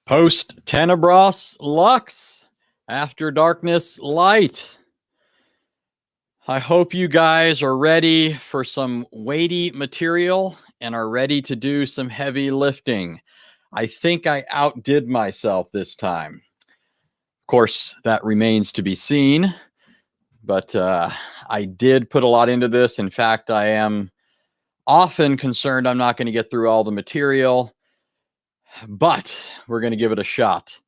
Post tenebras lux, after darkness light. I hope you guys are ready for some weighty material and are ready to do some heavy lifting. I think I outdid myself this time. Of course, that remains to be seen, but I did put a lot into this. In fact, I am often concerned I'm not going to get through all the material, but we're going to give it a shot.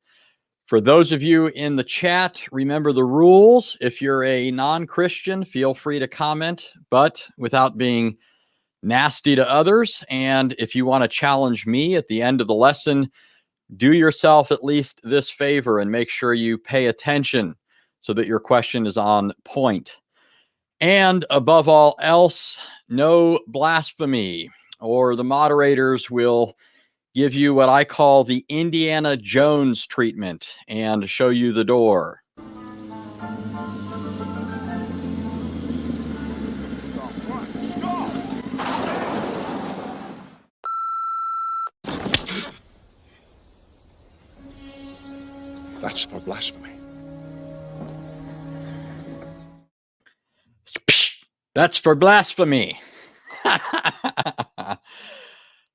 For those of you in the chat, remember the rules. If you're a non-Christian, feel free to comment, but without being nasty to others. And if you want to challenge me at the end of the lesson, do yourself at least this favor and make sure you pay attention so that your question is on point. And above all else, no blasphemy, or the moderators will give you what I call the Indiana Jones treatment and show you the door. That's for blasphemy. That's for blasphemy.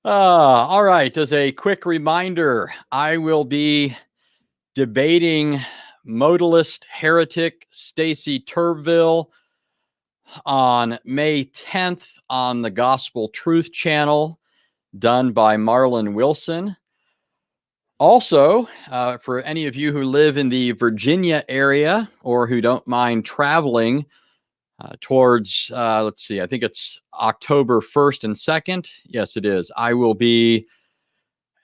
All right. As a quick reminder, I will be debating modalist heretic Stacy Turville on May 10th on the Gospel Truth channel, done by Marlon Wilson. Also, for any of you who live in the Virginia area or who don't mind traveling towards, let's see, I think it's October 1st and 2nd. Yes, it is. I will be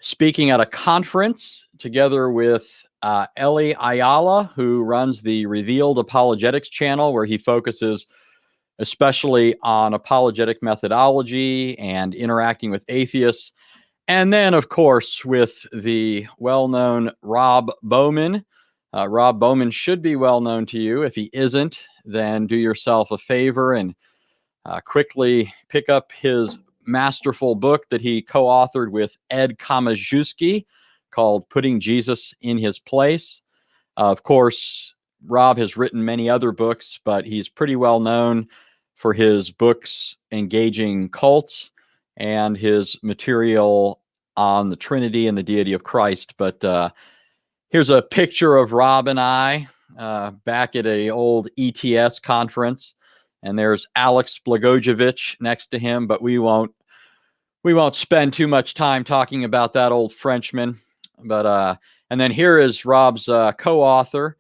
speaking at a conference together with Eli Ayala, who runs the Revealed Apologetics channel, where he focuses especially on apologetic methodology and interacting with atheists. And then, of course, with the well-known Rob Bowman. Rob Bowman should be well known to you. If he isn't, then do yourself a favor and quickly pick up his masterful book that he co-authored with Ed Kamaszewski called Putting Jesus in His Place. Of course, Rob has written many other books, but he's pretty well known for his books engaging cults and his material on the Trinity and the deity of Christ. But here's a picture of Rob and I back at an old ETS conference. And there's Alex Blagojevich next to him, but we won't spend too much time talking about that old Frenchman. But and then here is Rob's co-author.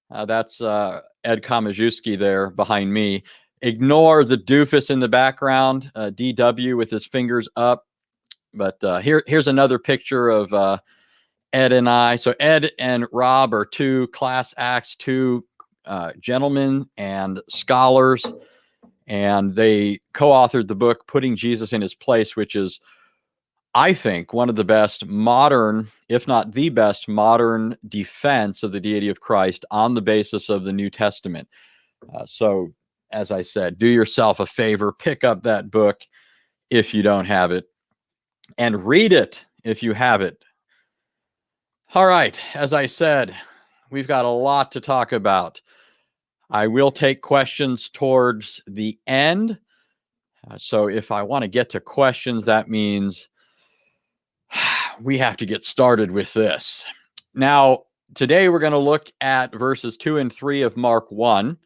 That's Ed Kamaszewski there behind me. Ignore the doofus in the background, DW with his fingers up. But here's another picture of Ed and I. So Ed and Rob are two class acts, two gentlemen and scholars. And they co-authored the book, Putting Jesus in His Place, which is, I think, one of the best modern, if not the best modern defense of the deity of Christ on the basis of the New Testament. So, as I said, do yourself a favor, pick up that book if you don't have it, and read it if you have it. All right, as I said, we've got a lot to talk about. I will take questions towards the end. So if I want to get to questions, that means we have to get started with this. Now, today we're going to look at verses 2 and 3 of Mark 1.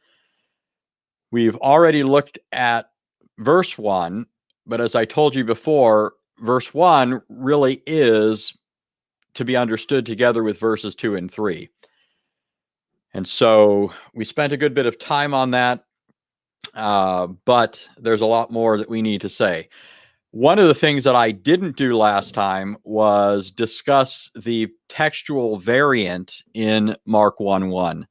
We've already looked at verse 1, but as I told you before, verse 1 really is to be understood together with verses 2 and 3. And so we spent a good bit of time on that, but there's a lot more that we need to say. One of the things that I didn't do last time was discuss the textual variant in Mark 1:1.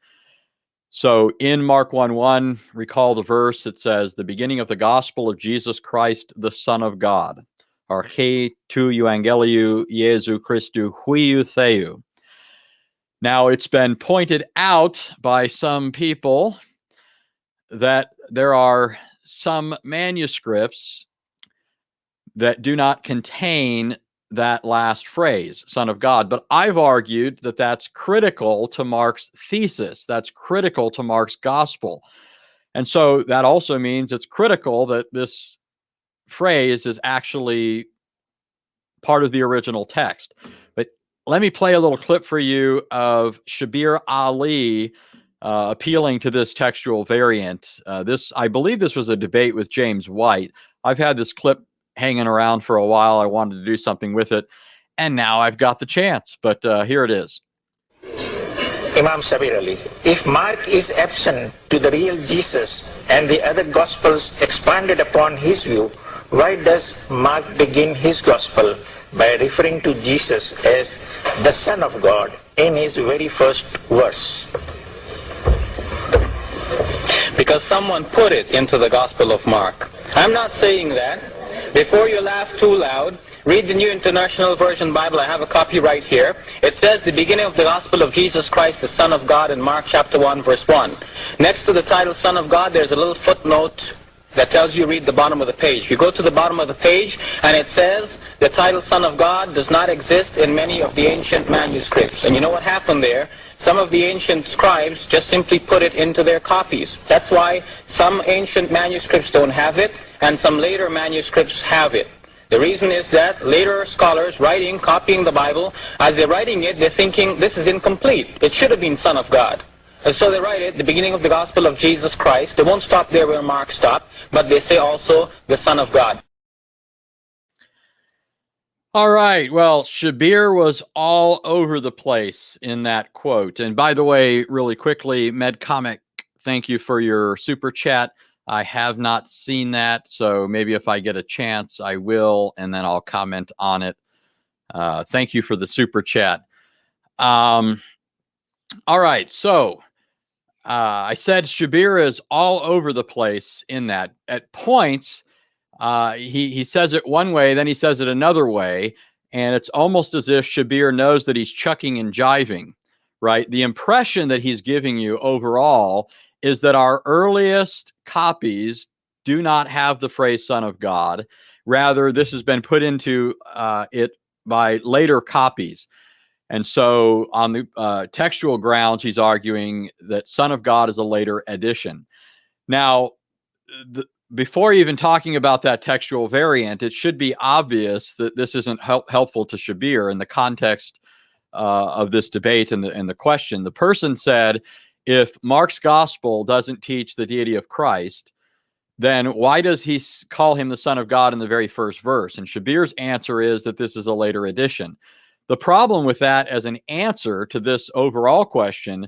So in Mark 1:1, recall the verse, it says, the beginning of the gospel of Jesus Christ, the Son of God. Arche tu euangeliou Iesu Christou huiou theou. Now, it's been pointed out by some people that there are some manuscripts that do not contain that last phrase, Son of God. But I've argued that that's critical to Mark's thesis. That's critical to Mark's gospel. And so that also means it's critical that this phrase is actually part of the original text. But let me play a little clip for you of Shabir Ali appealing to this textual variant. I believe this was a debate with James White. I've had this clip hanging around for a while. I wanted to do something with it, and now I've got the chance. But here it is. Imam Shabir Ali, if Mark is absent to the real Jesus and the other Gospels expanded upon his view, why does Mark begin his Gospel by referring to Jesus as the Son of God in his very first verse? Because someone put it into the Gospel of Mark. I'm not saying that. Before you laugh too loud, read the New International Version Bible. I have a copy right here. It says the beginning of the Gospel of Jesus Christ, the Son of God, in Mark chapter 1, verse 1. Next to the title Son of God, there's a little footnote that tells you read the bottom of the page. You go to the bottom of the page, and it says the title Son of God does not exist in many of the ancient manuscripts. And you know what happened there? Some of the ancient scribes just simply put it into their copies. That's why some ancient manuscripts don't have it, and some later manuscripts have it. The reason is that later scholars writing, copying the Bible, as they're writing it, they're thinking this is incomplete. It should have been Son of God. And so they write it, the beginning of the Gospel of Jesus Christ. They won't stop there where Mark stopped, but they say also the Son of God. All right. Well, Shabir was all over the place in that quote. And by the way, really quickly, MedComic, thank you for your super chat. I have not seen that, so maybe if I get a chance, I will, and then I'll comment on it. Thank you for the super chat. All right. So I said Shabir is all over the place in that. At points, he says it one way, then he says it another way, and it's almost as if Shabir knows that he's chucking and jiving, right? The impression that he's giving you overall is that our earliest copies do not have the phrase Son of God. Rather, this has been put into it by later copies. And so on the textual grounds, he's arguing that Son of God is a later addition. Now, before even talking about that textual variant, it should be obvious that this isn't helpful to Shabir in the context of this debate and the question. The person said, if Mark's gospel doesn't teach the deity of Christ, then why does he call him the Son of God in the very first verse? And Shabir's answer is that this is a later addition. The problem with that as an answer to this overall question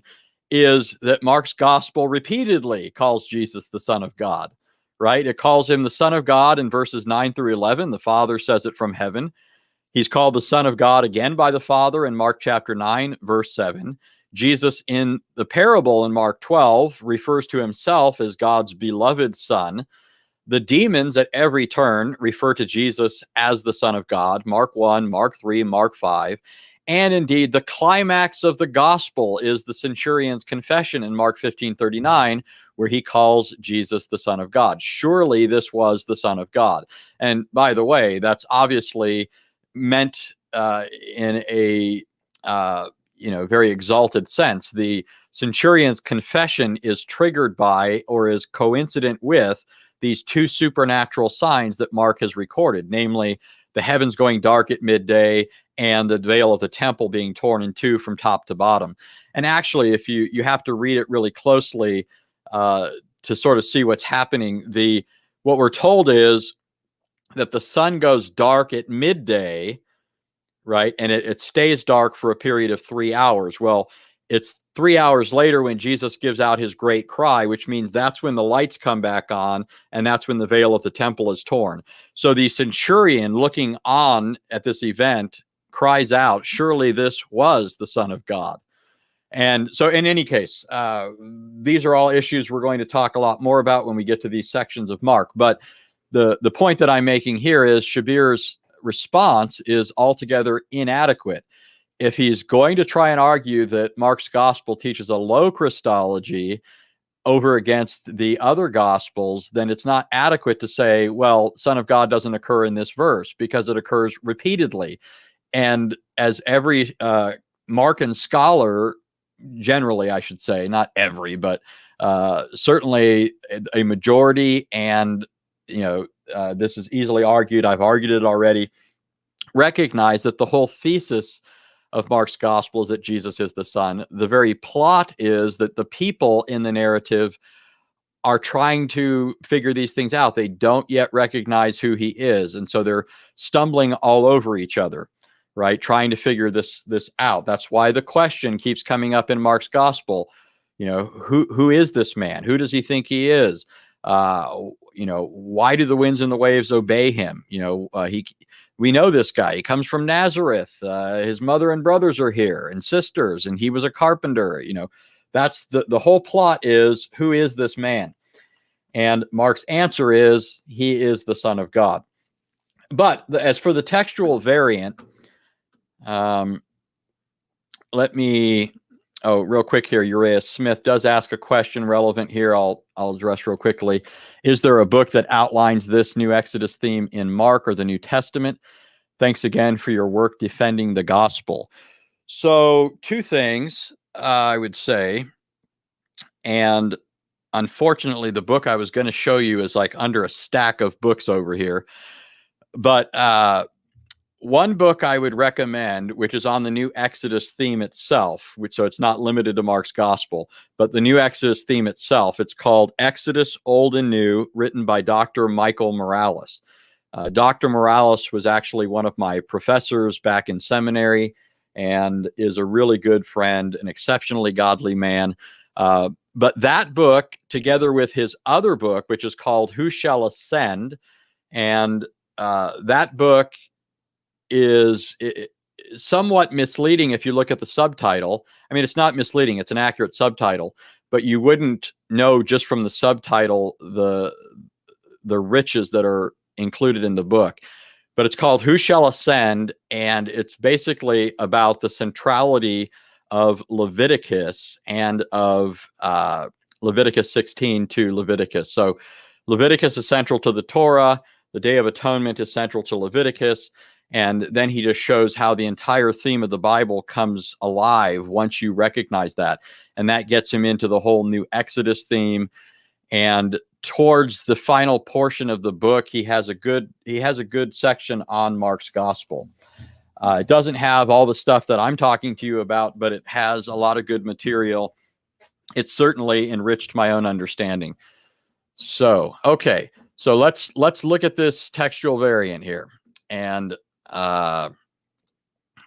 is that Mark's gospel repeatedly calls Jesus the Son of God, right? It calls him the Son of God in verses 9 through 11. The Father says it from heaven. He's called the Son of God again by the Father in Mark chapter 9, verse 7. Jesus in the parable in Mark 12 refers to himself as God's beloved Son. The demons at every turn refer to Jesus as the Son of God, Mark 1, Mark 3, Mark 5. And indeed, the climax of the gospel is the centurion's confession in Mark 15:39, where he calls Jesus the Son of God. Surely this was the Son of God. And by the way, that's obviously meant in a very exalted sense. The centurion's confession is triggered by or is coincident with these two supernatural signs that Mark has recorded, namely the heavens going dark at midday and the veil of the temple being torn in two from top to bottom. And actually, if you have to read it really closely to sort of see what's happening, what we're told is that the sun goes dark at midday, right? And it stays dark for a period of 3 hours. Well, It's 3 hours later when Jesus gives out his great cry, which means that's when the lights come back on, and that's when the veil of the temple is torn. So the centurion, looking on at this event, cries out, surely this was the Son of God. And so in any case, these are all issues we're going to talk a lot more about when we get to these sections of Mark. But the point that I'm making here is Shabir's response is altogether inadequate. If he's going to try and argue that Mark's gospel teaches a low Christology over against the other gospels, then it's not adequate to say, well, Son of God doesn't occur in this verse, because it occurs repeatedly. And as every Markan scholar, generally, I should say, not every, but certainly a majority, and this is easily argued, I've argued it already, recognize that the whole thesis of Mark's gospel is that Jesus is the Son. The very plot is that the people in the narrative are trying to figure these things out. They don't yet recognize who he is, and so they're stumbling all over each other, right? Trying to figure this out. That's why the question keeps coming up in Mark's gospel. Who is this man? Who does he think he is? Why do the winds and the waves obey him? We know this guy. He comes from Nazareth. His mother and brothers are here, and sisters, and he was a carpenter. That's the whole plot is, who is this man? And Mark's answer is, he is the Son of God. But as for the textual variant, real quick here, Uriah Smith does ask a question relevant here. I'll address real quickly. Is there a book that outlines this new Exodus theme in Mark or the New Testament? Thanks again for your work defending the gospel. So, two things I would say, and unfortunately, the book I was going to show you is like under a stack of books over here. But one book I would recommend, which is on the new Exodus theme itself, so it's not limited to Mark's gospel, but the new Exodus theme itself, it's called Exodus Old and New, written by Dr. Michael Morales. Dr. Morales was actually one of my professors back in seminary and is a really good friend, an exceptionally godly man. But that book, together with his other book, which is called Who Shall Ascend, and that book is somewhat misleading if you look at the subtitle. I mean, it's not misleading, it's an accurate subtitle, but you wouldn't know just from the subtitle the riches that are included in the book. But it's called Who Shall Ascend, and it's basically about the centrality of Leviticus and of Leviticus 16 to Leviticus. So Leviticus is central to the Torah, the Day of Atonement is central to Leviticus, and then he just shows how the entire theme of the Bible comes alive once you recognize that. And that gets him into the whole new Exodus theme. And towards the final portion of the book, he has a good section on Mark's gospel. It doesn't have all the stuff that I'm talking to you about, but it has a lot of good material. It certainly enriched my own understanding. So, okay. So let's look at this textual variant here. And let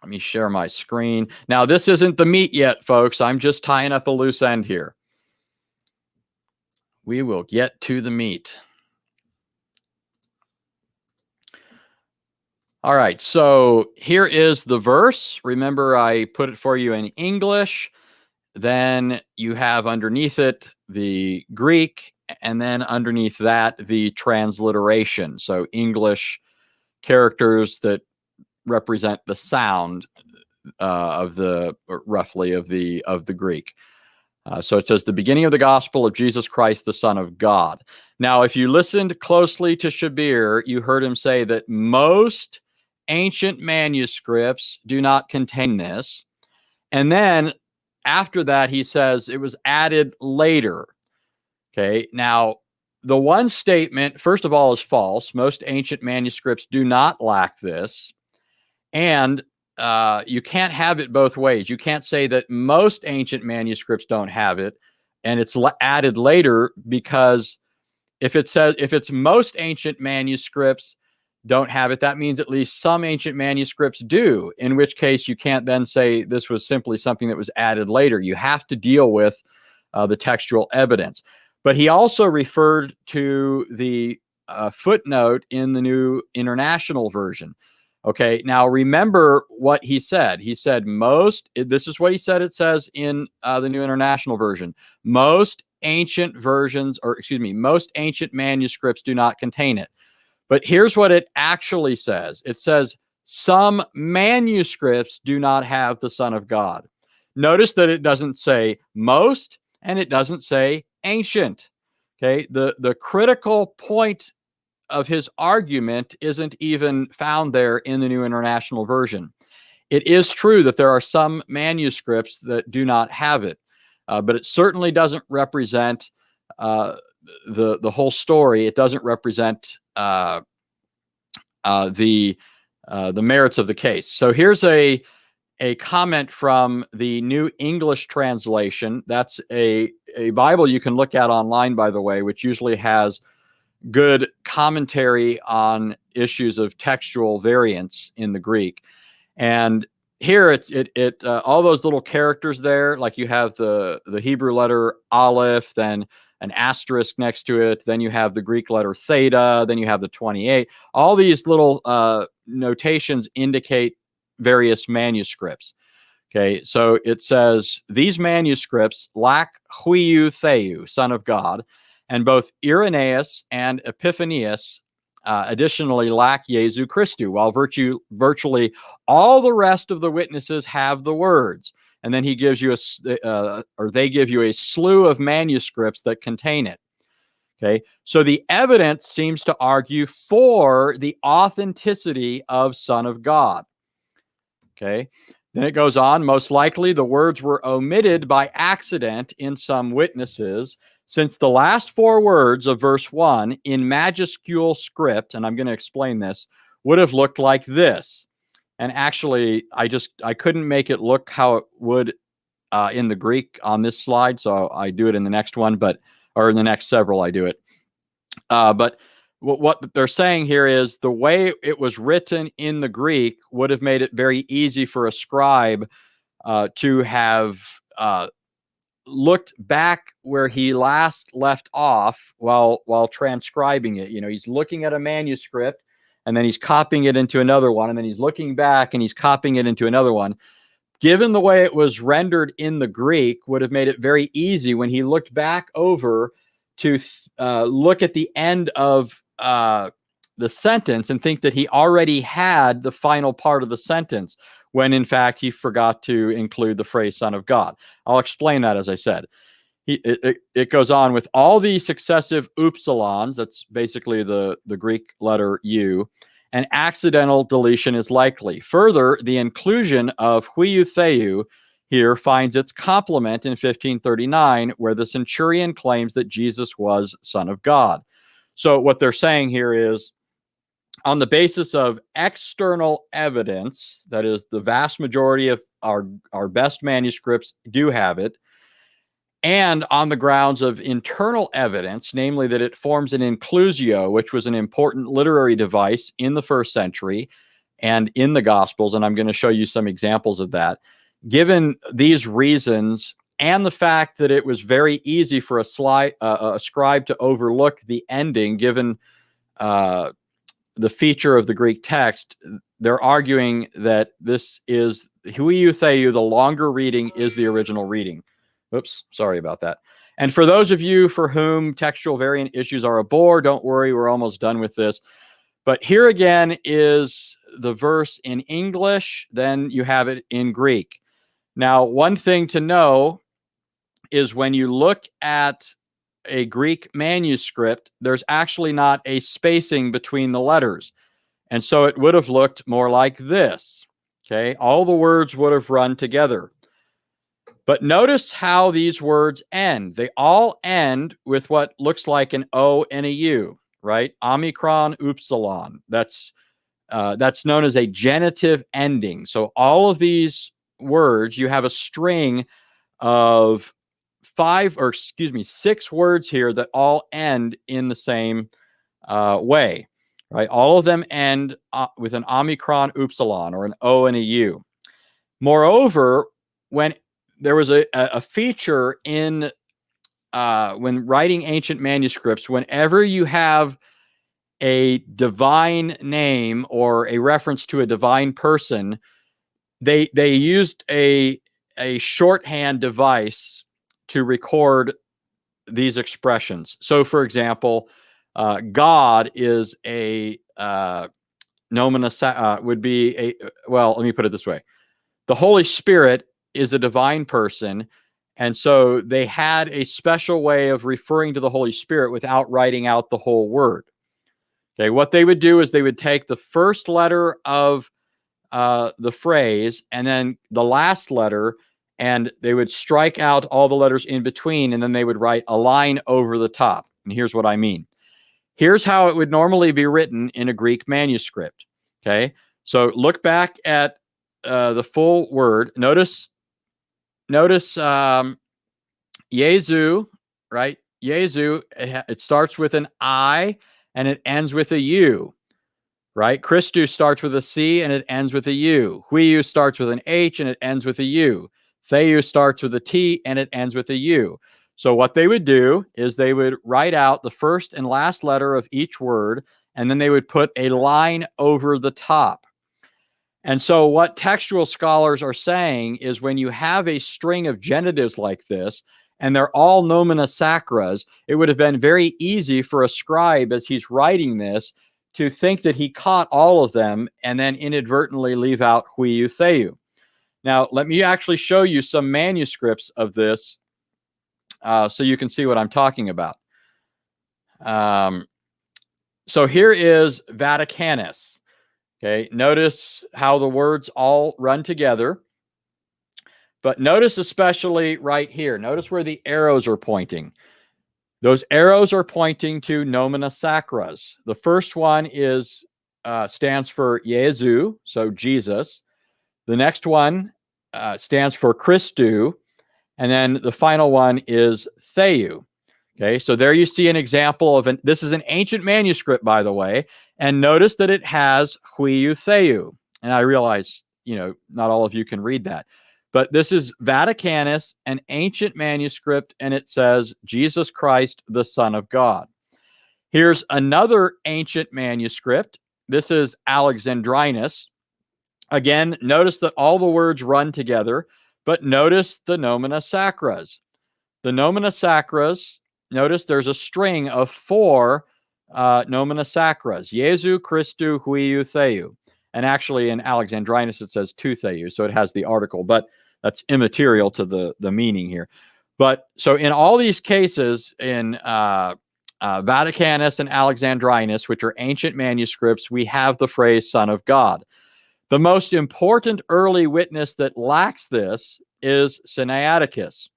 me share my screen. Now, this isn't the meat yet, folks. I'm just tying up a loose end here. We will get to the meat. All right, so here is the verse. Remember, I put it for you in English. Then you have underneath it the Greek, and then underneath that, the transliteration. So English characters that represent the sound roughly of the Greek. So it says, the beginning of the gospel of Jesus Christ, the Son of God. Now, if you listened closely to Shabir, you heard him say that most ancient manuscripts do not contain this. And then after that, he says it was added later. Okay, now the one statement, first of all, is false. Most ancient manuscripts do not lack this. And you can't have it both ways. You can't say that most ancient manuscripts don't have it and it's added later, because if it's most ancient manuscripts, don't have it, that means at least some ancient manuscripts do, in which case you can't then say this was simply something that was added later. You have to deal with the textual evidence. But he also referred to the footnote in the New International Version. Okay, now remember what he said. He said this is what he said it says in the New International Version. Most ancient versions, or excuse me, most ancient manuscripts do not contain it. But here's what it actually says. It says, some manuscripts do not have the Son of God. Notice that it doesn't say most, and it doesn't say ancient. Okay, the critical point of his argument isn't even found there in the New International Version. It is true that there are some manuscripts that do not have it, but it certainly doesn't represent the whole story. It doesn't represent the merits of the case. So here's a comment from the New English Translation. That's a Bible you can look at online, by the way, which usually has good commentary on issues of textual variance in the Greek. And here it all those little characters there, like you have the Hebrew letter aleph, then an asterisk next to it, then you have the Greek letter theta, then you have the 28. All these little notations indicate various manuscripts. Okay, so it says these manuscripts lack huiou theou, Son of God, and both Irenaeus and Epiphanius additionally lack Jesu Christu, while virtually all the rest of the witnesses have the words. And then he gives you they give you a slew of manuscripts that contain it. Okay, so the evidence seems to argue for the authenticity of Son of God. Okay, then it goes on. Most likely the words were omitted by accident in some witnesses, since the last four words of verse 1 in majuscule script, and I'm going to explain this, would have looked like this. And actually, I couldn't make it look how it would in the Greek on this slide, so I do it in the next one, or in the next several, I do it. But what they're saying here is the way it was written in the Greek would have made it very easy for a scribe to have looked back where he last left off while transcribing it. You know, he's looking at a manuscript, and then he's copying it into another one, and then he's looking back and he's copying it into another one. Given the way it was rendered in the Greek, would have made it very easy when he looked back over to look at the end of the sentence and think that he already had the final part of the sentence, when in fact he forgot to include the phrase Son of God. I'll explain that as I said. It goes on with all the successive upsilons, that's basically the Greek letter U, an accidental deletion is likely. Further, the inclusion of huiou theou here finds its complement in 1539, where the centurion claims that Jesus was Son of God. So what they're saying here is, on the basis of external evidence, that is, the vast majority of our best manuscripts do have it, and on the grounds of internal evidence, namely that it forms an inclusio, which was an important literary device in the first century and in the Gospels, and I'm going to show you some examples of that. Given these reasons, and the fact that it was very easy for a scribe to overlook the ending, given the feature of the Greek text, they're arguing that this is huiou theou, the longer reading, is the original reading. Oops, sorry about that. And for those of you for whom textual variant issues are a bore, don't worry, we're almost done with this. But here again is the verse in English, then you have it in Greek. Now, one thing to know is when you look at a Greek manuscript, there's actually not a spacing between the letters. And so it would have looked more like this. Okay, all the words would have run together. But notice how these words end. They all end with what looks like an O and a U, right? Omicron, upsilon. That's known as a genitive ending. So all of these words, you have a string of 6 words here that all end in the same way, right? All of them end with an omicron upsilon, or an O and a U. Moreover, when there was a feature in when writing ancient manuscripts, whenever you have a divine name or a reference to a divine person, they used a shorthand device to record these expressions. So, for example, God is a would be a, well, let me put it this way. The Holy Spirit is a divine person, and so they had a special way of referring to the Holy Spirit without writing out the whole word. Okay, what they would do is they would take the first letter of the phrase and then the last letter, and they would strike out all the letters in between, and then they would write a line over the top. And here's what I mean. Here's how it would normally be written in a Greek manuscript. Okay, so look back at the full word. Notice Jesu, right? Jesu, it starts with an I and it ends with a U, right? Christus starts with a C and it ends with a U. Huiou starts with an H and it ends with a U. Theou starts with a T and it ends with a U. So what they would do is they would write out the first and last letter of each word, and then they would put a line over the top. And so what textual scholars are saying is when you have a string of genitives like this, and they're all nomina sacras, it would have been very easy for a scribe, as he's writing this, to think that he caught all of them and then inadvertently leave out huiou theou. Now, let me actually show you some manuscripts of this so you can see what I'm talking about. So here is Vaticanus. Okay, notice how the words all run together. But notice especially right here. Notice where the arrows are pointing. Those arrows are pointing to nomina sacras. The first one is stands for Jesu, so Jesus. The next one stands for Christou, and then the final one is Theou. Okay, so there you see an example of this is an ancient manuscript, by the way, and notice that it has huiou theou. And I realize, not all of you can read that. But this is Vaticanus, an ancient manuscript, and it says, Jesus Christ, the Son of God. Here's another ancient manuscript. This is Alexandrinus. Again, notice that all the words run together, but notice the nomina sacras. The nomina sacras, notice there's a string of 4 nomina sacras. Jesu, Christou, huiou, theou. And actually in Alexandrinus it says tu theou, so it has the article, but that's immaterial to the meaning here. But so in all these cases, in Vaticanus and Alexandrinus, which are ancient manuscripts, we have the phrase Son of God. The most important early witness that lacks this is Sinaiticus.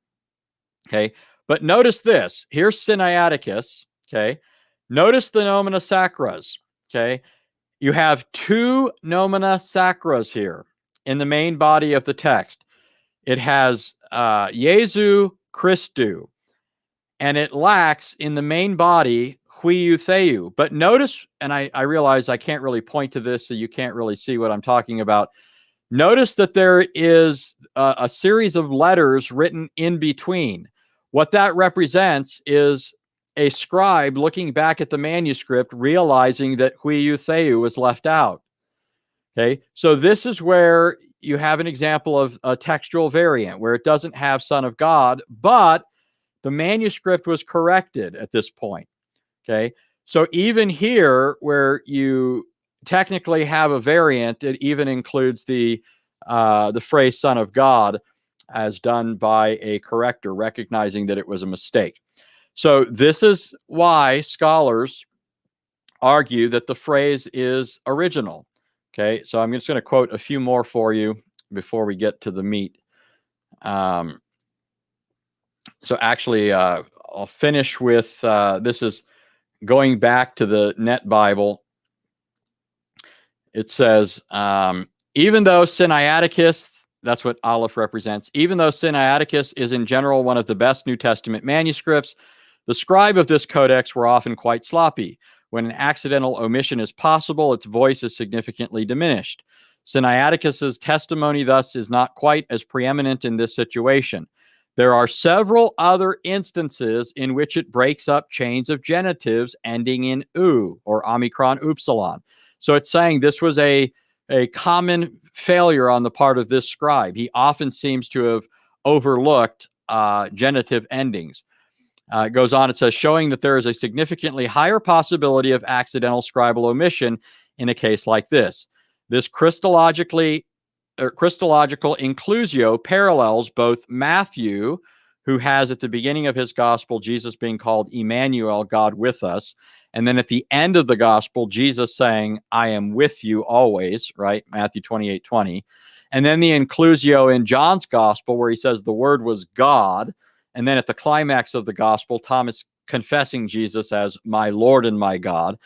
Okay, but notice this. Here's Sinaiticus. Okay, notice the nomina sacras. Okay, you have 2 nomina sacras here in the main body of the text. It has Jesu Christou, and it lacks in the main body huiou theou. But notice, and I realize I can't really point to this, so you can't really see what I'm talking about. Notice that there is a series of letters written in between. What that represents is a scribe looking back at the manuscript, realizing that huiou theou was left out. Okay, so this is where you have an example of a textual variant where it doesn't have Son of God, but the manuscript was corrected at this point. Okay, so even here where you technically have a variant, it even includes the phrase Son of God as done by a corrector, recognizing that it was a mistake. So this is why scholars argue that the phrase is original. Okay, so I'm just going to quote a few more for you before we get to the meat. So actually, I'll finish with, this is going back to the Net Bible. It says, even though Sinaiticus, that's what Aleph represents, even though Sinaiticus is in general one of the best New Testament manuscripts, the scribe of this codex were often quite sloppy. When an accidental omission is possible, its voice is significantly diminished. Sinaiticus's testimony thus is not quite as preeminent in this situation. There are several other instances in which it breaks up chains of genitives ending in "u" or omicron upsilon. So it's saying this was a common failure on the part of this scribe. He often seems to have overlooked genitive endings. It goes on, it says, showing that there is a significantly higher possibility of accidental scribal omission in a case like this. This Christological inclusio parallels both Matthew, who has at the beginning of his gospel Jesus being called Emmanuel, God with us, and then at the end of the gospel, Jesus saying, I am with you always, right? Matthew 28:20. And then the inclusio in John's gospel, where he says the word was God. And then at the climax of the gospel, Thomas confessing Jesus as my Lord and my God.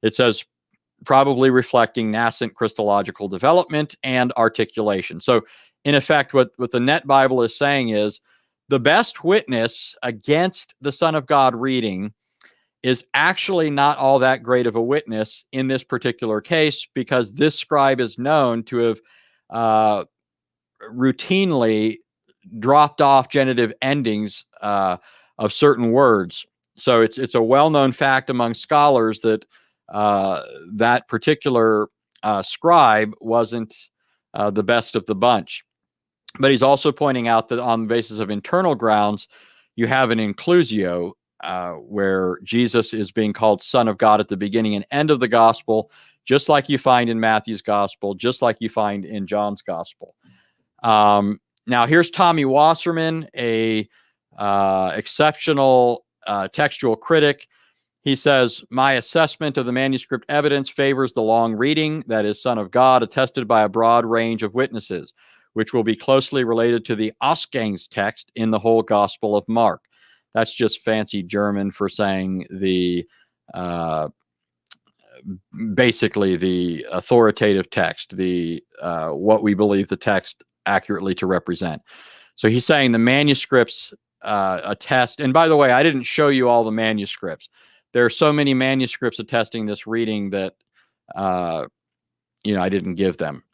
It says, probably reflecting nascent Christological development and articulation. So in effect, what the Net Bible is saying is the best witness against the Son of God reading is actually not all that great of a witness in this particular case, because this scribe is known to have routinely dropped off genitive endings of certain words. So it's a well-known fact among scholars that that particular scribe wasn't the best of the bunch. But he's also pointing out that on the basis of internal grounds, you have an inclusio where Jesus is being called Son of God at the beginning and end of the gospel, just like you find in Matthew's gospel, just like you find in John's gospel. Now, here's Tommy Wasserman, a exceptional textual critic. He says, my assessment of the manuscript evidence favors the long reading, that is, Son of God, attested by a broad range of witnesses, which will be closely related to the Ausgangstext in the whole Gospel of Mark. That's just fancy German for saying the basically the authoritative text, the what we believe the text accurately to represent. So he's saying the manuscripts attest, and by the way, I didn't show you all the manuscripts. There are so many manuscripts attesting this reading that I didn't give them.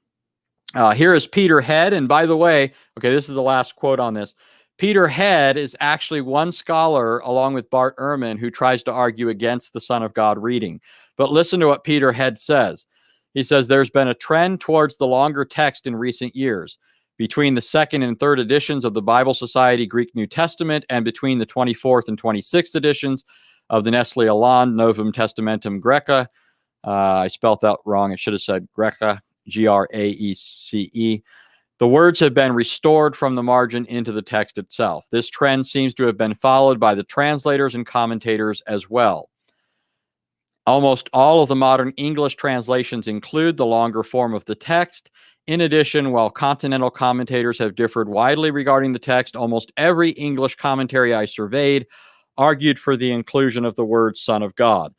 Here is Peter Head, and by the way, okay, this is the last quote on this. Peter Head is actually one scholar, along with Bart Ehrman, who tries to argue against the Son of God reading. But listen to what Peter Head says. He says, there's been a trend towards the longer text in recent years. Between the second and third editions of the Bible Society Greek New Testament and between the 24th and 26th editions of the Nestle Aland Novum Testamentum Graece, I spelled that wrong. It should have said Graece, Graece. The words have been restored from the margin into the text itself. This trend seems to have been followed by the translators and commentators as well. Almost all of the modern English translations include the longer form of the text. In addition, while continental commentators have differed widely regarding the text, almost every English commentary I surveyed argued for the inclusion of the word Son of God.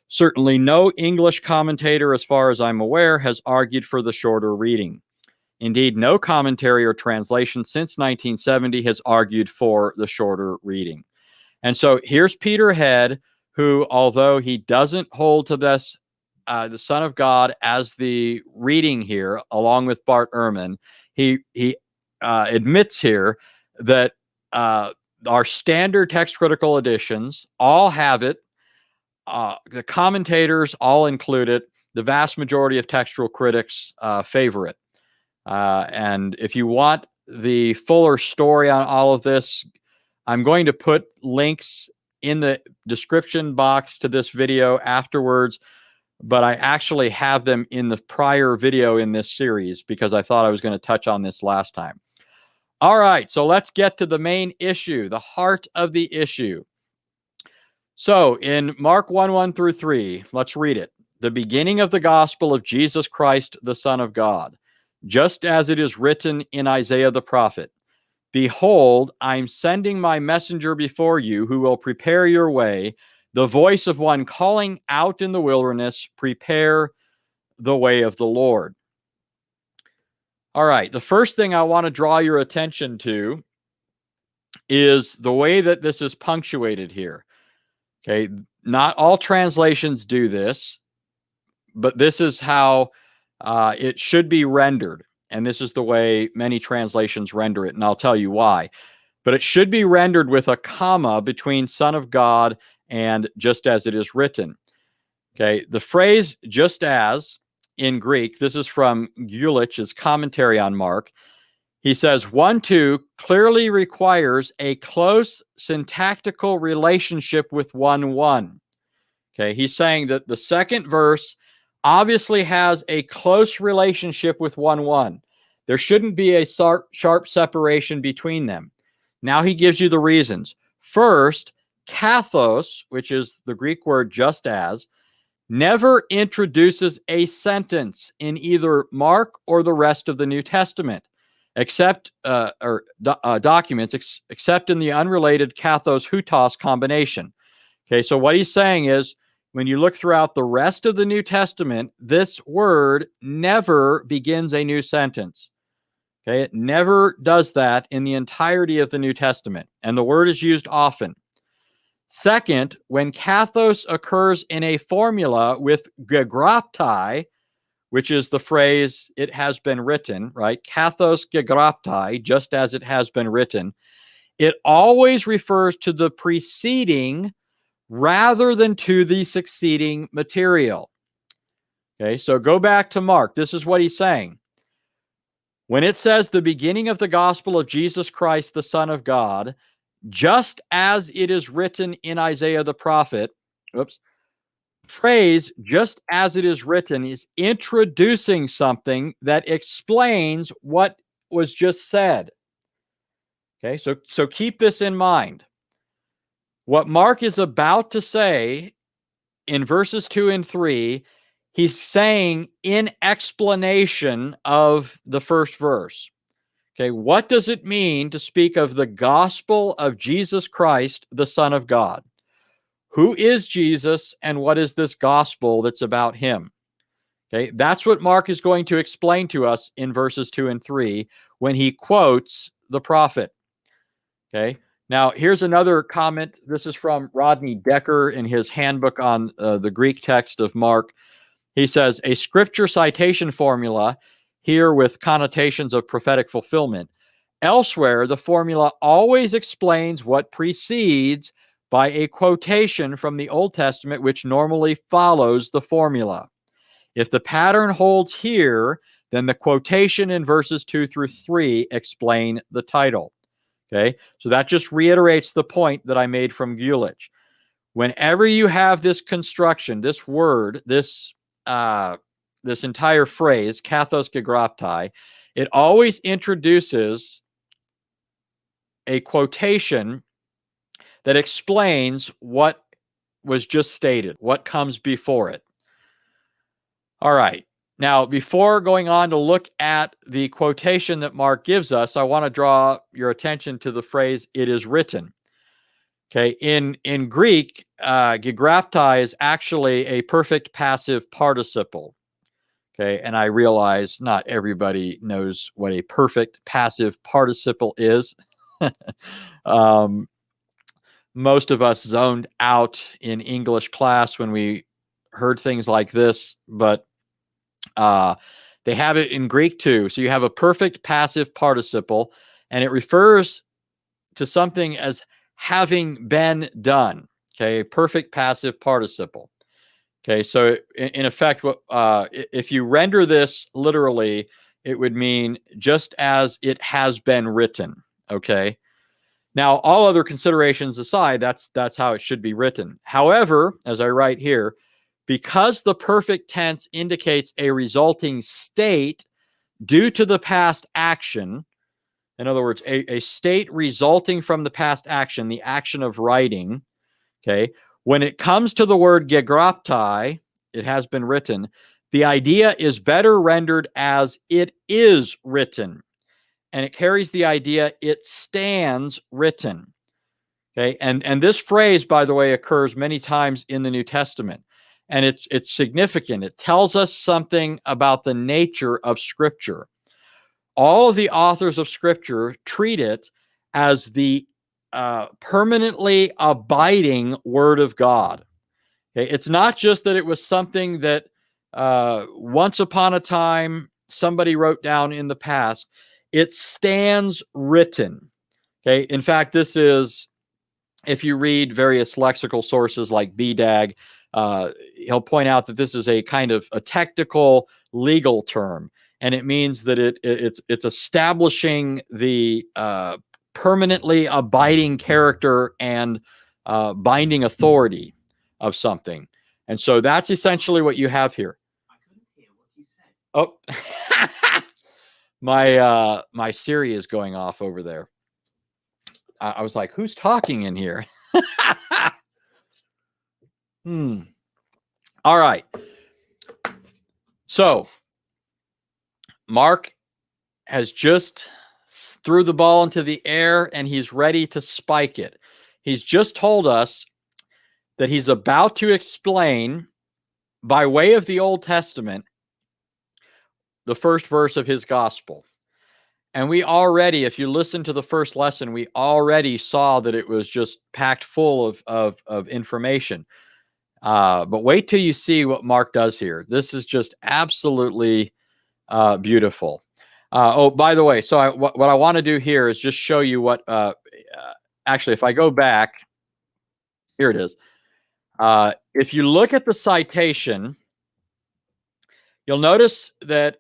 Certainly no English commentator, as far as I'm aware, has argued for the shorter reading. Indeed, no commentary or translation since 1970 has argued for the shorter reading. And so here's Peter Head, who, although he doesn't hold to this, the Son of God as the reading here, along with Bart Ehrman, he admits here that our standard text critical editions all have it. The commentators all include it. The vast majority of textual critics favor it. And if you want the fuller story on all of this, I'm going to put links in the description box to this video afterwards, but I actually have them in the prior video in this series because I thought I was going to touch on this last time. All right, so let's get to the main issue, the heart of the issue. So in Mark 1:1 through 3, let's read it. The beginning of the gospel of Jesus Christ, the Son of God, just as it is written in Isaiah the prophet. Behold, I'm sending my messenger before you who will prepare your way, the voice of one calling out in the wilderness, prepare the way of the Lord. All right, the first thing I want to draw your attention to is the way that this is punctuated here. Okay, Not all translations do this, but this is how it should be rendered. And this is the way many translations render it, and I'll tell you why. But it should be rendered with a comma between Son of God and just as it is written. Okay, the phrase just as in Greek, this is from Gulich's commentary on Mark. He says 1:2 clearly requires a close syntactical relationship with 1:1. Okay, he's saying that the second verse obviously has a close relationship with 1:1. There shouldn't be a sharp separation between them. Now he gives you the reasons. First, kathos, which is the Greek word just as, never introduces a sentence in either Mark or the rest of the New Testament, except documents, except in the unrelated kathos-hutos combination. Okay, so what he's saying is, when you look throughout the rest of the New Testament, this word never begins a new sentence. Okay, it never does that in the entirety of the New Testament, and the word is used often. Second, when kathos occurs in a formula with gegraptai, which is the phrase, it has been written, right? Kathos gegraptai, just as it has been written. It always refers to the preceding rather than to the succeeding material. Okay, so go back to Mark. This is what he's saying. When it says the beginning of the gospel of Jesus Christ, the Son of God, just as it is written in Isaiah the prophet, phrase just as it is written is introducing something that explains what was just said. Okay, so keep this in mind. What Mark is about to say in verses 2 and 3, he's saying in explanation of the first verse. Okay, what does it mean to speak of the gospel of Jesus Christ, the Son of God? Who is Jesus, and what is this gospel that's about him? Okay, that's what Mark is going to explain to us in verses 2 and 3 when he quotes the prophet. Okay, now here's another comment. This is from Rodney Decker in his handbook on the Greek text of Mark. He says, a scripture citation formula here with connotations of prophetic fulfillment. Elsewhere, the formula always explains what precedes by a quotation from the Old Testament, which normally follows the formula. If the pattern holds here, then the quotation in verses 2 through 3 explain the title. Okay, so that just reiterates the point that I made from Gulich. Whenever you have this construction, this word, this entire phrase, kathos gegraptai, it always introduces a quotation that explains what was just stated, what comes before it. All right. Now, before going on to look at the quotation that Mark gives us, I want to draw your attention to the phrase, it is written. Okay, in Greek, gegraptai is actually a perfect passive participle. Okay, and I realize not everybody knows what a perfect passive participle is. Most of us zoned out in English class when we heard things like this, but they have it in Greek too. So you have a perfect passive participle, and it refers to something as having been done. Okay, perfect passive participle. Okay, so in effect, what if you render this literally, it would mean just as it has been written. Okay. Now, all other considerations aside, that's how it should be written. However, as I write here, because the perfect tense indicates a resulting state due to the past action, in other words, a state resulting from the past action, the action of writing, okay, when it comes to the word gegraptai, it has been written, the idea is better rendered as it is written. And it carries the idea it stands written. Okay, and this phrase, by the way, occurs many times in the New Testament. And it's significant. It tells us something about the nature of Scripture. All of the authors of Scripture treat it as the permanently abiding Word of God. Okay, it's not just that it was something that once upon a time somebody wrote down in the past. It stands written. Okay, in fact, this is, if you read various lexical sources like BDAG, he'll point out that this is a kind of a technical legal term, and it means that it's establishing the permanently abiding character and binding authority of something. And so that's essentially what you have here. I couldn't hear what you said. Oh, my Siri is going off over there. I was like, who's talking in here? All right. So Mark has just threw the ball into the air and he's ready to spike it. He's just told us that he's about to explain, by way of the Old Testament, the first verse of his gospel. And we already, if you listen to the first lesson, we already saw that it was just packed full of information. But wait till you see what Mark does here. This is just absolutely beautiful. Oh, by the way, so what I want to do here is just show you what, actually, if I go back, here it is. If you look at the citation, you'll notice that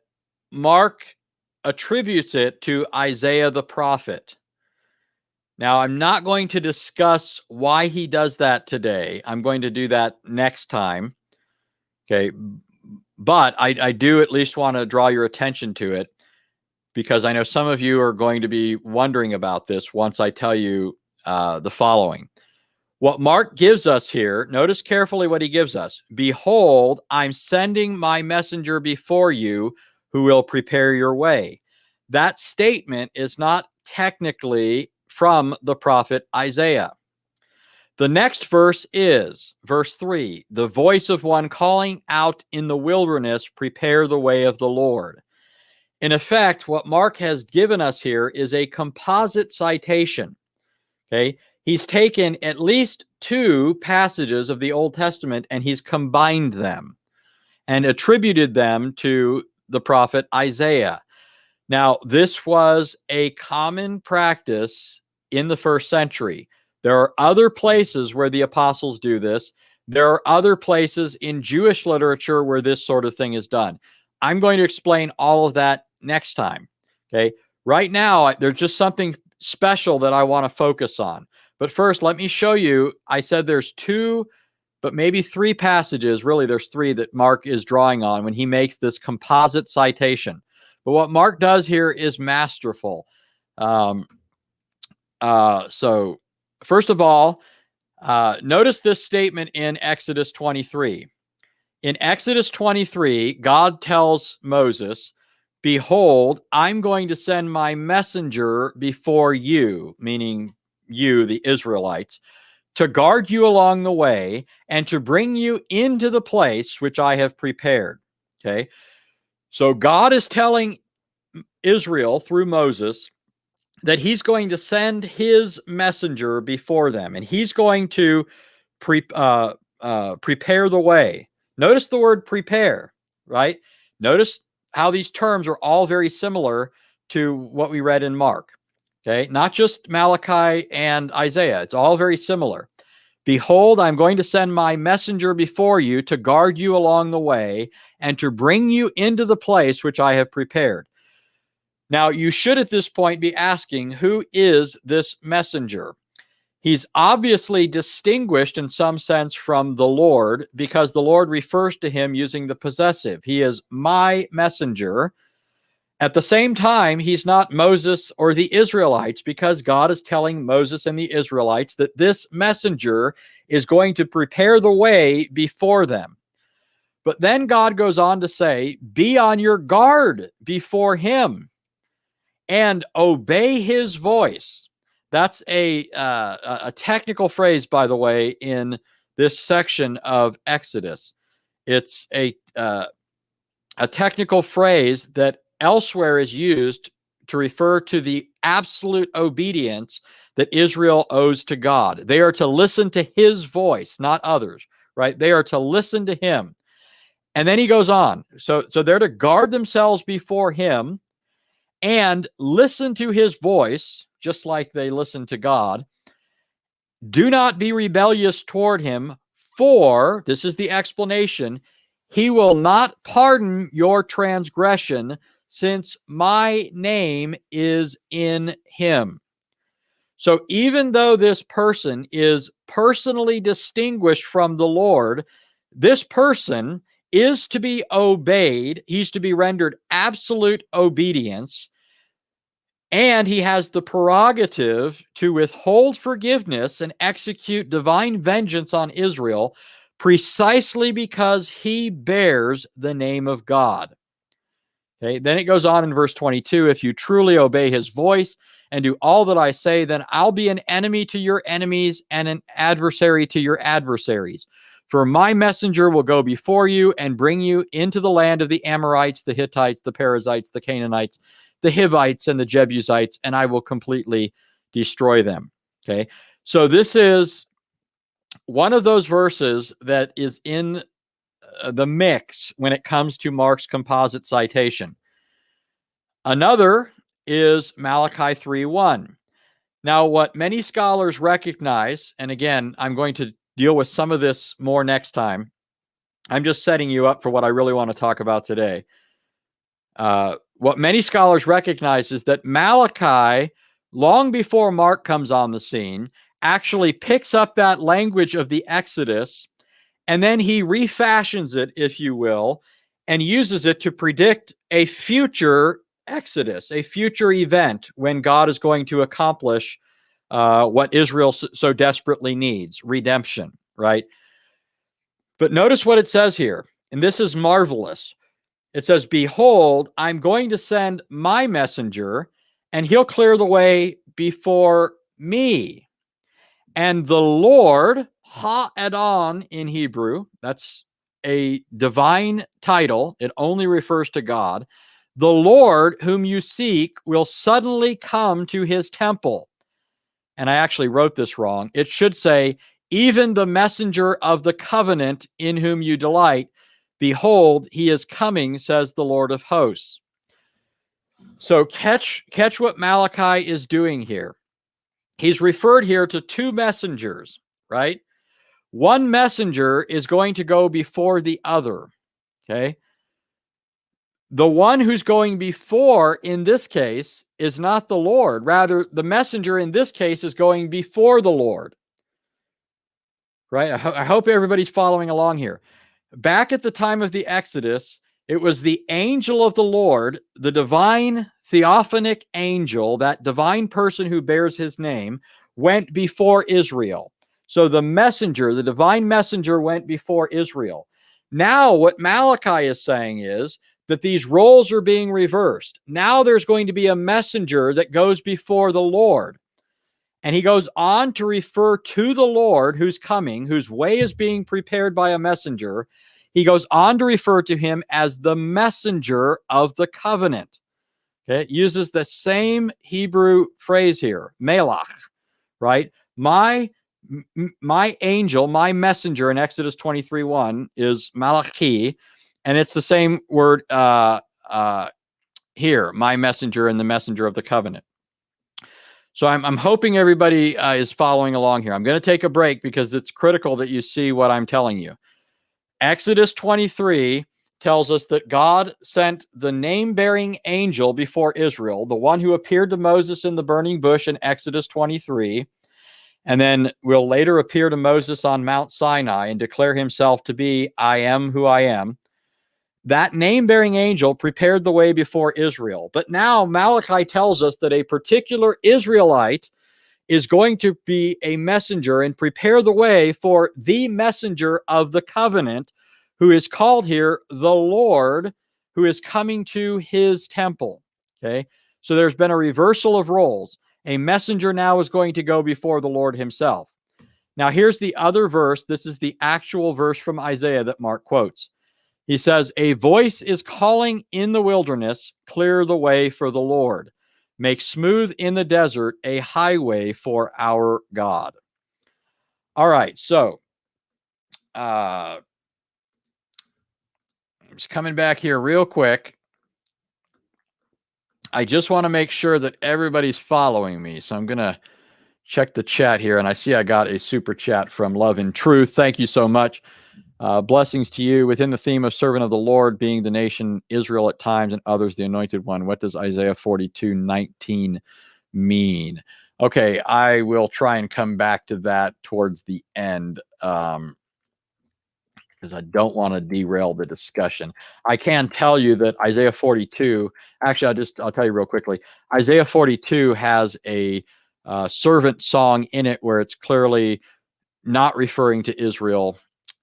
Mark attributes it to Isaiah the prophet. Now, I'm not going to discuss why he does that today. I'm going to do that next time. Okay. But I do at least want to draw your attention to it, because I know some of you are going to be wondering about this once I tell you the following. What Mark gives us here, notice carefully what he gives us. Behold, I'm sending my messenger before you who will prepare your way. That statement is not technically from the prophet Isaiah. The next verse is verse 3, the voice of one calling out in the wilderness, prepare the way of the Lord. In effect, what Mark has given us here is a composite citation. Okay, he's taken at least two passages of the Old Testament and he's combined them and attributed them to the prophet Isaiah. Now, this was a common practice in the first century. There are other places where the apostles do this. There are other places in Jewish literature where this sort of thing is done. I'm going to explain all of that next time. Okay. Right now, there's just something special that I want to focus on. But first, let me show you. I said there's two, but maybe three passages. Really, there's three that Mark is drawing on when he makes this composite citation. But what Mark does here is masterful. So first of all, notice this statement in Exodus 23. In Exodus 23, God tells Moses, behold, I'm going to send my messenger before you, meaning you, the Israelites, to guard you along the way and to bring you into the place which I have prepared. Okay. So God is telling Israel through Moses that he's going to send his messenger before them, and he's going to prepare the way. Notice the word prepare, right? Notice how these terms are all very similar to what we read in Mark. Okay, not just Malachi and Isaiah. It's all very similar. Behold, I'm going to send my messenger before you to guard you along the way and to bring you into the place which I have prepared. Now, you should at this point be asking, who is this messenger? He's obviously distinguished in some sense from the Lord, because the Lord refers to him using the possessive. He is my messenger. At the same time, he's not Moses or the Israelites, because God is telling Moses and the Israelites that this messenger is going to prepare the way before them. But then God goes on to say, be on your guard before him and obey his voice. That's a technical phrase, by the way, in this section of Exodus. It's a technical phrase that elsewhere is used to refer to the absolute obedience that Israel owes to God. They are to listen to his voice, not others. right? They are to listen to him. And then he goes on. So they're to guard themselves before him and listen to his voice, just like they listen to God. Do not be rebellious toward him, for, this is the explanation, he will not pardon your transgression, since my name is in him. So even though this person is personally distinguished from the Lord, this person is to be obeyed. He's to be rendered absolute obedience. And he has the prerogative to withhold forgiveness and execute divine vengeance on Israel precisely because he bears the name of God. Okay, then it goes on in verse 22, if you truly obey his voice and do all that I say, then I'll be an enemy to your enemies and an adversary to your adversaries. For my messenger will go before you and bring you into the land of the Amorites, the Hittites, the Perizzites, the Canaanites, the Hivites, and the Jebusites, and I will completely destroy them. Okay, so this is one of those verses that is in the mix when it comes to Mark's composite citation. Another is Malachi 3:1. Now, what many scholars recognize, and again, I'm going to deal with some of this more next time. I'm just setting you up for what I really want to talk about today. What many scholars recognize is that Malachi, long before Mark comes on the scene, actually picks up that language of the Exodus, and then he refashions it, if you will, and uses it to predict a future Exodus, a future event when God is going to accomplish what Israel so desperately needs, redemption, right? But notice what it says here, and this is marvelous. It says, behold, I'm going to send my messenger, and he'll clear the way before me. And the Lord, Ha-Adon in Hebrew, that's a divine title. It only refers to God. The Lord whom you seek will suddenly come to his temple. And I actually wrote this wrong. It should say, even the messenger of the covenant in whom you delight, behold, he is coming, says the Lord of hosts. So catch what Malachi is doing here. He's referred here to two messengers, right? One messenger is going to go before the other, okay? The one who's going before in this case is not the Lord. Rather, the messenger in this case is going before the Lord, right? I hope everybody's following along here. Back at the time of the Exodus, it was the angel of the Lord, the divine theophanic angel, that divine person who bears his name, went before Israel. So the messenger, the divine messenger, went before Israel. Now what Malachi is saying is that these roles are being reversed. Now there's going to be a messenger that goes before the Lord. And he goes on to refer to the Lord who's coming, whose way is being prepared by a messenger. He goes on to refer to him as the messenger of the covenant. Okay, it uses the same Hebrew phrase here, melach, right? My angel, my messenger in Exodus 23:1 is Malachi, and it's the same word here, my messenger and the messenger of the covenant. So I'm hoping everybody is following along here. I'm going to take a break because it's critical that you see what I'm telling you. Exodus 23 tells us that God sent the name-bearing angel before Israel, the one who appeared to Moses in the burning bush in Exodus 23, and then will later appear to Moses on Mount Sinai and declare himself to be, I am who I am. That name-bearing angel prepared the way before Israel. But now Malachi tells us that a particular Israelite is going to be a messenger and prepare the way for the messenger of the covenant, who is called here the Lord, who is coming to his temple. Okay, so there's been a reversal of roles. A messenger now is going to go before the Lord himself. Now here's the other verse. This is the actual verse from Isaiah that Mark quotes. He says, a voice is calling in the wilderness, clear the way for the Lord. Make smooth in the desert a highway for our God. All right, so I'm just coming back here real quick. I just want to make sure that everybody's following me. So I'm going to check the chat here, and I see I got a super chat from Love and Truth. Thank you so much. Blessings to you. Within the theme of servant of the Lord being the nation Israel at times and others the anointed one, what does Isaiah 42:19 mean? Okay, I will try and come back to that towards the end, because I don't want to derail the discussion. I can tell you that Isaiah 42, actually, I'll tell you real quickly. Isaiah 42 has a servant song in it where it's clearly not referring to Israel,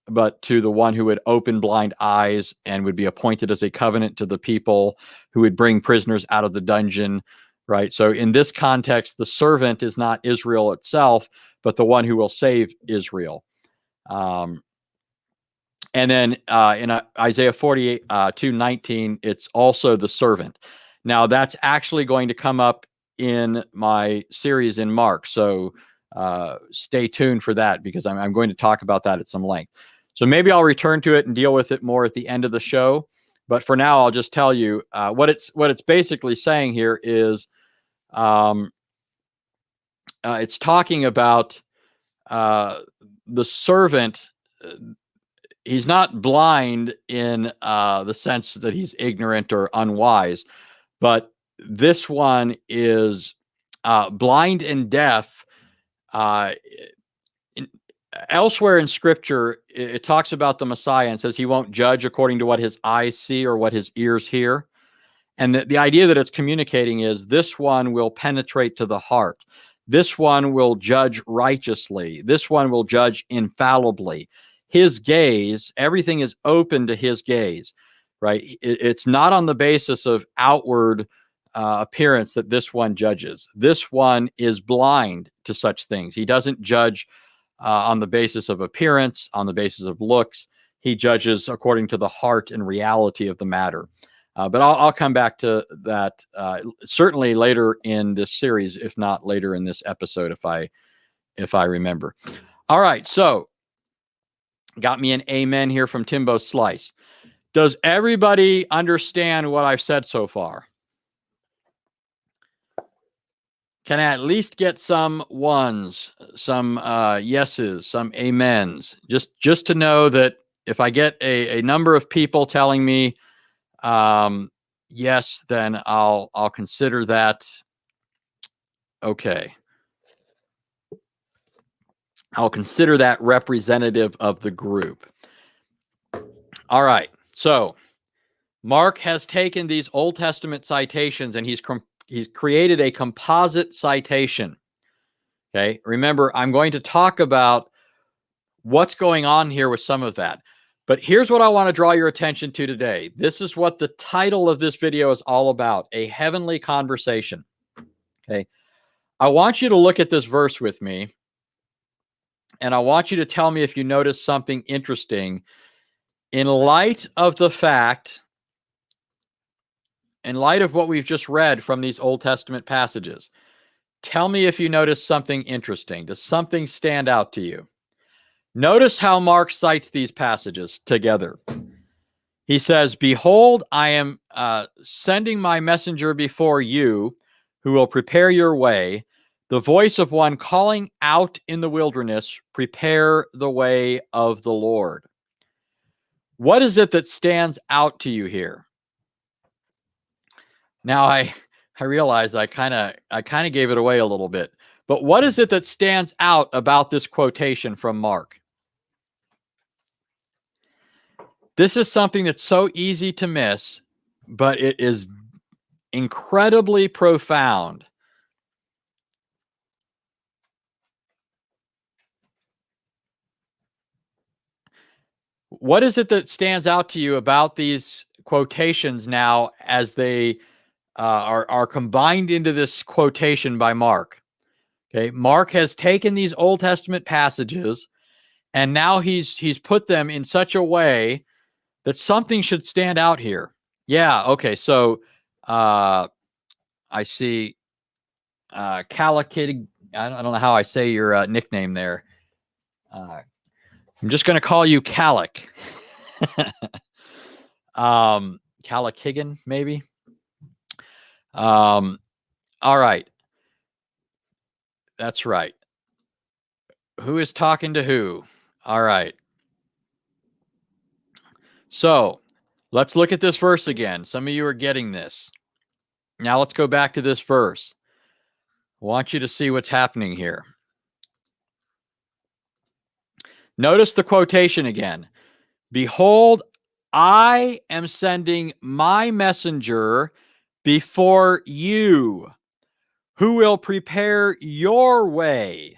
but to the one who would open blind eyes and would be appointed as a covenant to the people, who would bring prisoners out of the dungeon, right? So in this context, the servant is not Israel itself, but the one who will save Israel. And then in Isaiah 42:19, it's also the servant. Now, that's actually going to come up in my series in Mark. So stay tuned for that, because I'm going to talk about that at some length. So maybe I'll return to it and deal with it more at the end of the show. But for now, I'll just tell you what it's basically saying here is it's talking about the servant. He's not blind in the sense that he's ignorant or unwise, but this one is blind and deaf. Elsewhere in Scripture, it talks about the Messiah and says he won't judge according to what his eyes see or what his ears hear. And the idea that it's communicating is this one will penetrate to the heart. This one will judge righteously. This one will judge infallibly. His gaze, everything is open to his gaze, right? It's not on the basis of outward appearance that this one judges. This one is blind to such things. He doesn't judge on the basis of appearance, on the basis of looks. He judges according to the heart and reality of the matter. But I'll come back to that certainly later in this series, if not later in this episode, if I remember. All right, so got me an amen here from Timbo Slice. Does everybody understand what I've said so far? Can I at least get some ones, some yeses, some amens? Just to know that if I get a number of people telling me yes, then I'll consider that okay. I'll consider that representative of the group. All right. So Mark has taken these Old Testament citations and he's created a composite citation. Okay. Remember, I'm going to talk about what's going on here with some of that. But here's what I want to draw your attention to today. This is what the title of this video is all about, a heavenly conversation. Okay. I want you to look at this verse with me, and I want you to tell me if you notice something interesting in light of the fact, in light of what we've just read from these Old Testament passages. Tell me if you notice something interesting. Does something stand out to you? Notice how Mark cites these passages together. He says, "Behold, I am sending my messenger before you, who will prepare your way, the voice of one calling out in the wilderness, prepare the way of the Lord." What is it that stands out to you here? Now, I realize I kind of gave it away a little bit, but what is it that stands out about this quotation from Mark? This is something that's so easy to miss, but it is incredibly profound. What is it that stands out to you about these quotations now as they are combined into this quotation by Mark? Okay, Mark has taken these Old Testament passages and now he's put them in such a way that something should stand out here. Yeah, okay, so I see Calakid. I don't know how I say your nickname there. I'm just going to call you Calic. Calic Higgin, maybe. All right. That's right. Who is talking to who? All right. So let's look at this verse again. Some of you are getting this. Now let's go back to this verse. I want you to see what's happening here. Notice the quotation again. Behold, I am sending my messenger before you, who will prepare your way.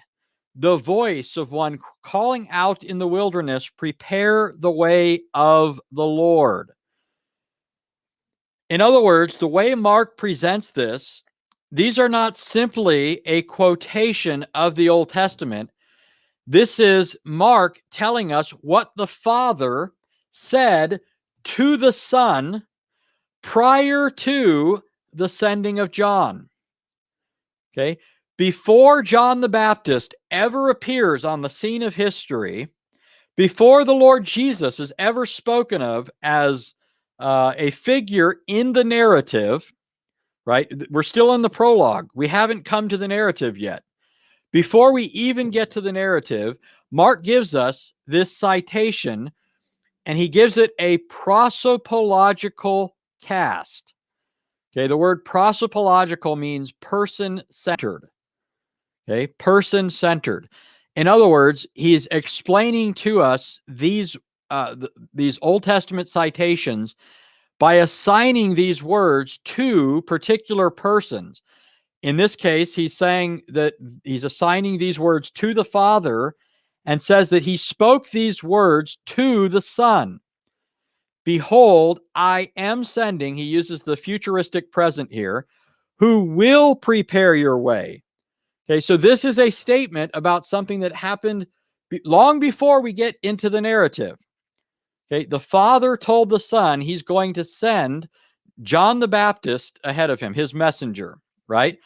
The voice of one calling out in the wilderness, prepare the way of the Lord. In other words, the way Mark presents this, these are not simply a quotation of the Old Testament. This is Mark telling us what the Father said to the Son prior to the sending of John. Okay? Before John the Baptist ever appears on the scene of history, before the Lord Jesus is ever spoken of as a figure in the narrative, right? We're still in the prologue. We haven't come to the narrative yet. Before we even get to the narrative, Mark gives us this citation, and he gives it a prosopological cast. Okay, the word prosopological means person-centered. Okay, person-centered. In other words, he's explaining to us these Old Testament citations by assigning these words to particular persons. In this case, he's saying that he's assigning these words to the Father and says that he spoke these words to the Son. Behold, I am sending, he uses the futuristic present here, who will prepare your way. Okay, so this is a statement about something that happened long before we get into the narrative. Okay, the Father told the Son he's going to send John the Baptist ahead of him, his messenger, right?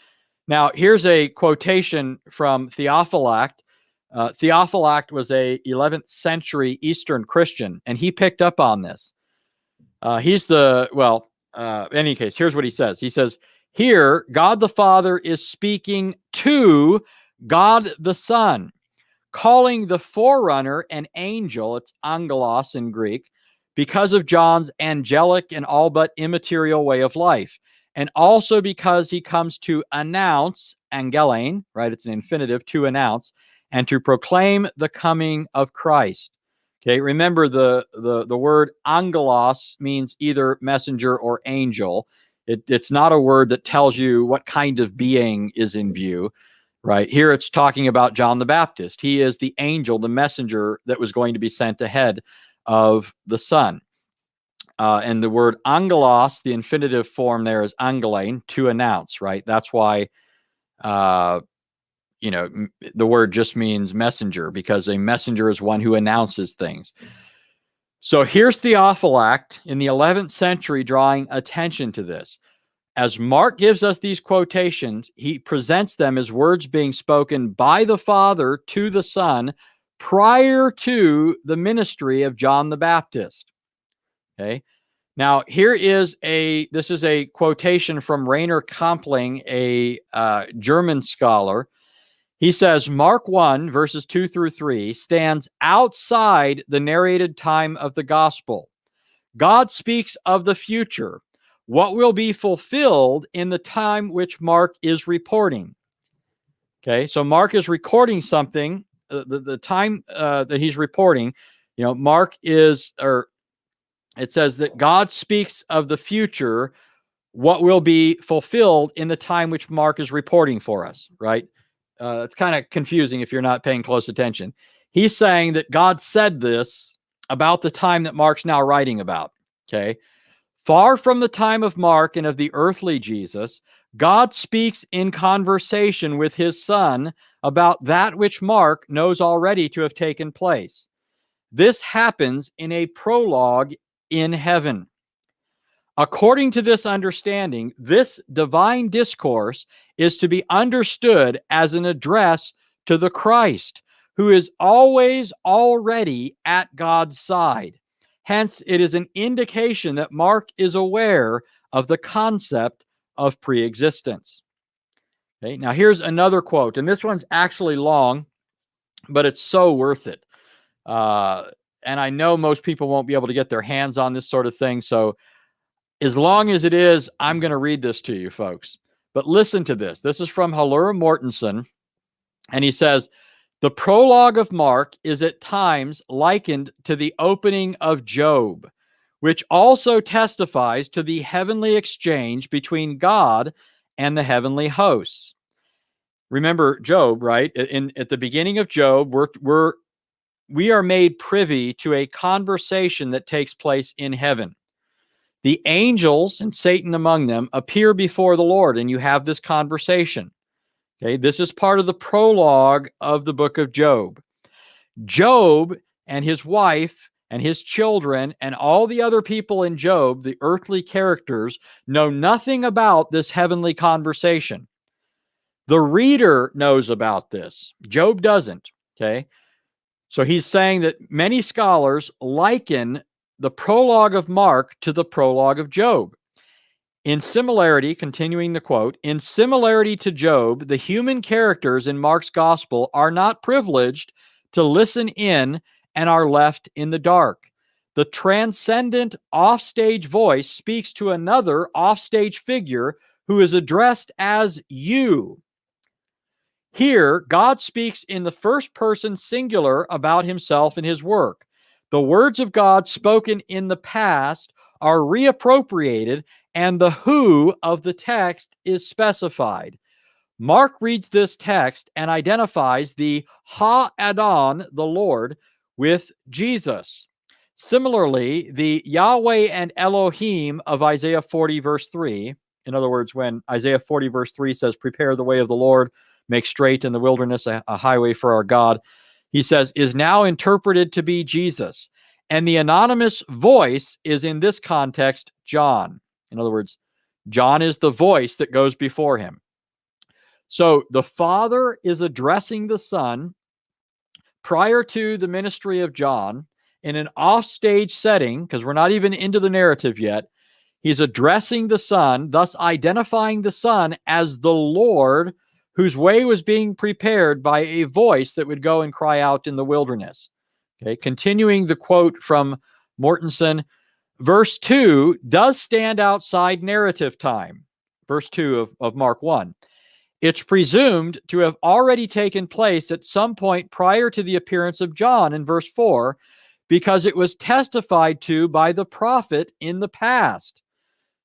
Now, here's a quotation from Theophylact. Theophylact was a 11th century Eastern Christian, and he picked up on this. In any case, here's what he says. He says, here, God the Father is speaking to God the Son, calling the forerunner an angel, it's angelos in Greek, because of John's angelic and all but immaterial way of life, and also because he comes to announce, angelein, right? It's an infinitive, to announce, and to proclaim the coming of Christ. Okay, remember the word angelos means either messenger or angel. It's not a word that tells you what kind of being is in view, right? Here it's talking about John the Baptist. He is the angel, the messenger that was going to be sent ahead of the Son. And the word angelos, the infinitive form there is angelein, to announce, right? That's why, the word just means messenger, because a messenger is one who announces things. So here's Theophylact in the 11th century drawing attention to this. As Mark gives us these quotations, he presents them as words being spoken by the Father to the Son prior to the ministry of John the Baptist. Okay. Now, this is a quotation from Rainer Kampling, a German scholar. He says, Mark 1, verses 2 through 3, stands outside the narrated time of the gospel. God speaks of the future, what will be fulfilled in the time which Mark is reporting. Okay, so Mark is recording something, the time that he's reporting, it says that God speaks of the future, what will be fulfilled in the time which Mark is reporting for us, right? It's kind of confusing if you're not paying close attention. He's saying that God said this about the time that Mark's now writing about, okay? Far from the time of Mark and of the earthly Jesus, God speaks in conversation with his Son about that which Mark knows already to have taken place. This happens in a prologue in heaven. According to this understanding, this divine discourse is to be understood as an address to the Christ, who is always already at God's side. Hence, it is an indication that Mark is aware of the concept of preexistence. Okay, now here's another quote, and this one's actually long, but it's so worth it. And I know most people won't be able to get their hands on this sort of thing, so as long as it is, I'm going to read this to you, folks. But listen to this. This is from Halura Mortensen, and he says, the prologue of Mark is at times likened to the opening of Job, which also testifies to the heavenly exchange between God and the heavenly hosts. Remember Job, right? At the beginning of Job, we are made privy to a conversation that takes place in heaven. The angels, and Satan among them, appear before the Lord, and you have this conversation. Okay, this is part of the prologue of the book of Job. Job and his wife and his children and all the other people in Job, the earthly characters, know nothing about this heavenly conversation. The reader knows about this. Job doesn't. Okay, so he's saying that many scholars liken the prologue of Mark to the prologue of Job. In similarity, continuing the quote, in similarity to Job, the human characters in Mark's gospel are not privileged to listen in and are left in the dark. The transcendent offstage voice speaks to another offstage figure who is addressed as you. Here, God speaks in the first person singular about himself and his work. The words of God spoken in the past are reappropriated, and the who of the text is specified. Mark reads this text and identifies the Ha-Adon, the Lord, with Jesus. Similarly, the Yahweh and Elohim of Isaiah 40, verse 3, in other words, when Isaiah 40, verse 3 says, prepare the way of the Lord, make straight in the wilderness a highway for our God, he says, is now interpreted to be Jesus. And the anonymous voice is in this context, John. In other words, John is the voice that goes before him. So the Father is addressing the Son prior to the ministry of John in an offstage setting, because we're not even into the narrative yet. He's addressing the Son, thus identifying the Son as the Lord whose way was being prepared by a voice that would go and cry out in the wilderness. Okay, continuing the quote from Mortensen, verse 2 does stand outside narrative time. Verse 2 of Mark 1. It's presumed to have already taken place at some point prior to the appearance of John in verse 4, because it was testified to by the prophet in the past.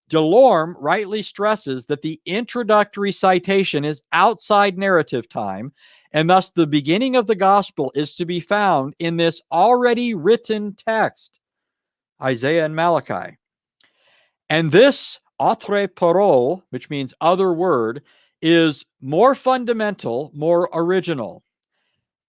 Delorme rightly stresses that the introductory citation is outside narrative time, and thus the beginning of the gospel is to be found in this already written text, Isaiah and Malachi. And this autre parole, which means other word, is more fundamental, more original.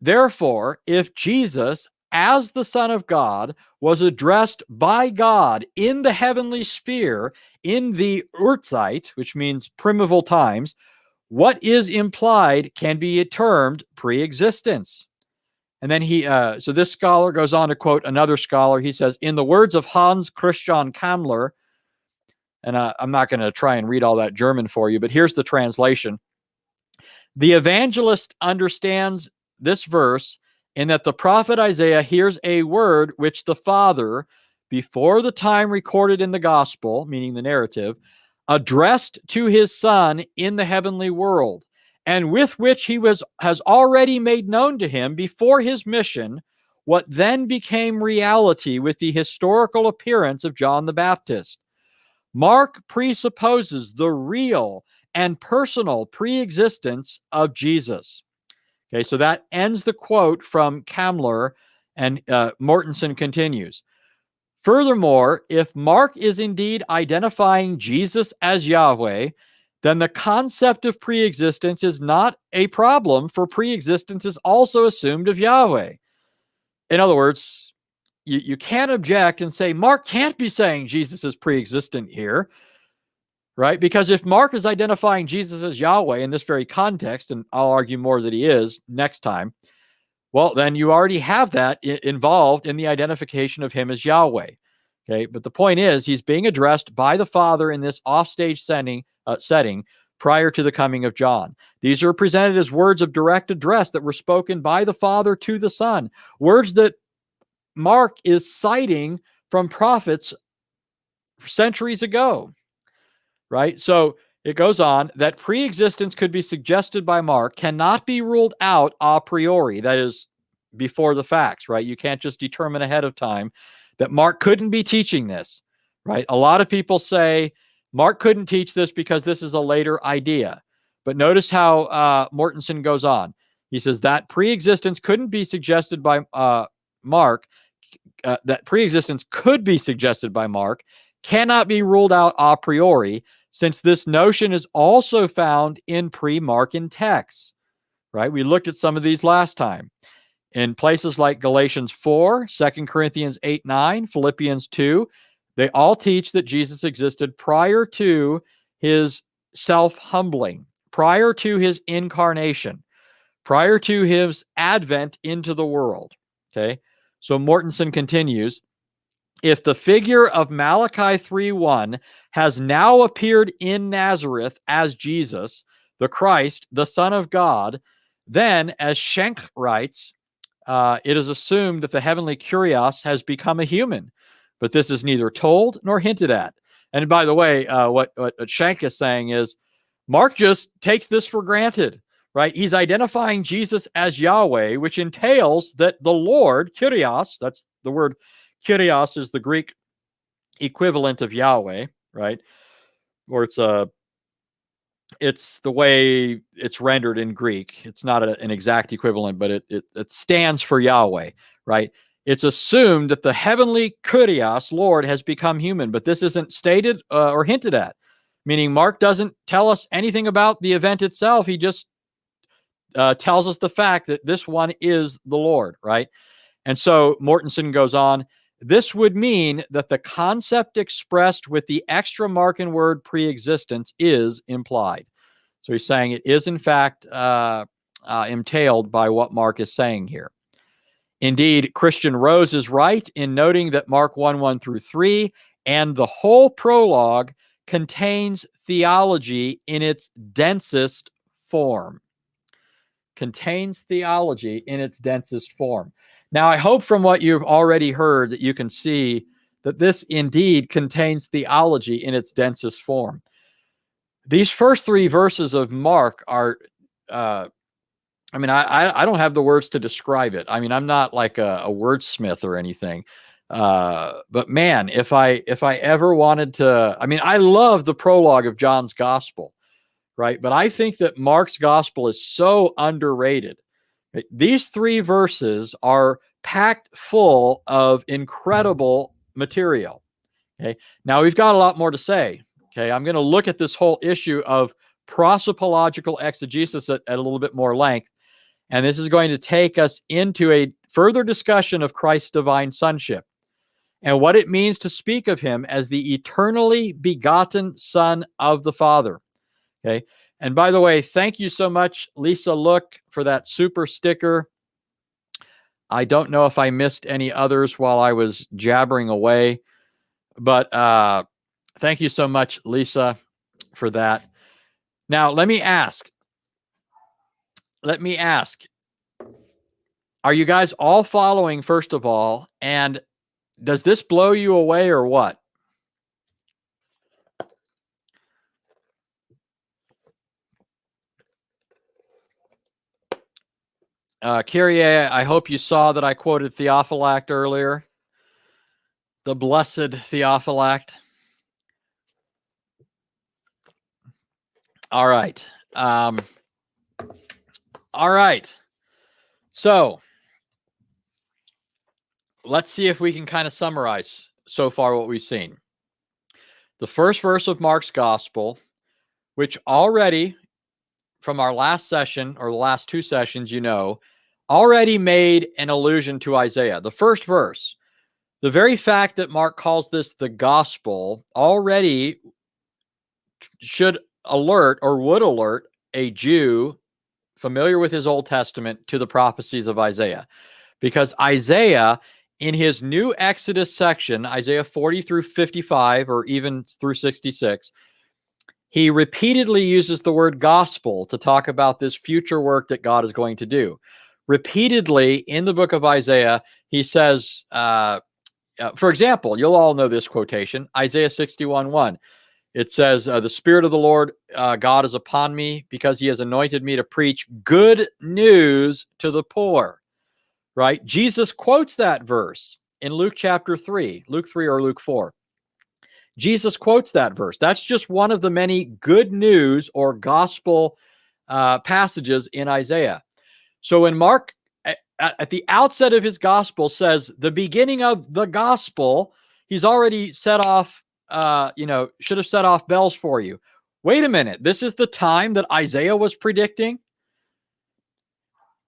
Therefore, if Jesus, as the Son of God, was addressed by God in the heavenly sphere, in the Urzeit, which means primeval times, what is implied can be termed pre-existence. And then so this scholar goes on to quote another scholar. He says, in the words of Hans Christian Kammler, and I'm not going to try and read all that German for you, but here's the translation. The evangelist understands this verse in that the prophet Isaiah hears a word which the Father, before the time recorded in the gospel, meaning the narrative, addressed to his Son in the heavenly world, and with which he has already made known to him before his mission what then became reality with the historical appearance of John the Baptist. Mark presupposes the real and personal pre-existence of Jesus. Okay, so that ends the quote from Kammler, and Mortensen continues. Furthermore, if Mark is indeed identifying Jesus as Yahweh, then the concept of pre-existence is not a problem, for pre-existence is also assumed of Yahweh. In other words, you can't object and say, Mark can't be saying Jesus is pre-existent here, right? Because if Mark is identifying Jesus as Yahweh in this very context, and I'll argue more that he is next time, Well, then you already have that involved in the identification of him as Yahweh. Okay, but the point is, he's being addressed by the Father in this offstage setting prior to the coming of John. These are presented as words of direct address that were spoken by the Father to the Son, words that Mark is citing from prophets centuries ago, right? So it goes on that pre-existence could be suggested by Mark cannot be ruled out a priori, that is, before the facts, right? You can't just determine ahead of time that Mark couldn't be teaching this, right? A lot of people say Mark couldn't teach this because this is a later idea. But notice how Mortensen goes on. He says that pre-existence couldn't be suggested by Mark, that pre-existence could be suggested by Mark, cannot be ruled out a priori, since this notion is also found in pre-Markan texts, right? We looked at some of these last time. In places like Galatians 4, 2 Corinthians 8, 9, Philippians 2, they all teach that Jesus existed prior to his self-humbling, prior to his incarnation, prior to his advent into the world. Okay, so Mortensen continues, if the figure of Malachi 3:1 has now appeared in Nazareth as Jesus, the Christ, the Son of God, then, as Schenck writes, it is assumed that the heavenly Kyrios has become a human, but this is neither told nor hinted at. And by the way, what Schenck is saying is Mark just takes this for granted, right? He's identifying Jesus as Yahweh, which entails that the Lord, Kyrios, that's the word Kyrios is the Greek equivalent of Yahweh, right? Or it's the way it's rendered in Greek. It's not an exact equivalent, but it stands for Yahweh, right? It's assumed that the heavenly Kyrios, Lord, has become human, but this isn't stated or hinted at, meaning Mark doesn't tell us anything about the event itself. He just tells us the fact that this one is the Lord, right? And so Mortensen goes on, this would mean that the concept expressed with the extra Markan word pre-existence is implied. So he's saying it is, in fact, entailed by what Mark is saying here. Indeed, Christian Rose is right in noting that Mark 1:1 through 3 and the whole prologue contains theology in its densest form. Contains theology in its densest form. Now, I hope from what you've already heard that you can see that this indeed contains theology in its densest form. These first three verses of Mark are, I don't have the words to describe it. I mean, I'm not like a wordsmith or anything. But man, if I ever wanted to, I love the prologue of John's gospel, right? But I think that Mark's gospel is so underrated. These three verses are packed full of incredible material. Okay. Now we've got a lot more to say. Okay. I'm going to look at this whole issue of prosopological exegesis at a little bit more length. And this is going to take us into a further discussion of Christ's divine sonship and what it means to speak of him as the eternally begotten Son of the Father. Okay. And by the way, thank you so much, Lisa Look, for that super sticker. I don't know if I missed any others while I was jabbering away, but thank you so much, Lisa, for that. Now, let me ask, are you guys all following, first of all, and does this blow you away or what? Kyrie, I hope you saw that I quoted Theophylact earlier. The blessed Theophylact. All right. All right. So let's see if we can kind of summarize so far what we've seen. The first verse of Mark's gospel, which already from our last session or the last two sessions, already made an allusion to Isaiah. The first verse, the very fact that Mark calls this the gospel already should alert or would alert a Jew familiar with his Old Testament to the prophecies of Isaiah. Because Isaiah, in his new Exodus section, Isaiah 40 through 55, or even through 66, he repeatedly uses the word gospel to talk about this future work that God is going to do. Repeatedly in the book of Isaiah, he says, for example, you'll all know this quotation, Isaiah 61:1. It says, the Spirit of the Lord God is upon me because he has anointed me to preach good news to the poor. Right? Jesus quotes that verse in Luke chapter 3, Luke 3 or Luke 4. Jesus quotes that verse. That's just one of the many good news or gospel passages in Isaiah. So when Mark, at the outset of his gospel, says the beginning of the gospel, he's already set off, should have set off bells for you. Wait a minute. This is the time that Isaiah was predicting.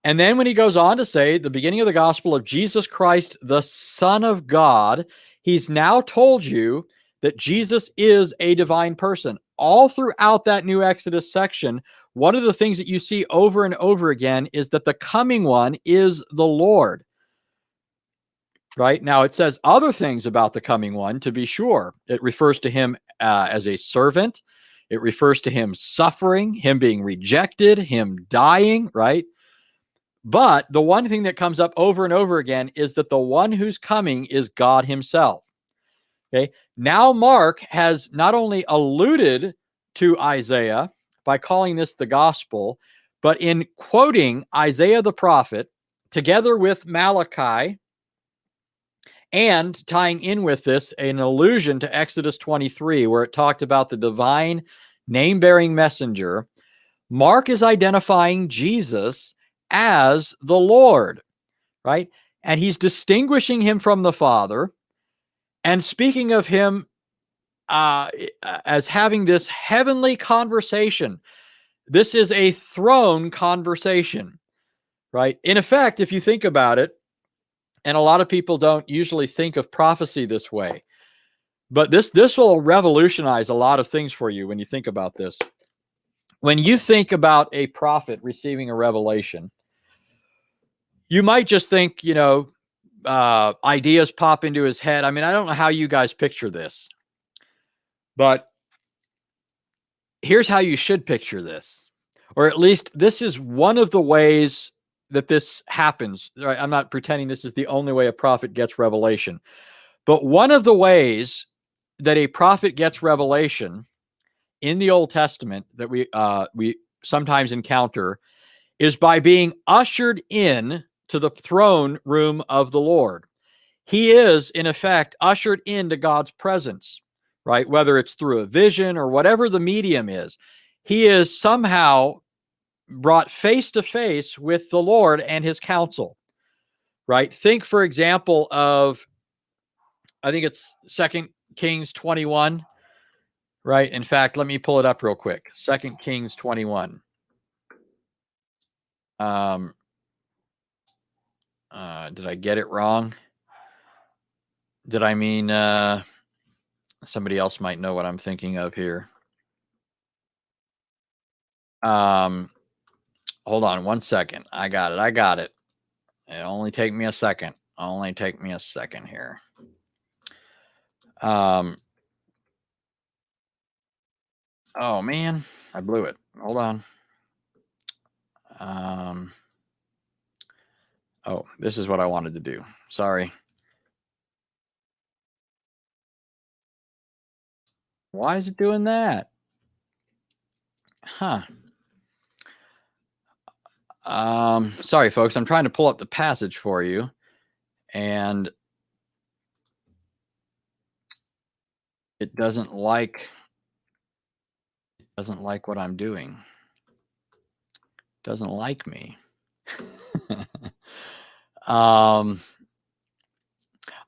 And then when he goes on to say the beginning of the gospel of Jesus Christ, the Son of God, he's now told you that Jesus is a divine person. All throughout that new Exodus section, one of the things that you see over and over again is that the coming one is the Lord. Right? Now, it says other things about the coming one, to be sure. It refers to him as a servant. It refers to him suffering, him being rejected, him dying, right? But the one thing that comes up over and over again is that the one who's coming is God himself. Okay. Now Mark has not only alluded to Isaiah by calling this the gospel, but in quoting Isaiah the prophet together with Malachi and tying in with this an allusion to Exodus 23, where it talked about the divine name-bearing messenger, Mark is identifying Jesus as the Lord, right? And he's distinguishing him from the Father and speaking of him as having this heavenly conversation. This is a throne conversation, right? In effect, if you think about it, and a lot of people don't usually think of prophecy this way, but this will revolutionize a lot of things for you when you think about this. When you think about a prophet receiving a revelation, you might just think, ideas pop into his head. I mean, I don't know how you guys picture this, but here's how you should picture this, or at least this is one of the ways that this happens. Right? I'm not pretending this is the only way a prophet gets revelation, but one of the ways that a prophet gets revelation in the Old Testament that we sometimes encounter is by being ushered in to the throne room of the Lord. He is, in effect, ushered into God's presence, right? Whether it's through a vision or whatever the medium is, he is somehow brought face to face with the Lord and his counsel, right? Think, for example, of, I think it's 2 Kings 21, right? In fact, let me pull it up real quick. 2 Kings 21. Did I get it wrong? Did I mean somebody else might know what I'm thinking of here? Hold on one second. I got it. It'll only take me a second. Here. Oh man, I blew it. Hold on. Oh, this is what I wanted to do. Sorry. Why is it doing that? Huh. Sorry, folks. I'm trying to pull up the passage for you, and it doesn't like what I'm doing. It doesn't like me. All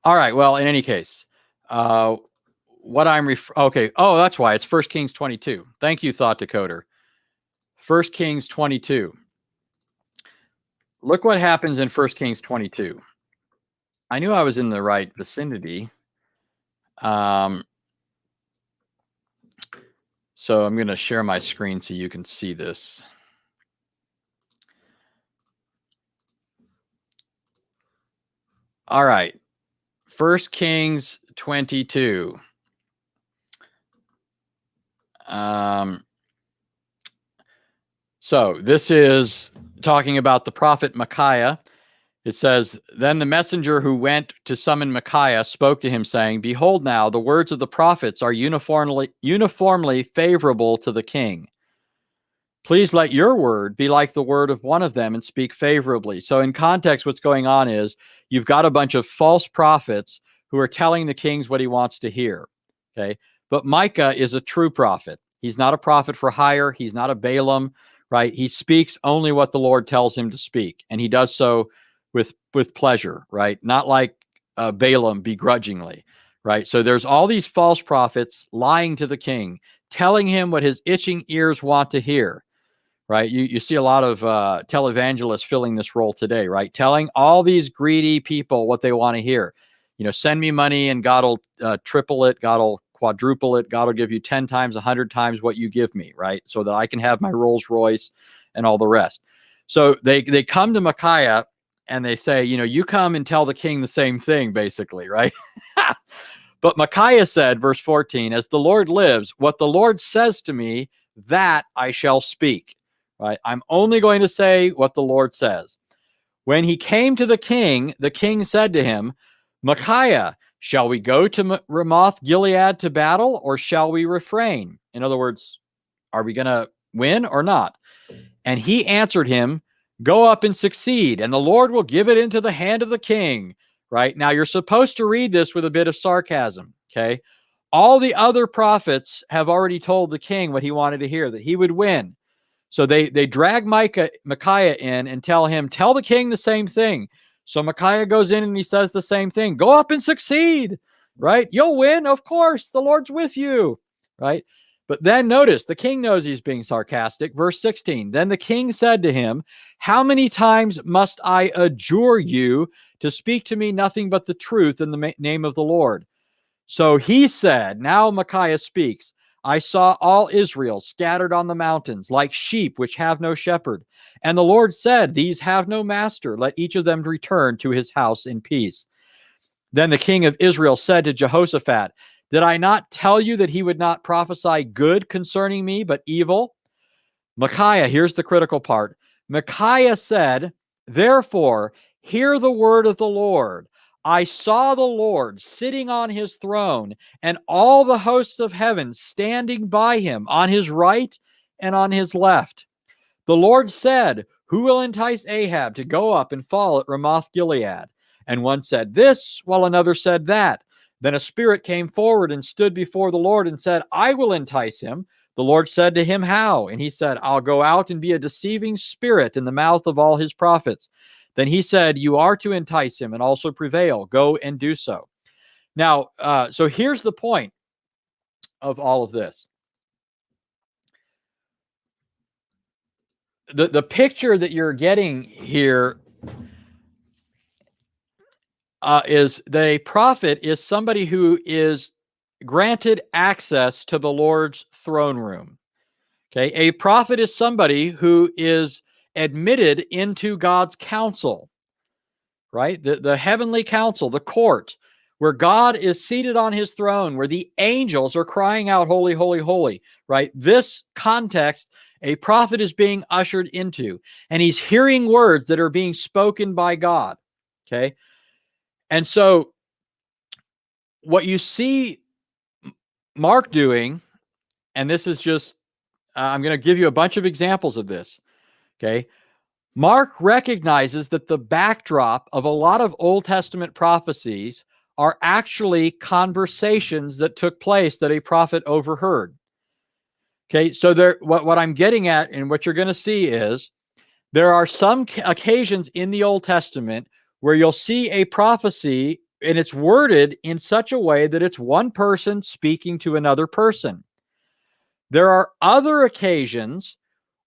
right. Well, in any case, what I'm okay. Oh, that's why it's 1 Kings 22. Thank you, Thought Decoder. 1 Kings 22. Look what happens in 1 Kings 22. I knew I was in the right vicinity. So I'm going to share my screen so you can see this. All right. 1 Kings 22. So this is talking about the prophet Micaiah. It says, then the messenger who went to summon Micaiah spoke to him, saying, behold, now the words of the prophets are uniformly favorable to the king. Please let your word be like the word of one of them and speak favorably. So in context, what's going on is you've got a bunch of false prophets who are telling the kings what he wants to hear. Okay. But Micah is a true prophet. He's not a prophet for hire. He's not a Balaam, right? He speaks only what the Lord tells him to speak. And he does so with pleasure, right? Not like Balaam begrudgingly, right? So there's all these false prophets lying to the king, telling him what his itching ears want to hear. Right. You see a lot of televangelists filling this role today, right? Telling all these greedy people what they want to hear. You know, send me money and God will triple it. God will quadruple it. God will give you 10 times, 100 times what you give me, right? So that I can have my Rolls Royce and all the rest. So they come to Micaiah and they say, you know, you come and tell the king the same thing, basically, right? But Micaiah said, verse 14, as the Lord lives, what the Lord says to me, that I shall speak. Right? I'm only going to say what the Lord says. When he came to the king said to him, Micaiah, shall we go to Ramoth Gilead to battle, or shall we refrain? In other words, are we going to win or not? And he answered him, go up and succeed, and the Lord will give it into the hand of the king. Right? Now, you're supposed to read this with a bit of sarcasm, okay? All the other prophets have already told the king what he wanted to hear, that he would win. So they drag Micaiah in and tell him, tell the king the same thing. So Micaiah goes in and he says the same thing. Go up and succeed, right? You'll win. Of course, the Lord's with you, right? But then notice, the king knows he's being sarcastic. Verse 16, then the king said to him, how many times must I adjure you to speak to me nothing but the truth in the name of the Lord? So he said, now Micaiah speaks, I saw all Israel scattered on the mountains like sheep which have no shepherd. And the Lord said, these have no master. Let each of them return to his house in peace. Then the king of Israel said to Jehoshaphat, did I not tell you that he would not prophesy good concerning me, but evil? Micaiah, here's the critical part. Micaiah said, therefore, hear the word of the Lord. I saw the Lord sitting on his throne and all the hosts of heaven standing by him on his right and on his left. The Lord said, who will entice Ahab to go up and fall at Ramoth Gilead? And one said this, while another said that. Then a spirit came forward and stood before the Lord and said, I will entice him. The Lord said to him, how? And he said, I'll go out and be a deceiving spirit in the mouth of all his prophets. Then he said, you are to entice him and also prevail. Go and do so. Now, so here's the point of all of this. The picture that you're getting here is that a prophet is somebody who is granted access to the Lord's throne room. Okay, a prophet is somebody who is admitted into God's council, right? The heavenly council, the court, where God is seated on his throne, where the angels are crying out, holy, holy, holy, right? This context, a prophet is being ushered into, and he's hearing words that are being spoken by God, okay? And so what you see Mark doing, and this is just, I'm going to give you a bunch of examples of this, okay? Mark recognizes that the backdrop of a lot of Old Testament prophecies are actually conversations that took place that a prophet overheard. Okay, so what I'm getting at and what you're going to see is there are some occasions in the Old Testament where you'll see a prophecy and it's worded in such a way that it's one person speaking to another person. There are other occasions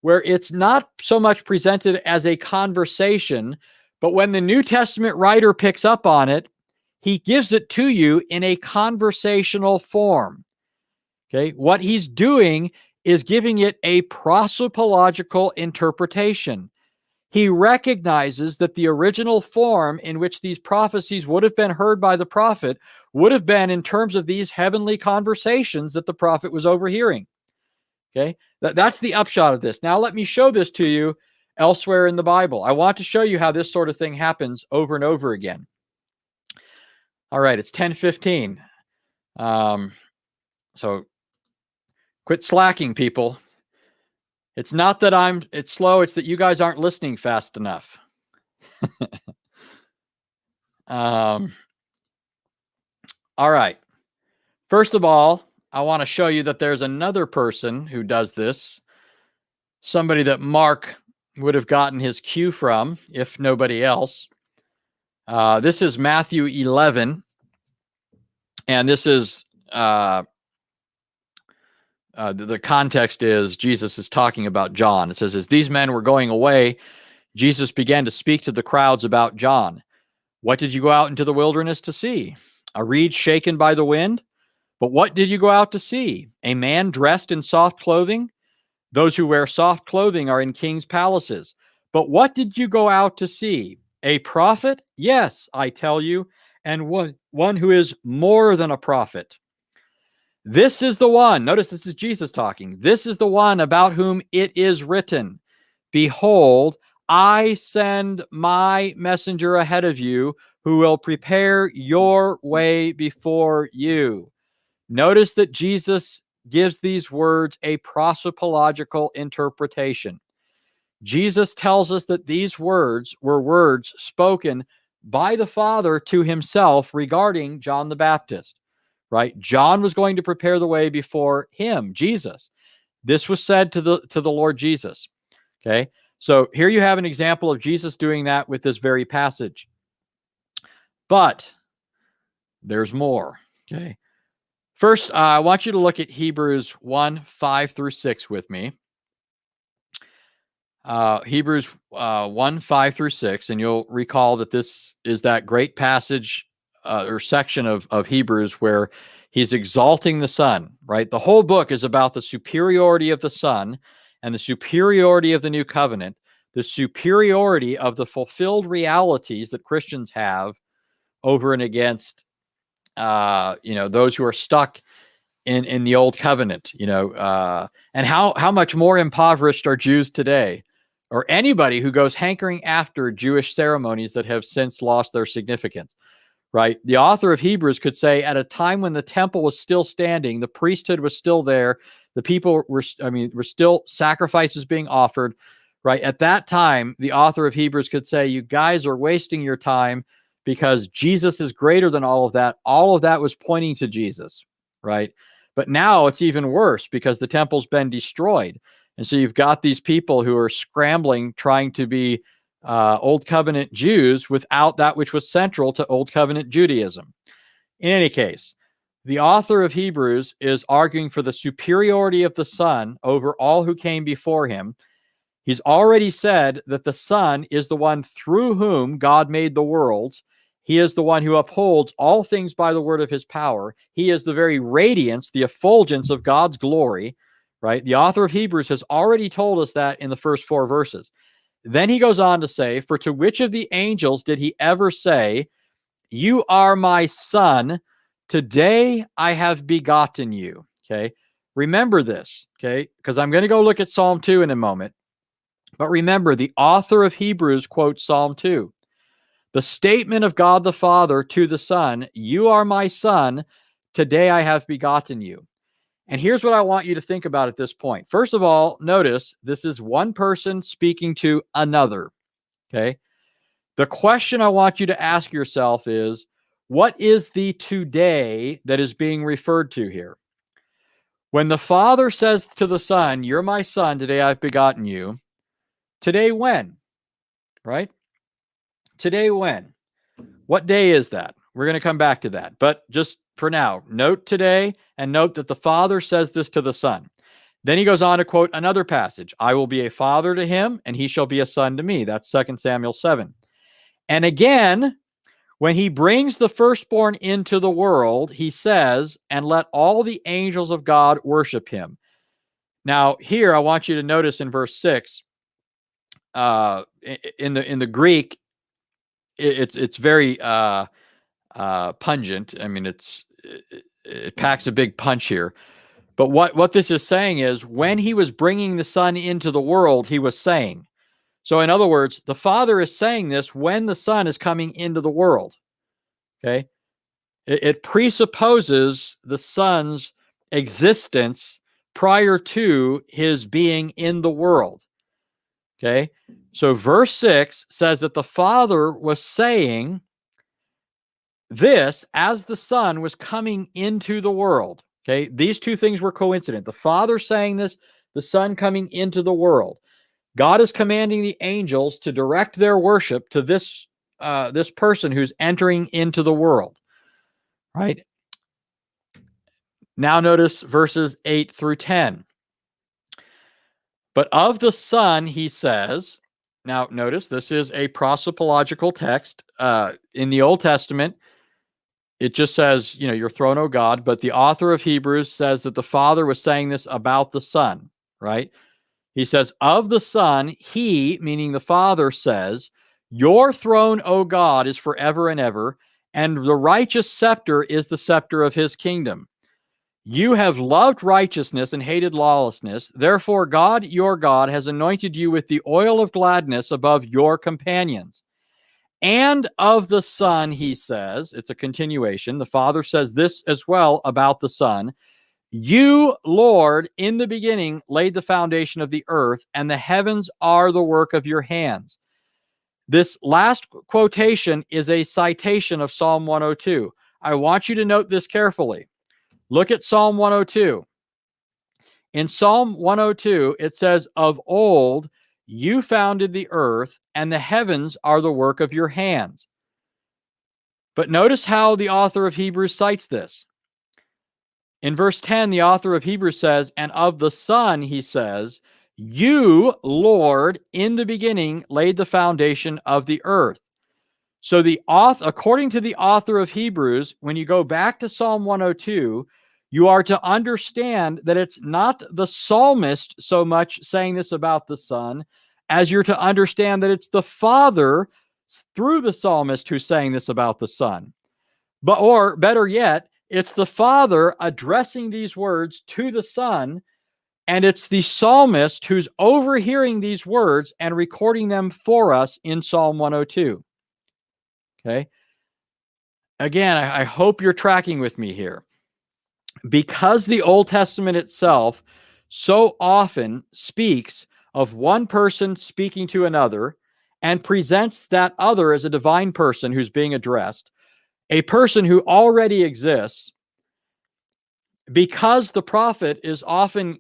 where it's not so much presented as a conversation, but when the New Testament writer picks up on it, he gives it to you in a conversational form. Okay, what he's doing is giving it a prosopological interpretation. he recognizes that the original form in which these prophecies would have been heard by the prophet would have been in terms of these heavenly conversations that the prophet was overhearing. Okay, that's the upshot of this. Now let me show this to you elsewhere in the Bible. I want to show you how this sort of thing happens over and over again. All right, it's 10:15. So quit slacking, people. It's not that it's slow, it's that you guys aren't listening fast enough. All right. First of all, I want to show you that there's another person who does this. Somebody that Mark would have gotten his cue from, if nobody else. This is Matthew 11. And this is, the context is Jesus is talking about John. It says, as these men were going away, Jesus began to speak to the crowds about John. What did you go out into the wilderness to see? A reed shaken by the wind? But what did you go out to see? A man dressed in soft clothing? Those who wear soft clothing are in kings' palaces. But what did you go out to see? A prophet? Yes, I tell you, and one who is more than a prophet. This is the one, notice this is Jesus talking. This is the one about whom it is written, behold, I send my messenger ahead of you who will prepare your way before you. Notice that Jesus gives these words a prosopological interpretation. Jesus tells us that these words were words spoken by the Father to himself regarding John the Baptist, right? John was going to prepare the way before him, Jesus. This was said to the Lord Jesus. Okay, so here you have an example of Jesus doing that with this very passage. But there's more. Okay. First, I want you to look at Hebrews 1, 5 through 6 with me. Hebrews 1, 5 through 6, and you'll recall that this is that great passage or section of Hebrews where he's exalting the Son, right? The whole book is about the superiority of the Son and the superiority of the new covenant, the superiority of the fulfilled realities that Christians have over and against those who are stuck in the old covenant, and how much more impoverished are Jews today, or anybody who goes hankering after Jewish ceremonies that have since lost their significance, right? The author of Hebrews could say at a time when the temple was still standing, the priesthood was still there, the people were still sacrifices being offered, right? At that time, the author of Hebrews could say, you guys are wasting your time because Jesus is greater than all of that. All of that was pointing to Jesus, right? But now it's even worse because the temple's been destroyed. And so you've got these people who are scrambling, trying to be Old Covenant Jews without that which was central to Old Covenant Judaism. In any case, the author of Hebrews is arguing for the superiority of the Son over all who came before him. He's already said that the Son is the one through whom God made the worlds. He is the one who upholds all things by the word of his power. He is the very radiance, the effulgence of God's glory, right? The author of Hebrews has already told us that in the first 4 verses. Then he goes on to say, for to which of the angels did he ever say, you are my son, today I have begotten you, okay? Remember this, okay? Because I'm going to go look at Psalm 2 in a moment. But remember, the author of Hebrews quotes Psalm 2. The statement of God the Father to the Son, you are my son, today I have begotten you. And here's what I want you to think about at this point. First of all, notice this is one person speaking to another, okay? The question I want you to ask yourself is, what is the today that is being referred to here? When the Father says to the Son, you're my son, today I've begotten you, today when? Right? Today when? What day is that? We're going to come back to that. But just for now, note today and note that the Father says this to the Son. Then he goes on to quote another passage. I will be a father to him, and he shall be a son to me. That's 2 Samuel 7. And again, when he brings the firstborn into the world, he says, and let all the angels of God worship him. Now, here I want you to notice in verse 6, in the Greek, it's very pungent. I mean, it packs a big punch here. But what this is saying is, when he was bringing the Son into the world, he was saying. So in other words, the Father is saying this when the Son is coming into the world. Okay? It presupposes the Son's existence prior to his being in the world. Okay? So verse 6 says that the Father was saying this as the Son was coming into the world. Okay? These two things were coincident. The Father saying this, the Son coming into the world. God is commanding the angels to direct their worship to this person who's entering into the world. Right? Now notice verses 8 through 10. But of the Son, he says, now notice this is a prosopological text. In the Old Testament, it just says, your throne, O God, but the author of Hebrews says that the Father was saying this about the Son, right? He says, of the Son, he, meaning the Father, says, your throne, O God, is forever and ever, and the righteous scepter is the scepter of his kingdom. You have loved righteousness and hated lawlessness. Therefore, God, your God, has anointed you with the oil of gladness above your companions. And of the Son, he says, it's a continuation. The Father says this as well about the Son. You, Lord, in the beginning laid the foundation of the earth, and the heavens are the work of your hands. This last quotation is a citation of Psalm 102. I want you to note this carefully. Look at Psalm 102. In Psalm 102, it says, of old, you founded the earth, and the heavens are the work of your hands. But notice how the author of Hebrews cites this. In verse 10, the author of Hebrews says, and of the Son, he says, you, Lord, in the beginning laid the foundation of the earth. So according to the author of Hebrews, when you go back to Psalm 102, you are to understand that it's not the psalmist so much saying this about the Son, as you're to understand that it's the Father through the psalmist who's saying this about the Son. Or better yet, it's the Father addressing these words to the Son, and it's the psalmist who's overhearing these words and recording them for us in Psalm 102. Okay? Again, I hope you're tracking with me here. Because the Old Testament itself so often speaks of one person speaking to another and presents that other as a divine person who's being addressed, a person who already exists, because the prophet is often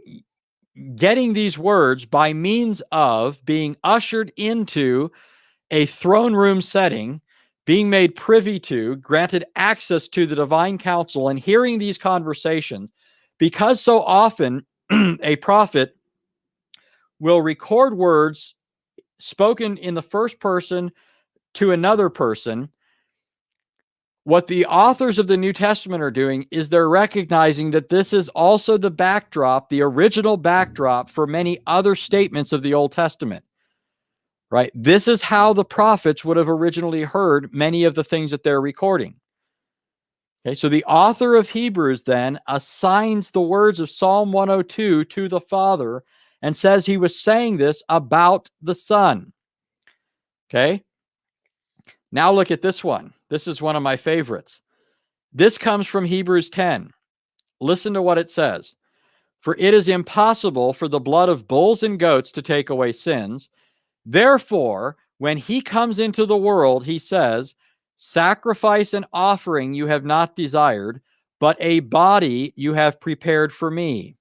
getting these words by means of being ushered into a throne room setting, being made privy to, granted access to the divine counsel, and hearing these conversations, because so often a prophet will record words spoken in the first person to another person. What the authors of the New Testament are doing is they're recognizing that this is also the backdrop, the original backdrop for many other statements of the Old Testament. Right? This is how the prophets would have originally heard many of the things that they're recording. Okay, so the author of Hebrews then assigns the words of Psalm 102 to the Father and says he was saying this about the Son. Okay? Now look at this one. This is one of my favorites. This comes from Hebrews 10. Listen to what it says. For it is impossible for the blood of bulls and goats to take away sins. Therefore, when he comes into the world, he says, sacrifice and offering you have not desired, but a body you have prepared for me.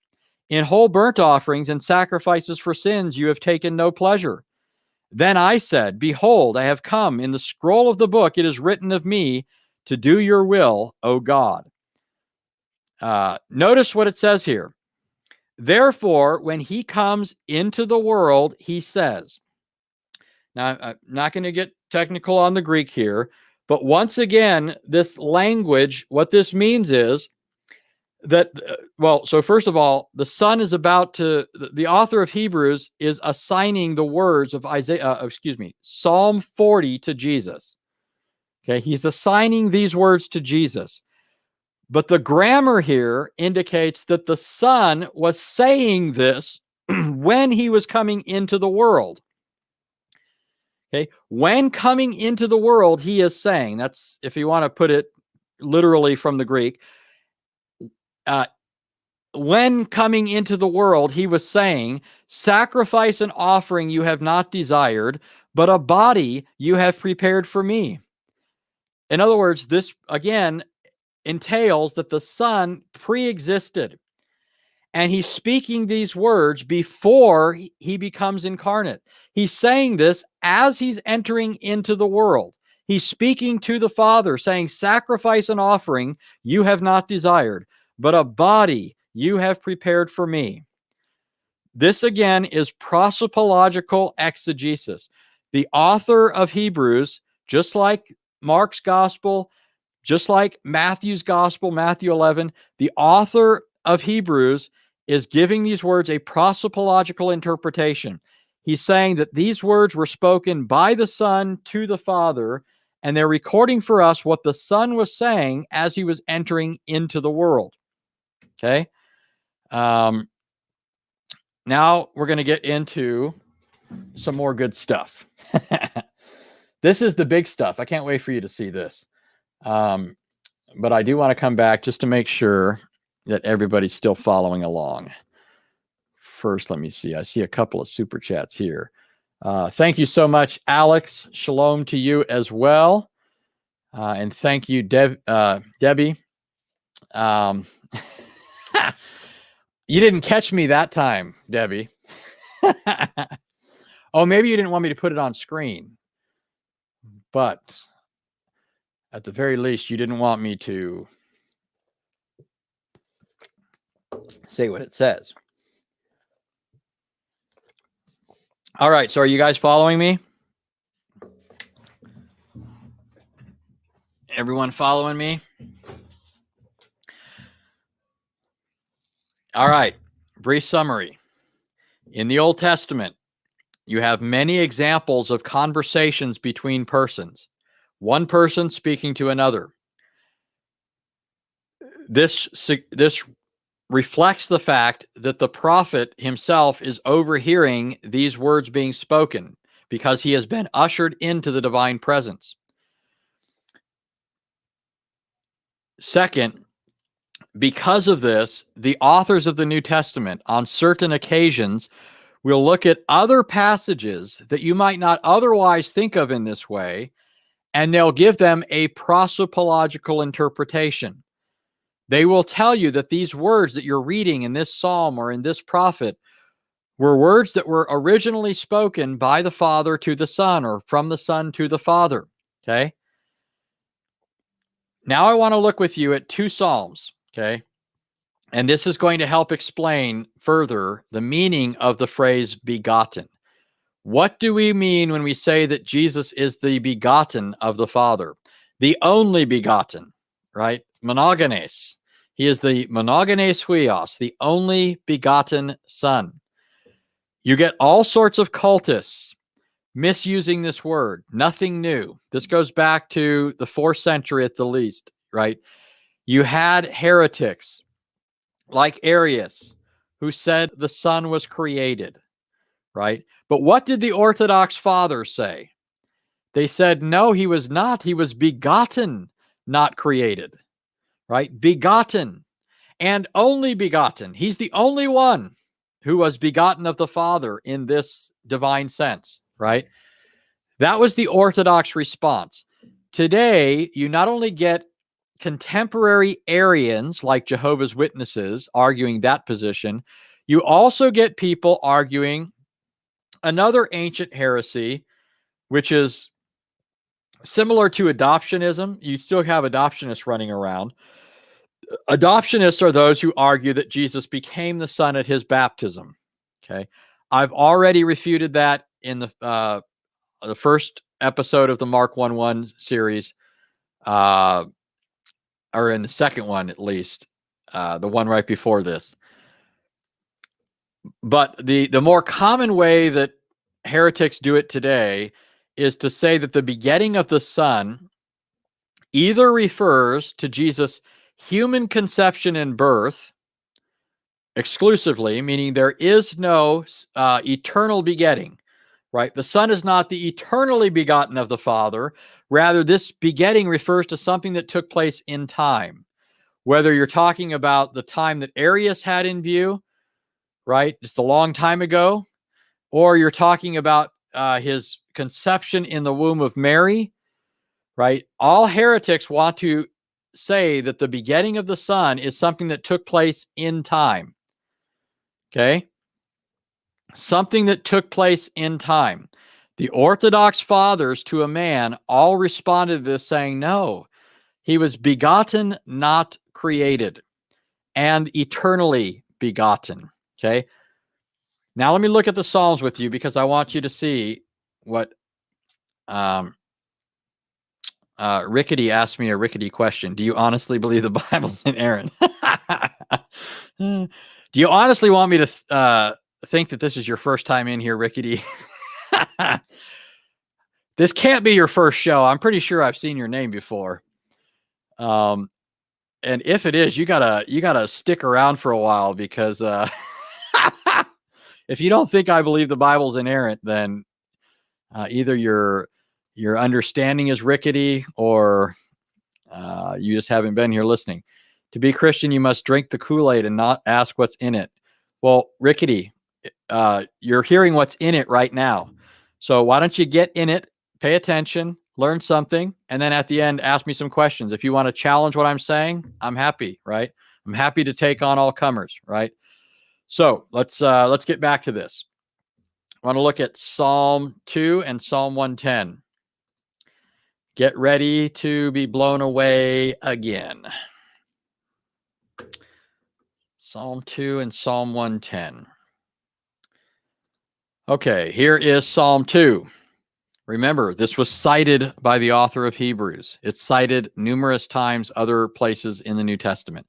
In whole burnt offerings and sacrifices for sins you have taken no pleasure. Then I said, behold, I have come. In the scroll of the book it is written of me to do your will, O God. Notice what it says here. Therefore, when he comes into the world, he says. Now, I'm not going to get technical on the Greek here, but once again, this language, what this means is Well, so first of all, the Son is about to, the author of Hebrews is assigning the words of Psalm 40 to Jesus. Okay, he's assigning these words to Jesus. But the grammar here indicates that the Son was saying this when he was coming into the world. Okay, when coming into the world, he is saying, that's if you want to put it literally from the Greek, when coming into the world, he was saying, sacrifice and offering you have not desired, but a body you have prepared for me. In other words, this again entails that the Son pre-existed, and he's speaking these words before he becomes incarnate. He's saying this as he's entering into the world. He's speaking to the Father, saying, sacrifice and offering you have not desired, but a body you have prepared for me. This again is prosopological exegesis. The author of Hebrews, just like Mark's gospel, just like Matthew's gospel, Matthew 11, the author of Hebrews is giving these words a prosopological interpretation. He's saying that these words were spoken by the Son to the Father, and they're recording for us what the Son was saying as he was entering into the world. Okay? Now we're going to get into some more good stuff. This is the big stuff. I can't wait for you to see this. But I do want to come back just to make sure that everybody's still following along. First, let me see. I see a couple of super chats here. Thank you so much, Alex. Shalom to you as well. And thank you, Debbie. You didn't catch me that time, Debbie. Oh, maybe you didn't want me to put it on screen. But at the very least, you didn't want me to say what it says. All right, so are you guys following me? Everyone following me? All right, brief summary. In the Old Testament, you have many examples of conversations between persons, one person speaking to another. This reflects the fact that the prophet himself is overhearing these words being spoken because he has been ushered into the divine presence. Second, because of this, the authors of the New Testament on certain occasions will look at other passages that you might not otherwise think of in this way, and they'll give them a prosopological interpretation. They will tell you that these words that you're reading in this psalm or in this prophet were words that were originally spoken by the Father to the Son, or from the Son to the Father. Okay? Now I want to look with you at two psalms. Okay? And this is going to help explain further the meaning of the phrase begotten. What do we mean when we say that Jesus is the begotten of the Father? The only begotten, right? Monogenes. He is the monogenes huios, the only begotten Son. You get all sorts of cultists misusing this word. Nothing new. This goes back to the 4th century at the least, right? You had heretics like Arius, who said the Son was created, right? But what did the Orthodox Fathers say? They said, no, he was not. He was begotten, not created, right? Begotten and only begotten. He's the only one who was begotten of the Father in this divine sense, right? That was the Orthodox response. Today, you not only get contemporary Arians like Jehovah's Witnesses arguing that position, you also get people arguing another ancient heresy, which is similar to adoptionism. You still have adoptionists running around. Adoptionists are those who argue that Jesus became the Son at his baptism. Okay, I've already refuted that in the first episode of the Mark 1:1 series, or in the second one at least. the one right before this. But the more common way that heretics do it today is to say that the begetting of the Son either refers to Jesus' human conception and birth exclusively, meaning there is no eternal begetting, right? The Son is not the eternally begotten of the Father. Rather, this begetting refers to something that took place in time. Whether you're talking about the time that Arius had in view, right, just a long time ago, or you're talking about his conception in the womb of Mary, right? All heretics want to say that the begetting of the Son is something that took place in time. Okay? Something that took place in time. The Orthodox fathers to a man all responded to this saying, no, he was begotten, not created, and eternally begotten. Okay? Now let me look at the Psalms with you because I want you to see what Rickety asked me a rickety question. Do you honestly believe the Bible's inerrant? Do you honestly want me to think that this is your first time in here, Rickety? This can't be your first show. I'm pretty sure I've seen your name before. And if it is, you gotta stick around for a while because if you don't think I believe the Bible's inerrant, then either your understanding is rickety or you just haven't been here listening. To be Christian, you must drink the Kool-Aid and not ask what's in it. Well, rickety, you're hearing what's in it right now. So why don't you get in it, pay attention, learn something, and then at the end, ask me some questions. If you want to challenge what I'm saying, I'm happy, right? I'm happy to take on all comers, right? So let's get back to this. I want to look at Psalm 2 and Psalm 110. Get ready to be blown away again. Psalm 2 and Psalm 110. Okay, here is Psalm 2. Remember, this was cited by the author of Hebrews. It's cited numerous times other places in the New Testament.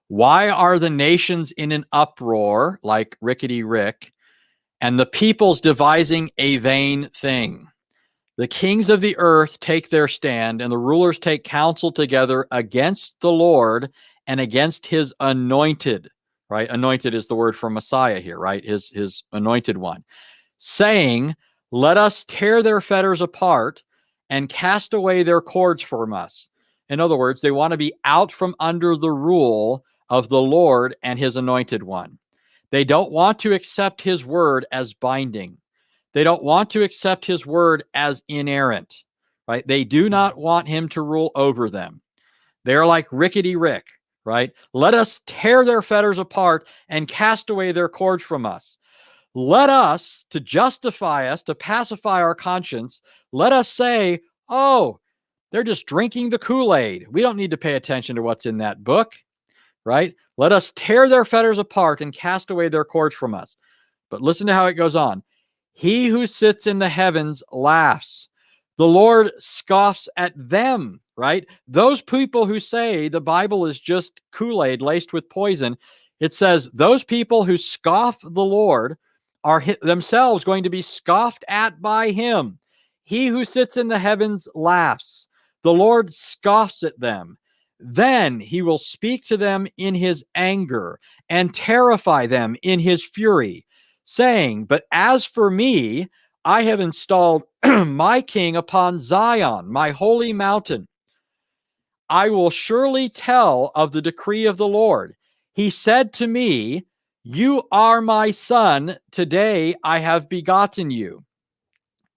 Why are the nations in an uproar, like Rickety Rick, and the peoples devising a vain thing? The kings of the earth take their stand, and the rulers take counsel together against the Lord and against his anointed, right? Anointed is the word for Messiah here, right? His anointed one, saying, let us tear their fetters apart and cast away their cords from us. In other words, they want to be out from under the rule of the Lord and his anointed one. They don't want to accept his word as binding. They don't want to accept his word as inerrant, right? They do not want him to rule over them. They're like Rickety Rick, right? Let us tear their fetters apart and cast away their cords from us. Let us, to justify us, to pacify our conscience, let us say, oh, they're just drinking the Kool-Aid. We don't need to pay attention to what's in that book, right? Let us tear their fetters apart and cast away their cords from us. But listen to how it goes on. He who sits in the heavens laughs. The Lord scoffs at them, right? Those people who say the Bible is just Kool-Aid laced with poison, it says those people who scoff the Lord are themselves going to be scoffed at by him. He who sits in the heavens laughs. The Lord scoffs at them. Then he will speak to them in his anger and terrify them in his fury, saying, but as for me, I have installed my king upon Zion, my holy mountain. I will surely tell of the decree of the Lord. He said to me, you are my son. Today I have begotten you.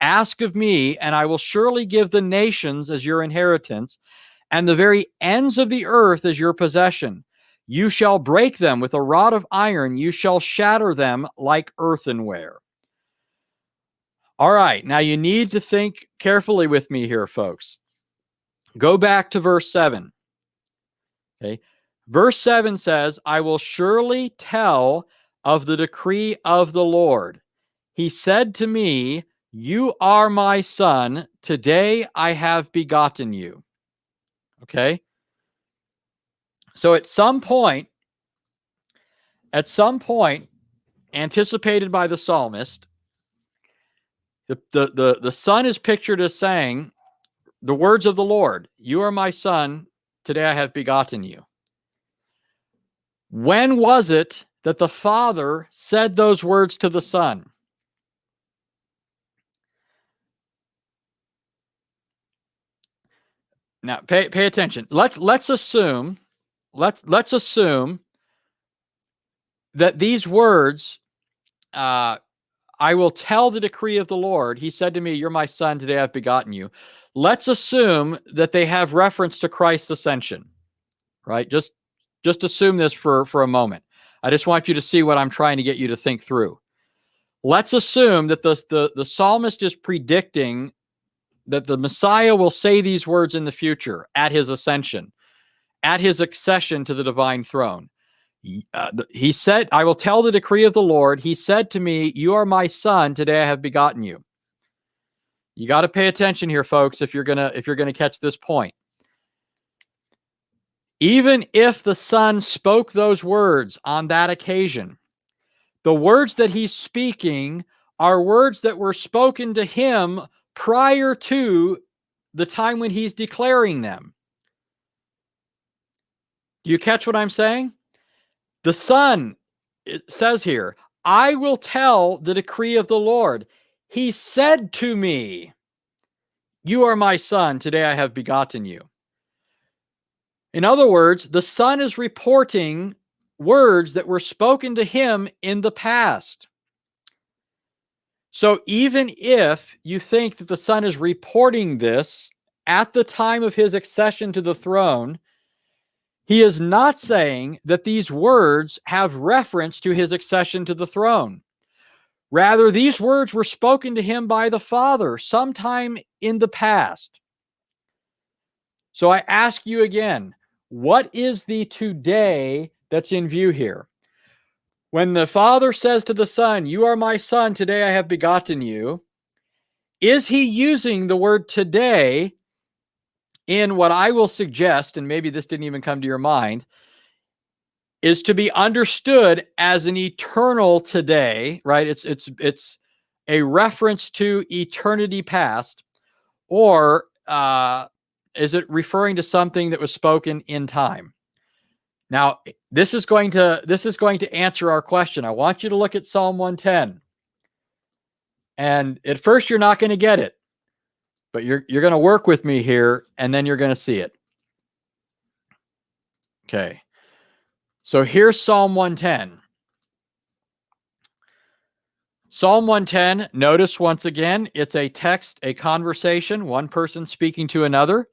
Ask of me, and I will surely give the nations as your inheritance, and the very ends of the earth as your possession. You shall break them with a rod of iron. You shall shatter them like earthenware. All right, now you need to think carefully with me here, folks. Go back to verse 7. Okay. Verse 7 says, I will surely tell of the decree of the Lord. He said to me, you are my son. Today I have begotten you. Okay. So at some point, At some point, anticipated by the psalmist, the son is pictured as saying the words of the Lord, "You are my son, today I have begotten you." When was it that the father said those words to the son? Now, pay attention. Let's assume that these words, I will tell the decree of the Lord. He said to me, "You're my son, today I've begotten you." Let's assume that they have reference to Christ's ascension, right? Just assume this for a moment. I just want you to see what I'm trying to get you to think through. Let's assume that the psalmist is predicting that the Messiah will say these words in the future at his ascension, at his accession to the divine throne. He said, "I will tell the decree of the Lord. He said to me, 'You are my son, today I have begotten you.'" You got to pay attention here, folks, if you're gonna catch this point. Even if the son spoke those words on that occasion, the words that he's speaking are words that were spoken to him prior to the time when he's declaring them. Do you catch what I'm saying? The son, it says here, "I will tell the decree of the Lord. He said to me, 'You are my son, today I have begotten you.'" In other words, the son is reporting words that were spoken to him in the past. So even if you think that the son is reporting this at the time of his accession to the throne, he is not saying that these words have reference to his accession to the throne. Rather, these words were spoken to him by the Father sometime in the past. So I ask you again, what is the today that's in view here? When the Father says to the Son, "You are my son, today I have begotten you," is he using the word today in what I will suggest, and maybe this didn't even come to your mind, is to be understood as an eternal today, right? It's a reference to eternity past, or is it referring to something that was spoken in time? Now, this is going to answer our question. I want you to look at Psalm 110. And at first you're not going to get it, but you're going to work with me here, and then you're going to see it. Okay. So here's Psalm 110. Psalm 110, notice once again, it's a text, a conversation, one person speaking to another.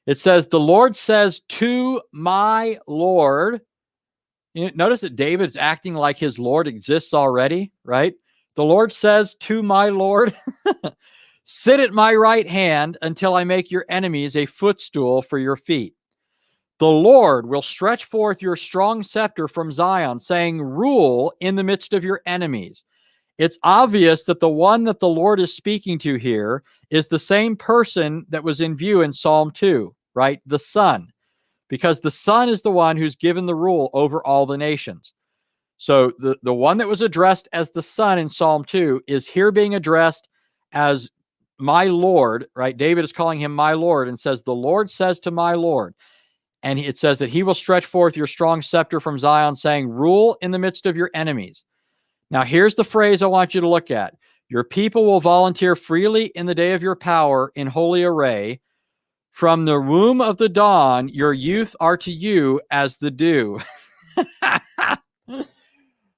It says, "The Lord says to my Lord." Notice that David's acting like his Lord exists already, right? The Lord says to my Lord, "Sit at my right hand until I make your enemies a footstool for your feet. The Lord will stretch forth your strong scepter from Zion, saying, 'Rule in the midst of your enemies.'" It's obvious that the one that the Lord is speaking to here is the same person that was in view in Psalm 2, right? The Son, because the Son is the one who's given the rule over all the nations. So the one that was addressed as the Son in Psalm 2 is here being addressed as my Lord, right? David is calling him my Lord and says, "The Lord says to my Lord." And it says that he will stretch forth your strong scepter from Zion, saying, "Rule in the midst of your enemies." Now, here's the phrase I want you to look at. "Your people will volunteer freely in the day of your power in holy array. From the womb of the dawn, your youth are to you as the dew."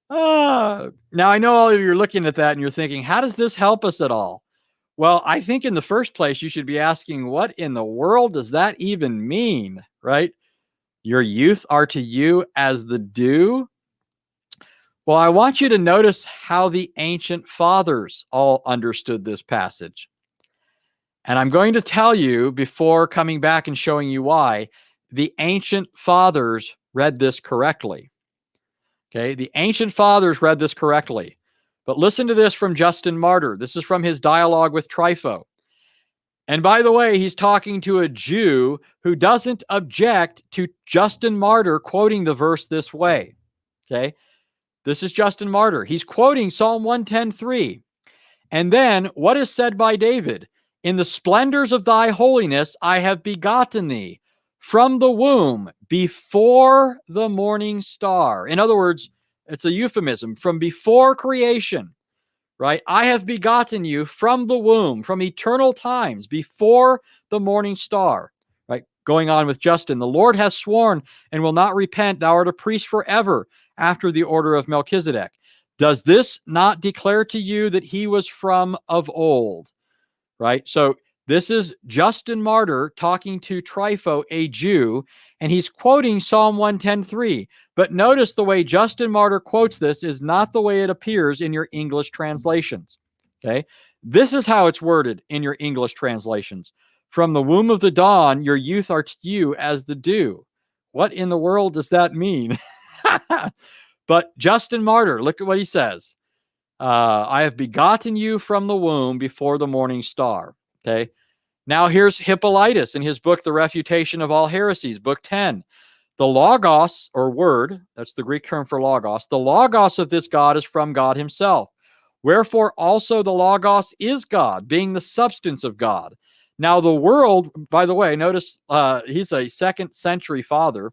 Now, I know all of you are looking at that and you're thinking, how does this help us at all? Well, I think in the first place, you should be asking, what in the world does that even mean, right? Your youth are to you as the dew. Well, I want you to notice how the ancient fathers all understood this passage. And I'm going to tell you, before coming back and showing you why, the ancient fathers read this correctly. Okay, the ancient fathers read this correctly. But listen to this from Justin Martyr. This is from his dialogue with Trypho. And by the way, he's talking to a Jew who doesn't object to Justin Martyr quoting the verse this way. Okay, This is Justin Martyr. He's quoting Psalm 110:3. And then what is said by David? In the splendors of thy holiness, I have begotten thee from the womb before the morning star. In other words, it's a euphemism, from before creation, right? I have begotten you from the womb, from eternal times, before the morning star, right? Going on with Justin, the Lord hath sworn and will not repent. Thou art a priest forever after the order of Melchizedek. Does this not declare to you that he was from of old? Right? So this is Justin Martyr talking to Trypho, a Jew, and he's quoting Psalm 110:3. But notice the way Justin Martyr quotes this is not the way it appears in your English translations. Okay? This is how it's worded in your English translations. From the womb of the dawn, your youth are to you as the dew. What in the world does that mean? But Justin Martyr, look at what he says. I have begotten you from the womb before the morning star. Okay. Now here's Hippolytus in his book, The Refutation of All Heresies, book 10. The logos, or word, that's the Greek term for logos, the logos of this God is from God himself. Wherefore also the logos is God, being the substance of God. Now the world, by the way, notice he's a 2nd century father.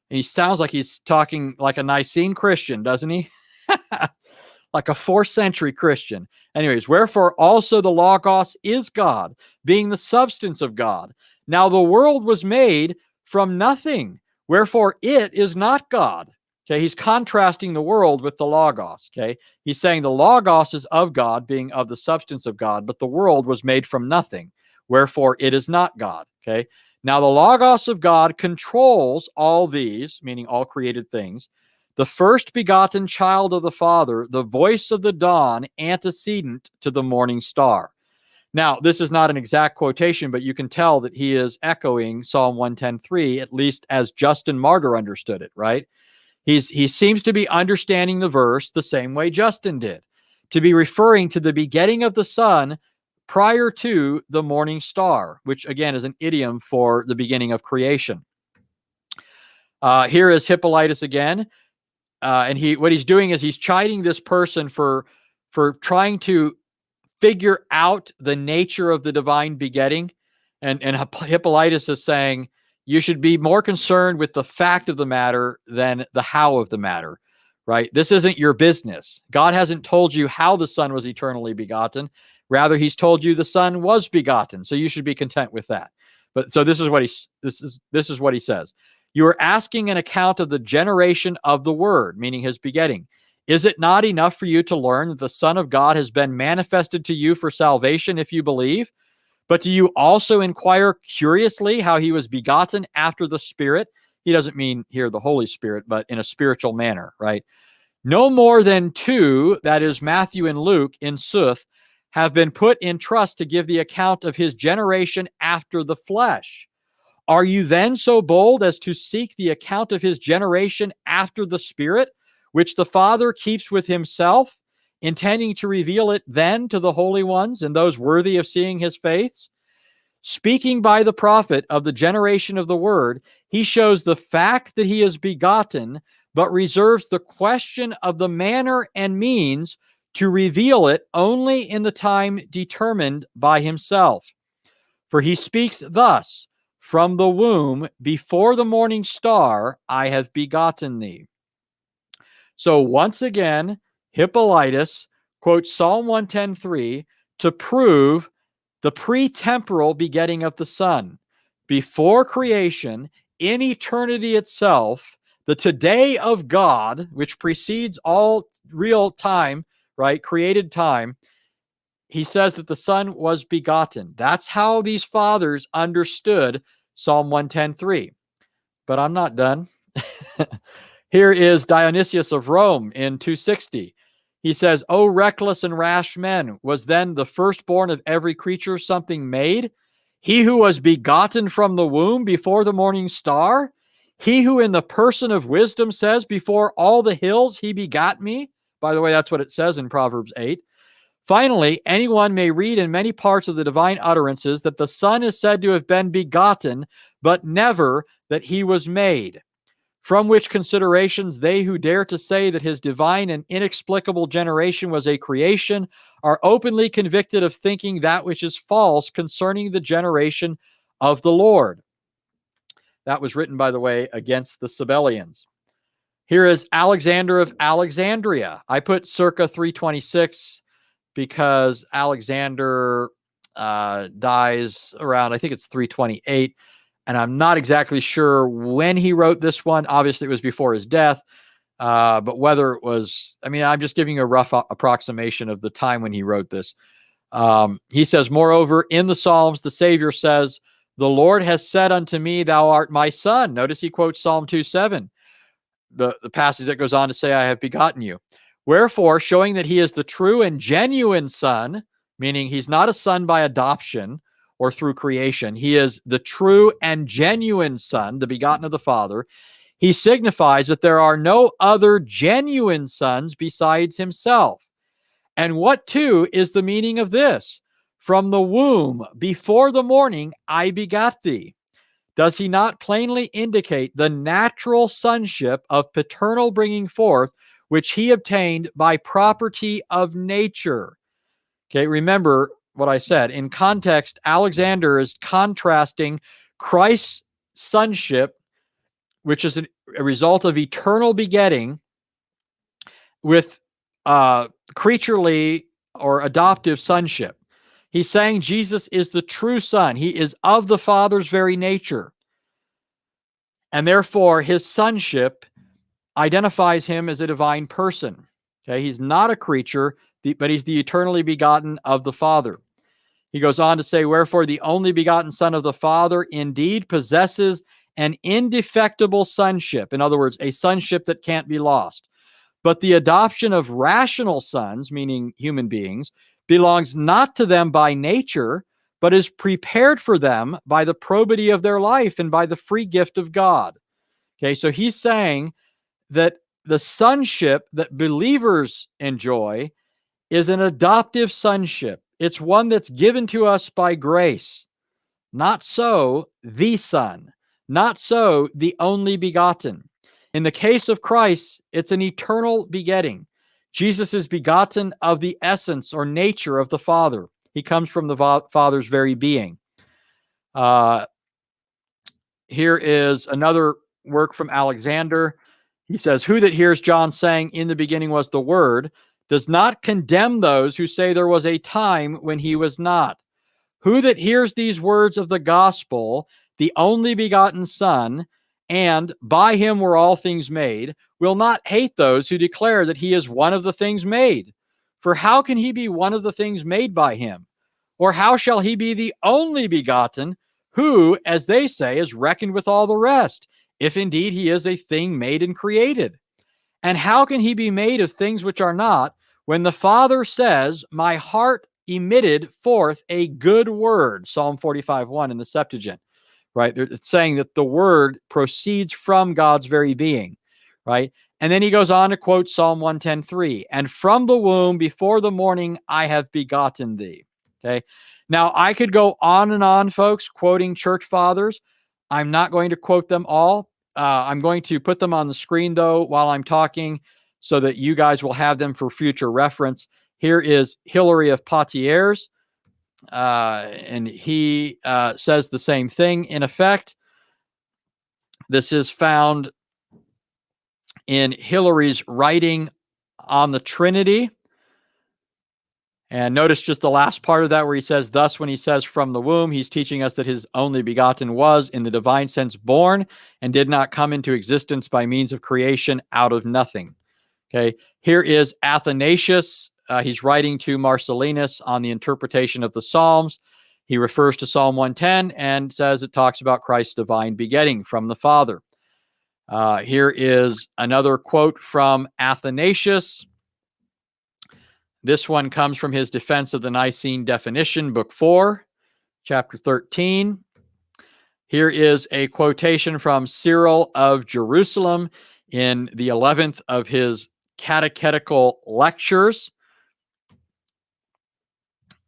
He sounds like he's talking like a Nicene Christian, doesn't he? Like a 4th century Christian. Anyways, wherefore also the Logos is God, being the substance of God. Now the world was made from nothing, wherefore it is not God. Okay, he's contrasting the world with the Logos. Okay, he's saying the Logos is of God, being of the substance of God, but the world was made from nothing, wherefore it is not God. Okay, now the Logos of God controls all these, meaning all created things. The first begotten child of the Father, the voice of the dawn, antecedent to the morning star. Now, this is not an exact quotation, but you can tell that he is echoing Psalm 110:3, at least as Justin Martyr understood it, right? He seems to be understanding the verse the same way Justin did, to be referring to the begetting of the sun prior to the morning star, which again is an idiom for the beginning of creation. Here is Hippolytus again. And what he's doing is he's chiding this person for trying to figure out the nature of the divine begetting. And Hippolytus is saying, you should be more concerned with the fact of the matter than the how of the matter, right? This isn't your business. God hasn't told you how the Son was eternally begotten. Rather, he's told you the Son was begotten. So you should be content with that. But so this is what he says. You are asking an account of the generation of the Word, meaning his begetting. Is it not enough for you to learn that the Son of God has been manifested to you for salvation if you believe? But do you also inquire curiously how he was begotten after the Spirit? He doesn't mean here the Holy Spirit, but in a spiritual manner, right? No more than 2, that is Matthew and Luke, in sooth, have been put in trust to give the account of his generation after the flesh. Are you then so bold as to seek the account of his generation after the Spirit, which the Father keeps with himself, intending to reveal it then to the holy ones and those worthy of seeing his face? Speaking by the prophet of the generation of the Word, he shows the fact that he is begotten, but reserves the question of the manner and means to reveal it only in the time determined by himself. For he speaks thus, from the womb, before the morning star, I have begotten thee. So once again, Hippolytus quotes Psalm 110:3 to prove the pre-temporal begetting of the Son. Before creation, in eternity itself, the today of God, which precedes all real time, right, created time, he says that the Son was begotten. That's how these fathers understood Psalm 110:3. But I'm not done. Here is Dionysius of Rome in 260. He says, O reckless and rash men, was then the firstborn of every creature something made? He who was begotten from the womb before the morning star? He who in the person of wisdom says, before all the hills he begot me? By the way, that's what it says in Proverbs 8. Finally, anyone may read in many parts of the divine utterances that the Son is said to have been begotten, but never that he was made. from which considerations they who dare to say that his divine and inexplicable generation was a creation are openly convicted of thinking that which is false concerning the generation of the Lord. That was written, by the way, against the Sabellians. Here is Alexander of Alexandria. I put circa 326 because Alexander dies around, I think it's 328, and I'm not exactly sure when he wrote this one. Obviously, it was before his death, but whether it was, I mean, I'm just giving you a rough approximation of the time when he wrote this. He says, moreover, in the Psalms, the Savior says, the Lord has said unto me, thou art my son. Notice he quotes Psalm 2:7, the passage that goes on to say, I have begotten you. Wherefore, showing that he is the true and genuine son, meaning he's not a son by adoption or through creation. He is the true and genuine son, the begotten of the Father. He signifies that there are no other genuine sons besides himself. And what, too, is the meaning of this? From the womb, before the morning, I begot thee. Does he not plainly indicate the natural sonship of paternal bringing forth, which he obtained by property of nature? Okay, remember what I said. In context, Alexander is contrasting Christ's sonship, which is a result of eternal begetting, with creaturely or adoptive sonship. He's saying Jesus is the true son. He is of the Father's very nature. And therefore, his sonship identifies him as a divine person. Okay, he's not a creature, but he's the eternally begotten of the Father. He goes on to say, wherefore the only begotten Son of the Father indeed possesses an indefectible sonship. In other words, a sonship that can't be lost. But the adoption of rational sons, meaning human beings, belongs not to them by nature, but is prepared for them by the probity of their life and by the free gift of God. Okay, so he's saying that the sonship that believers enjoy is an adoptive sonship. It's one that's given to us by grace. Not so the Son, not so the only begotten. In the case of Christ, it's an eternal begetting. Jesus is begotten of the essence or nature of the Father. He comes from the Father's very being. Here is another work from Alexander. He says, who that hears John saying, in the beginning was the Word, does not condemn those who say there was a time when he was not. Who that hears these words of the gospel, the only begotten Son, and by him were all things made, will not hate those who declare that he is one of the things made. For how can he be one of the things made by him? Or how shall he be the only begotten, who, as they say, is reckoned with all the rest, if indeed he is a thing made and created? And how can he be made of things which are not, when the Father says, my heart emitted forth a good word, Psalm 45:1 in the Septuagint, right? It's saying that the word proceeds from God's very being, right? And then he goes on to quote Psalm 110:3, and from the womb before the morning I have begotten thee. Okay. Now I could go on and on, folks, quoting church fathers. I'm not going to quote them all. I'm going to put them on the screen, though, while I'm talking so that you guys will have them for future reference. Here is Hilary of Poitiers, and he says the same thing, in effect. This is found in Hilary's writing on the Trinity. And notice just the last part of that where he says, thus, when he says from the womb, he's teaching us that his only begotten was, in the divine sense, born and did not come into existence by means of creation out of nothing. Okay, here is Athanasius. He's writing to Marcellinus on the interpretation of the Psalms. He refers to Psalm 110 and says it talks about Christ's divine begetting from the Father. Here is another quote from Athanasius. This one comes from his defense of the Nicene definition, book 4, chapter 13. Here is a quotation from Cyril of Jerusalem in the 11th of his catechetical lectures.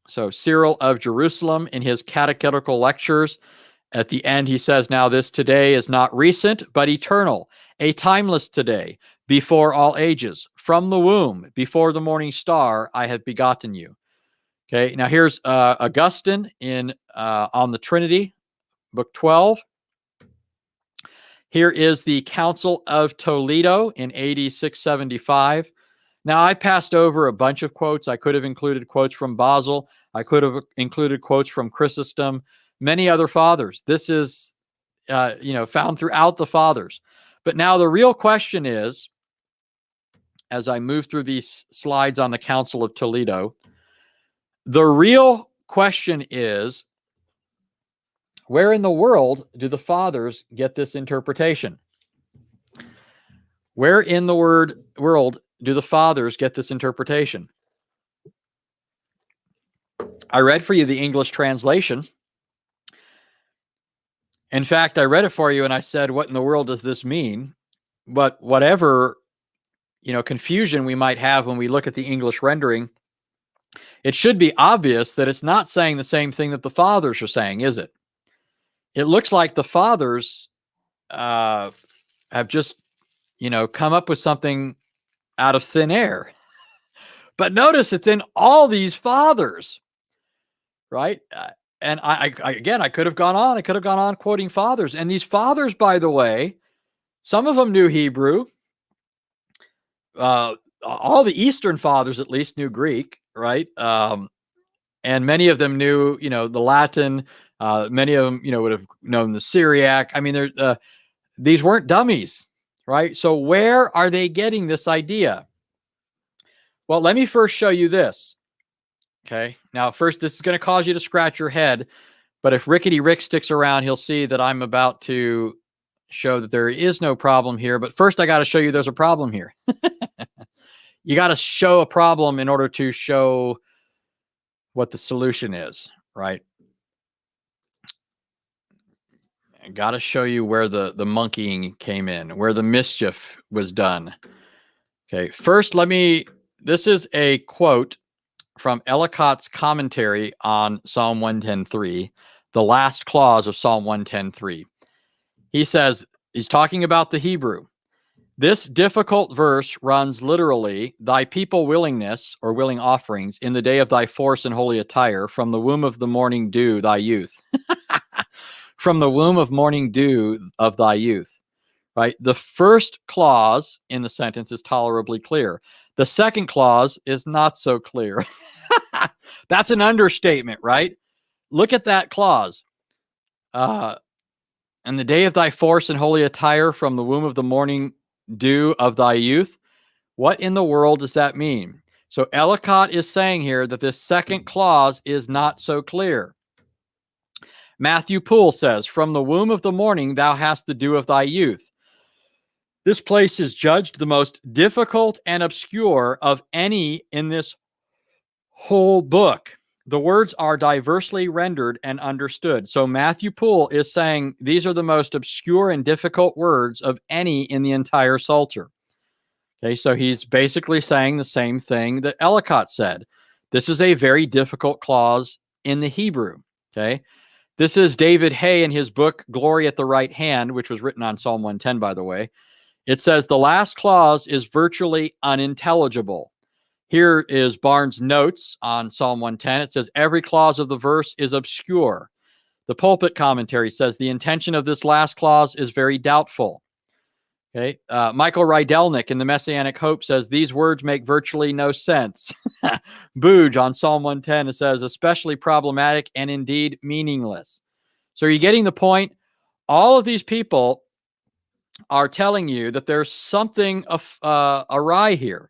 So Cyril of Jerusalem in his catechetical lectures At the end, he says, now this today is not recent, but eternal, a timeless today, before all ages. From the womb, before the morning star, I have begotten you. Okay, now here's Augustine in on the Trinity, book 12. Here is the Council of Toledo in AD 675. Now, I passed over a bunch of quotes. I could have included quotes from Basil. I could have included quotes from Chrysostom, many other fathers. This is, found throughout the fathers. But now the real question is, as I move through these slides on the Council of Toledo, the real question is, where in the world do the fathers get this interpretation? Where in the world do the fathers get this interpretation? I read for you the English translation. In fact, I read it for you and I said, what in the world does this mean? But whatever, confusion we might have when we look at the English rendering, it should be obvious that it's not saying the same thing that the fathers are saying, is it? It looks like the fathers have just, come up with something out of thin air. But notice it's in all these fathers, right? And I could have gone on. I could have gone on quoting fathers. And these fathers, by the way, some of them knew Hebrew. All the Eastern fathers at least knew Greek, right? And many of them knew, the Latin. Many of them, would have known the Syriac. I mean, these weren't dummies, right? So where are they getting this idea? Well, let me first show you this. Okay. Now, first, this is going to cause you to scratch your head. But if Rickety Rick sticks around, he'll see that I'm about to show that there is no problem here. But first, I got to show you there's a problem here. You got to show a problem in order to show what the solution is, right? I got to show you where the monkeying came in, where the mischief was done. Okay, first, this is a quote from Ellicott's commentary on Psalm 110.3, the last clause of Psalm 110.3. He says, he's talking about the Hebrew. This difficult verse runs literally, thy people willingness, or willing offerings, in the day of thy force and holy attire, from the womb of the morning dew, thy youth. From the womb of morning dew of thy youth, right? The first clause in the sentence is tolerably clear. The second clause is not so clear. That's an understatement, right? Look at that clause. And the day of thy force and holy attire, from the womb of the morning dew of thy youth. What in the world does that mean? So Ellicott is saying here that this second clause is not so clear. Matthew Poole says, from the womb of the morning thou hast the dew of thy youth. This place is judged the most difficult and obscure of any in this whole book. The words are diversely rendered and understood. So Matthew Poole is saying these are the most obscure and difficult words of any in the entire Psalter. Okay, so he's basically saying the same thing that Ellicott said. This is a very difficult clause in the Hebrew. Okay. This is David Hay in his book, Glory at the Right Hand, which was written on Psalm 110, by the way. It says the last clause is virtually unintelligible. Here is Barnes' notes on Psalm 110. It says every clause of the verse is obscure. The pulpit commentary says the intention of this last clause is very doubtful. Okay, Michael Rydelnik in the Messianic Hope says these words make virtually no sense. Booge on Psalm 110, it says especially problematic and indeed meaningless. So are you getting the point? All of these people are telling you that there's something awry here.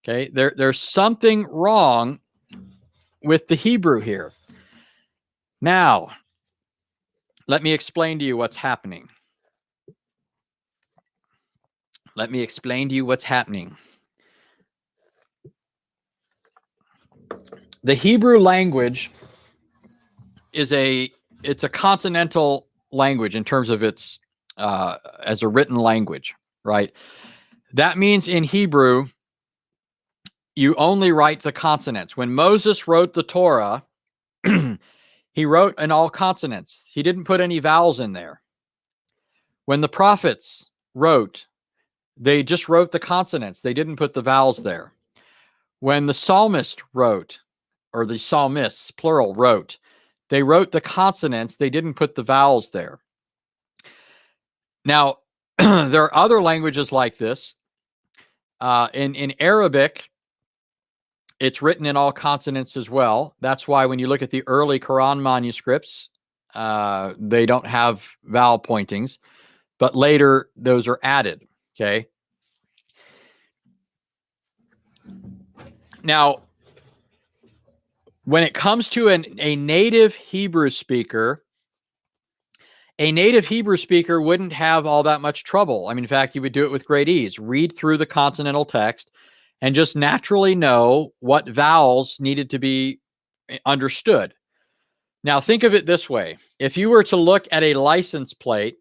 Okay, there's something wrong with the Hebrew here. Now, let me explain to you what's happening. Let me explain to you what's happening. The Hebrew language is it's a consonantal language in terms of its as a written language, right? That means in Hebrew, you only write the consonants. When Moses wrote the Torah, He wrote in all consonants. He didn't put any vowels in there. When the prophets wrote, they just wrote the consonants. They didn't put the vowels there. When the psalmist wrote, or the psalmists, plural, wrote, they wrote the consonants. They didn't put the vowels there. Now, there are other languages like this. In Arabic, it's written in all consonants as well. That's why when you look at the early Quran manuscripts, they don't have vowel pointings, but later those are added, okay? Now, when it comes to a native Hebrew speaker, wouldn't have all that much trouble. I mean, in fact, you would do it with great ease. Read through the consonantal text and just naturally know what vowels needed to be understood. Now, think of it this way. If you were to look at a license plate,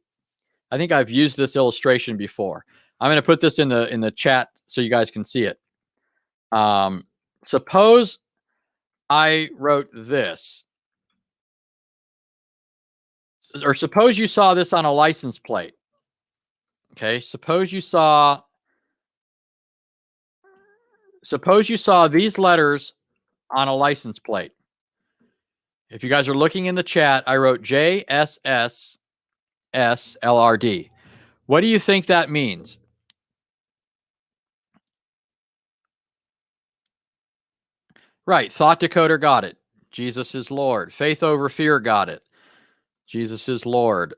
I think I've used this illustration before. I'm going to put this in the chat so you guys can see it. Suppose I wrote this. Or suppose you saw this on a license plate. Okay, suppose you saw these letters on a license plate. If you guys are looking in the chat, I wrote JSSSLRD. What do you think that means? Right, thought decoder got it. Jesus is Lord. Faith over fear got it. Jesus is Lord.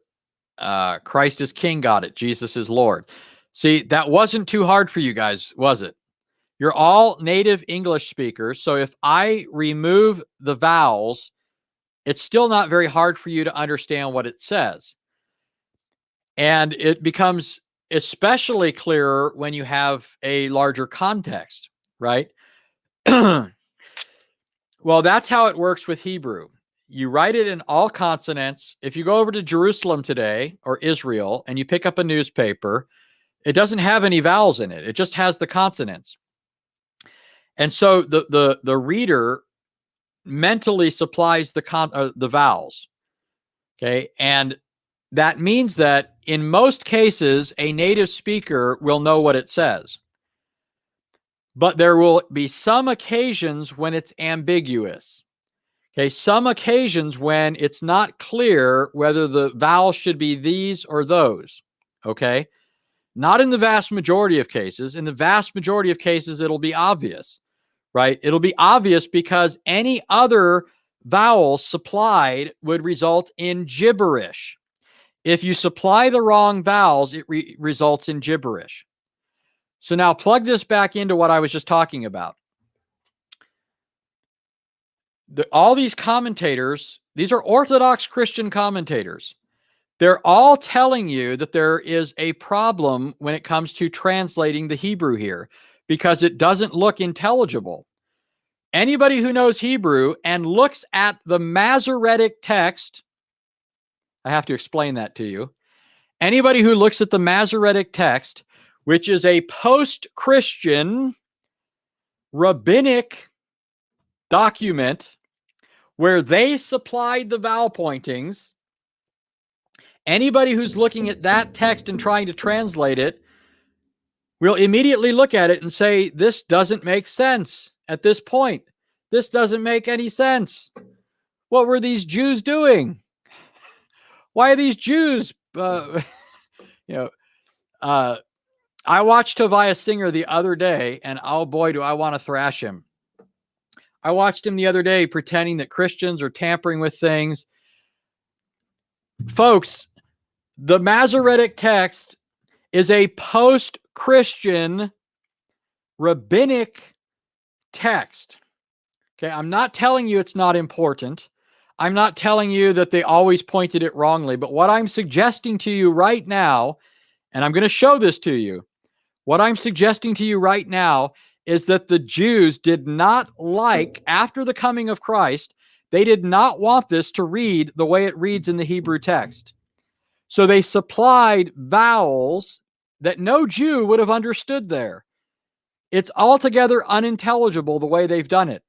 Christ is King got it. Jesus is Lord. See, that wasn't too hard for you guys, was it? You're all native English speakers, so if I remove the vowels, it's still not very hard for you to understand what it says. And it becomes especially clearer when you have a larger context, right? Well, that's how it works with Hebrew. You write it in all consonants. If you go over to Jerusalem today or Israel and you pick up a newspaper, it doesn't have any vowels in it. It just has the consonants. And so the reader mentally supplies the vowels. Okay. And that means that in most cases, a native speaker will know what it says. But there will be some occasions when it's ambiguous. Okay, some occasions when it's not clear whether the vowel should be these or those. Okay, not in the vast majority of cases. In the vast majority of cases, it'll be obvious, right? It'll be obvious because any other vowel supplied would result in gibberish. If you supply the wrong vowels, it results in gibberish. So now plug this back into what I was just talking about. All these commentators, these are Orthodox Christian commentators. They're all telling you that there is a problem when it comes to translating the Hebrew here because it doesn't look intelligible. Anybody who knows Hebrew and looks at the Masoretic text, I have to explain that to you. Anybody who looks at the Masoretic text, which is a post-Christian rabbinic document where they supplied the vowel pointings, anybody who's looking at that text and trying to translate it will immediately look at it and say, this doesn't make sense at this point. This doesn't make any sense. What were these Jews doing? Why are these Jews, I watched Tobias Singer the other day, and oh boy, do I want to thrash him. I watched him the other day pretending that Christians are tampering with things. Folks, the Masoretic text is a post-Christian rabbinic text. Okay, I'm not telling you it's not important. I'm not telling you that they always pointed it wrongly, but what I'm suggesting to you right now, and I'm going to show this to you, what I'm suggesting to you right now is that the Jews did not like, after the coming of Christ, they did not want this to read the way it reads in the Hebrew text. So they supplied vowels that no Jew would have understood there. It's altogether unintelligible the way they've done it.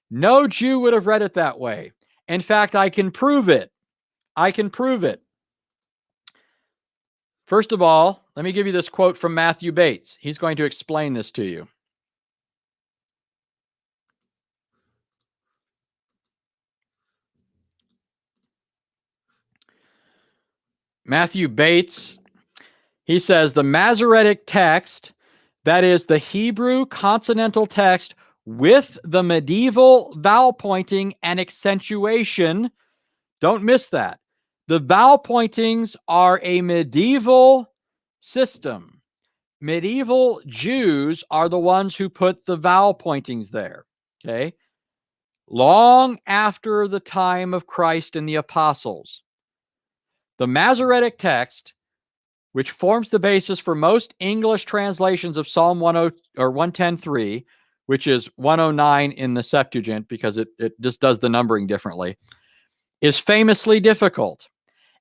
No Jew would have read it that way. In fact, I can prove it. I can prove it. First of all, let me give you this quote from Matthew Bates. He's going to explain this to you. Matthew Bates, he says, the Masoretic text, that is the Hebrew consonantal text with the medieval vowel pointing and accentuation, don't miss that. The vowel pointings are a medieval system. Medieval Jews are the ones who put the vowel pointings there, okay? Long after the time of Christ and the apostles. The Masoretic text, which forms the basis for most English translations of Psalm 110:3, which is 109 in the Septuagint because it just does the numbering differently, is famously difficult.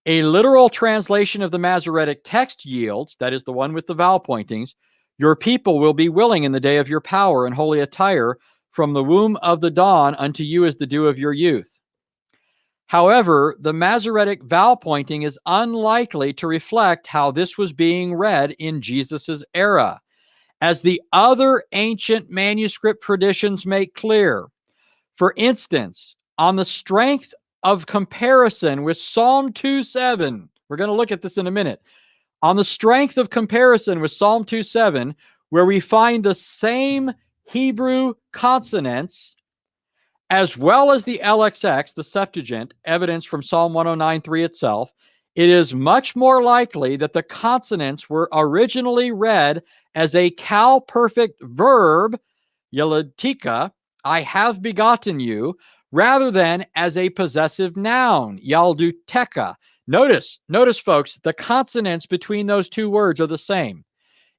A literal translation of the Masoretic text yields, that is the one with the vowel pointings, your people will be willing in the day of your power and holy attire, from the womb of the dawn unto you as the dew of your youth. However, the Masoretic vowel pointing is unlikely to reflect how this was being read in Jesus's era, as the other ancient manuscript traditions make clear. For instance, on the strength of comparison with Psalm 2:7, we're going to look at this in a minute. On the strength of comparison with Psalm 2:7, where we find the same Hebrew consonants, as well as the LXX, the Septuagint, evidence from Psalm 109:3 itself, it is much more likely that the consonants were originally read as a cal-perfect verb, yeletika, I have begotten you, rather than as a possessive noun, yalduteka. Notice, folks, the consonants between those two words are the same.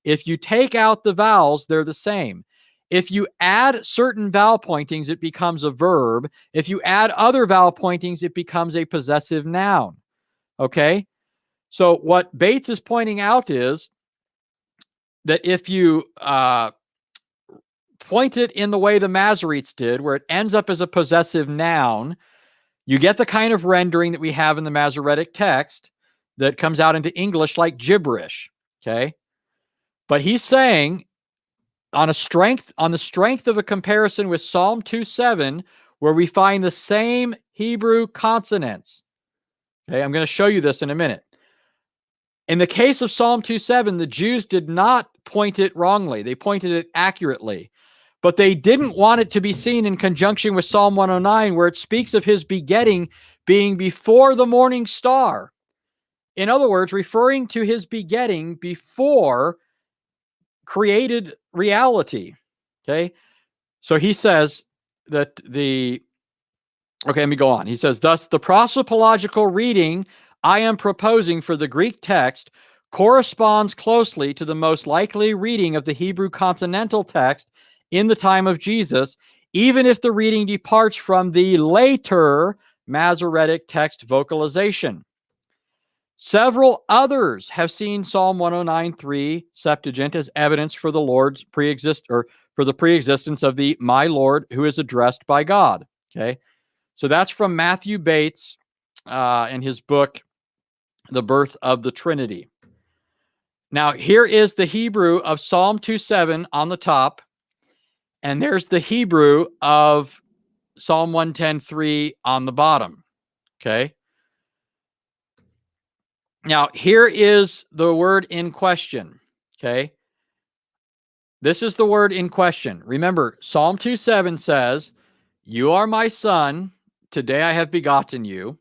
If you take out the vowels, they're the same. If you add certain vowel pointings, it becomes a verb. If you add other vowel pointings, it becomes a possessive noun. Okay? So what Bates is pointing out is that if you point it in the way the Masoretes did, where it ends up as a possessive noun, you get the kind of rendering that we have in the Masoretic text that comes out into English like gibberish. Okay? But he's saying, on the strength of a comparison with Psalm 2:7, where we find the same Hebrew consonants. Okay, I'm going to show you this in a minute. In the case of Psalm 2:7, the Jews did not point it wrongly. They pointed it accurately. But they didn't want it to be seen in conjunction with Psalm 109, where it speaks of his begetting being before the morning star. In other words, referring to his begetting before created reality. Okay. So he says that okay, let me go on. He says, thus the prosopological reading I am proposing for the Greek text corresponds closely to the most likely reading of the Hebrew consonantal text in the time of Jesus, even if the reading departs from the later Masoretic text vocalization. Several others have seen Psalm 109:3 Septuagint as evidence for the Lord's for the preexistence of the my Lord who is addressed by God. Okay, so that's from Matthew Bates in his book, The Birth of the Trinity. Now, here is the Hebrew of Psalm 2:7 on the top, and there's the Hebrew of Psalm 110:3 on the bottom. Okay. Now, here is the word in question, okay? This is the word in question. Remember, Psalm 2:7 says, you are my son, today I have begotten you.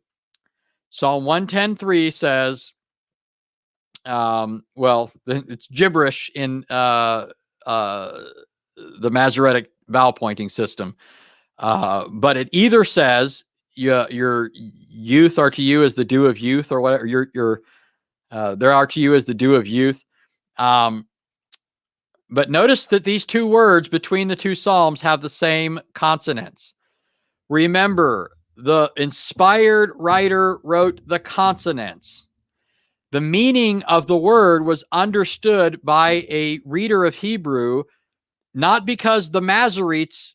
Psalm 110:3 says, well, it's gibberish in the Masoretic vowel pointing system, but it either says, your youth are to you as the dew of youth, or whatever, there are to you as the dew of youth. But notice that these two words between the two Psalms have the same consonants. Remember, the inspired writer wrote the consonants. The meaning of the word was understood by a reader of Hebrew, not because the Masoretes,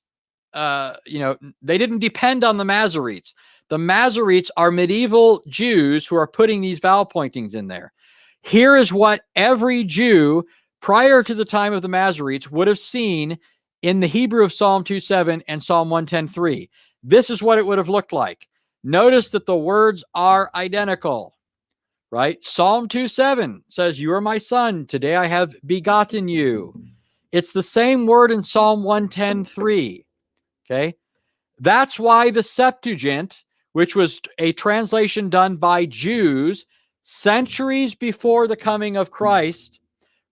they didn't depend on the Masoretes. The Masoretes are medieval Jews who are putting these vowel pointings in there. Here is what every Jew prior to the time of the Masoretes would have seen in the Hebrew of Psalm 2:7 and Psalm 110:3. This is what it would have looked like. Notice that the words are identical, right? Psalm 2:7 says, "You are my son, today I have begotten you." It's the same word in Psalm 110:3, okay? That's why the Septuagint, which was a translation done by Jews centuries before the coming of Christ,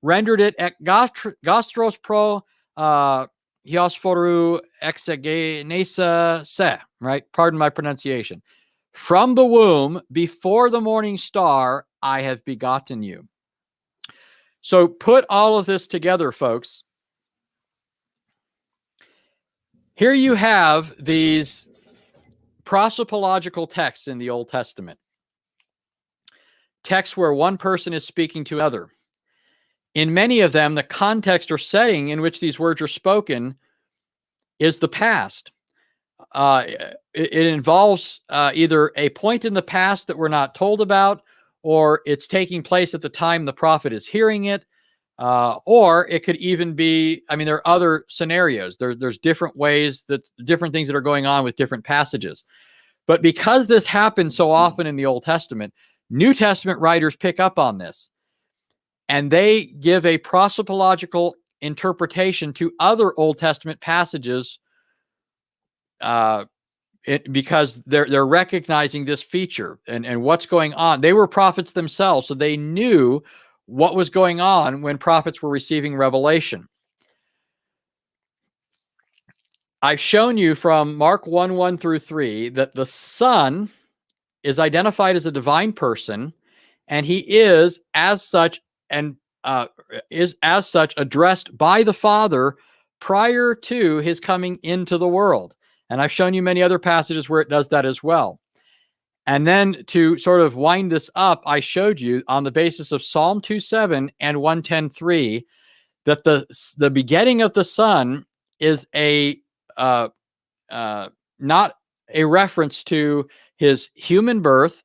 rendered it ek gastros pro hiosforu exegenesa se, right? Pardon my pronunciation. From the womb, before the morning star, I have begotten you. So put all of this together, folks. Here you have these prosopological texts in the Old Testament. Texts where one person is speaking to another. In many of them, the context or setting in which these words are spoken is the past. It involves either a point in the past that we're not told about, or it's taking place at the time the prophet is hearing it, or it could even be, I mean, there are other scenarios. There's different ways, different things that are going on with different passages. But because this happens so often in the Old Testament, New Testament writers pick up on this, and they give a prosopological interpretation to other Old Testament passages because they're recognizing this feature and what's going on. They were prophets themselves, so they knew what was going on when prophets were receiving revelation. I've shown you from Mark 1:1 through 3 that the Son is identified as a divine person, and he is as such addressed by the Father prior to his coming into the world. And I've shown you many other passages where it does that as well. And then to sort of wind this up, I showed you on the basis of Psalm 2:7 and 110:3 that the begetting of the Son is not a reference to his human birth.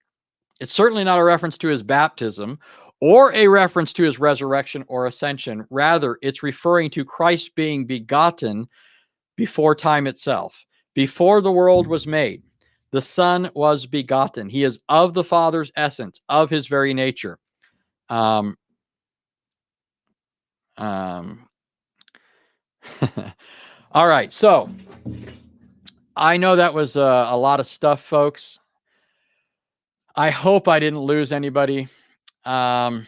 It's certainly not a reference to his baptism or a reference to his resurrection or ascension. Rather, it's referring to Christ being begotten before time itself. Before the world was made, the Son was begotten. He is of the Father's essence, of his very nature. All right, so I know that was a lot of stuff, folks. I hope I didn't lose anybody. And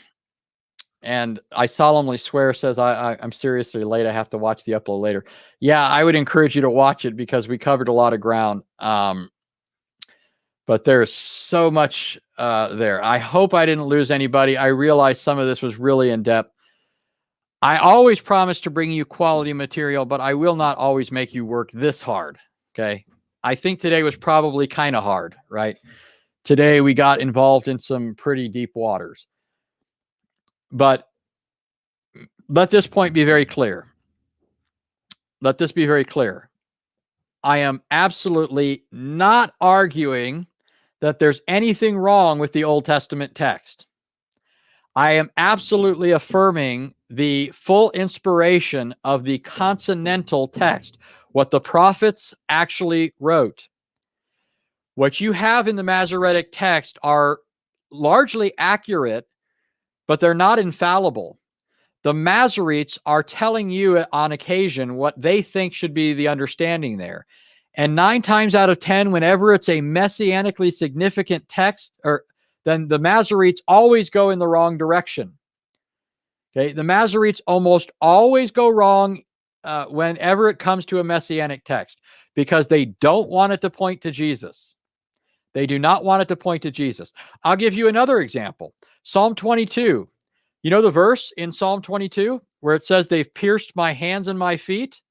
I solemnly swear, says I'm seriously late. I have to watch the upload later. Yeah, I would encourage you to watch it because we covered a lot of ground. But there's so much there. I hope I didn't lose anybody. I realize some of this was really in depth. I always promise to bring you quality material, but I will not always make you work this hard. Okay. I think today was probably kind of hard, right? Today we got involved in some pretty deep waters. But let this point be very clear. Let this be very clear. I am absolutely not arguing that there's anything wrong with the Old Testament text. I am absolutely affirming the full inspiration of the consonantal text, what the prophets actually wrote. What you have in the Masoretic text are largely accurate, but they're not infallible. The Masoretes are telling you on occasion what they think should be the understanding there. And 9 times out of 10, whenever it's a messianically significant text, then the Masoretes always go in the wrong direction. Okay, the Masoretes almost always go wrong whenever it comes to a messianic text because they don't want it to point to Jesus. They do not want it to point to Jesus. I'll give you another example. Psalm 22. You know the verse in Psalm 22 where it says they've pierced my hands and my feet,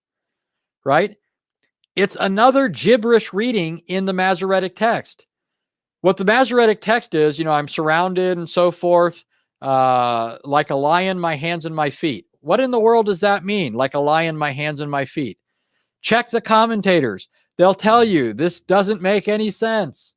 right? It's another gibberish reading in the Masoretic text. What the Masoretic text is, I'm surrounded and so forth, like a lion, my hands and my feet. What in the world does that mean? Like a lion, my hands and my feet. Check the commentators. They'll tell you this doesn't make any sense.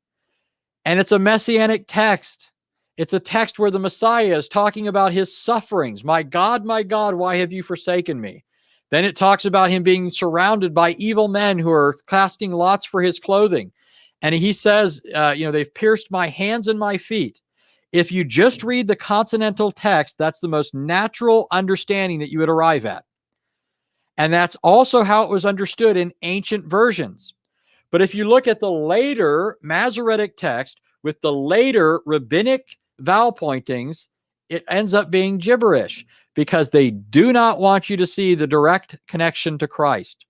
And it's a messianic text. It's a text where the Messiah is talking about his sufferings. My God, why have you forsaken me? Then it talks about him being surrounded by evil men who are casting lots for his clothing. And he says, they've pierced my hands and my feet. If you just read the consonantal text, that's the most natural understanding that you would arrive at. And that's also how it was understood in ancient versions. But if you look at the later Masoretic text with the later rabbinic vowel pointings, it ends up being gibberish because they do not want you to see the direct connection to Christ.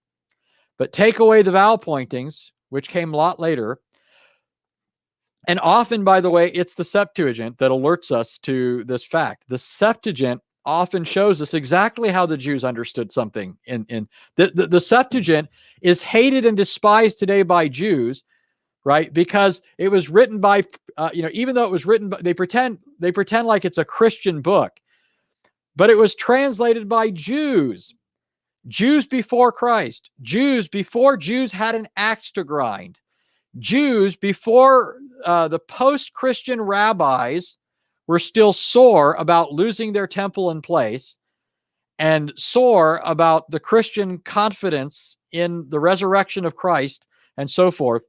But take away the vowel pointings, which came a lot later. And often, by the way, it's the Septuagint that alerts us to this fact. The Septuagint often shows us exactly how the Jews understood something. The Septuagint is hated and despised today by Jews, right? Because it was written by, even though it was written, they pretend like it's a Christian book, but it was translated by Jews before Christ, Jews before Jews had an axe to grind, Jews before the post-Christian rabbis were still sore about losing their temple and place and sore about the Christian confidence in the resurrection of Christ and so forth.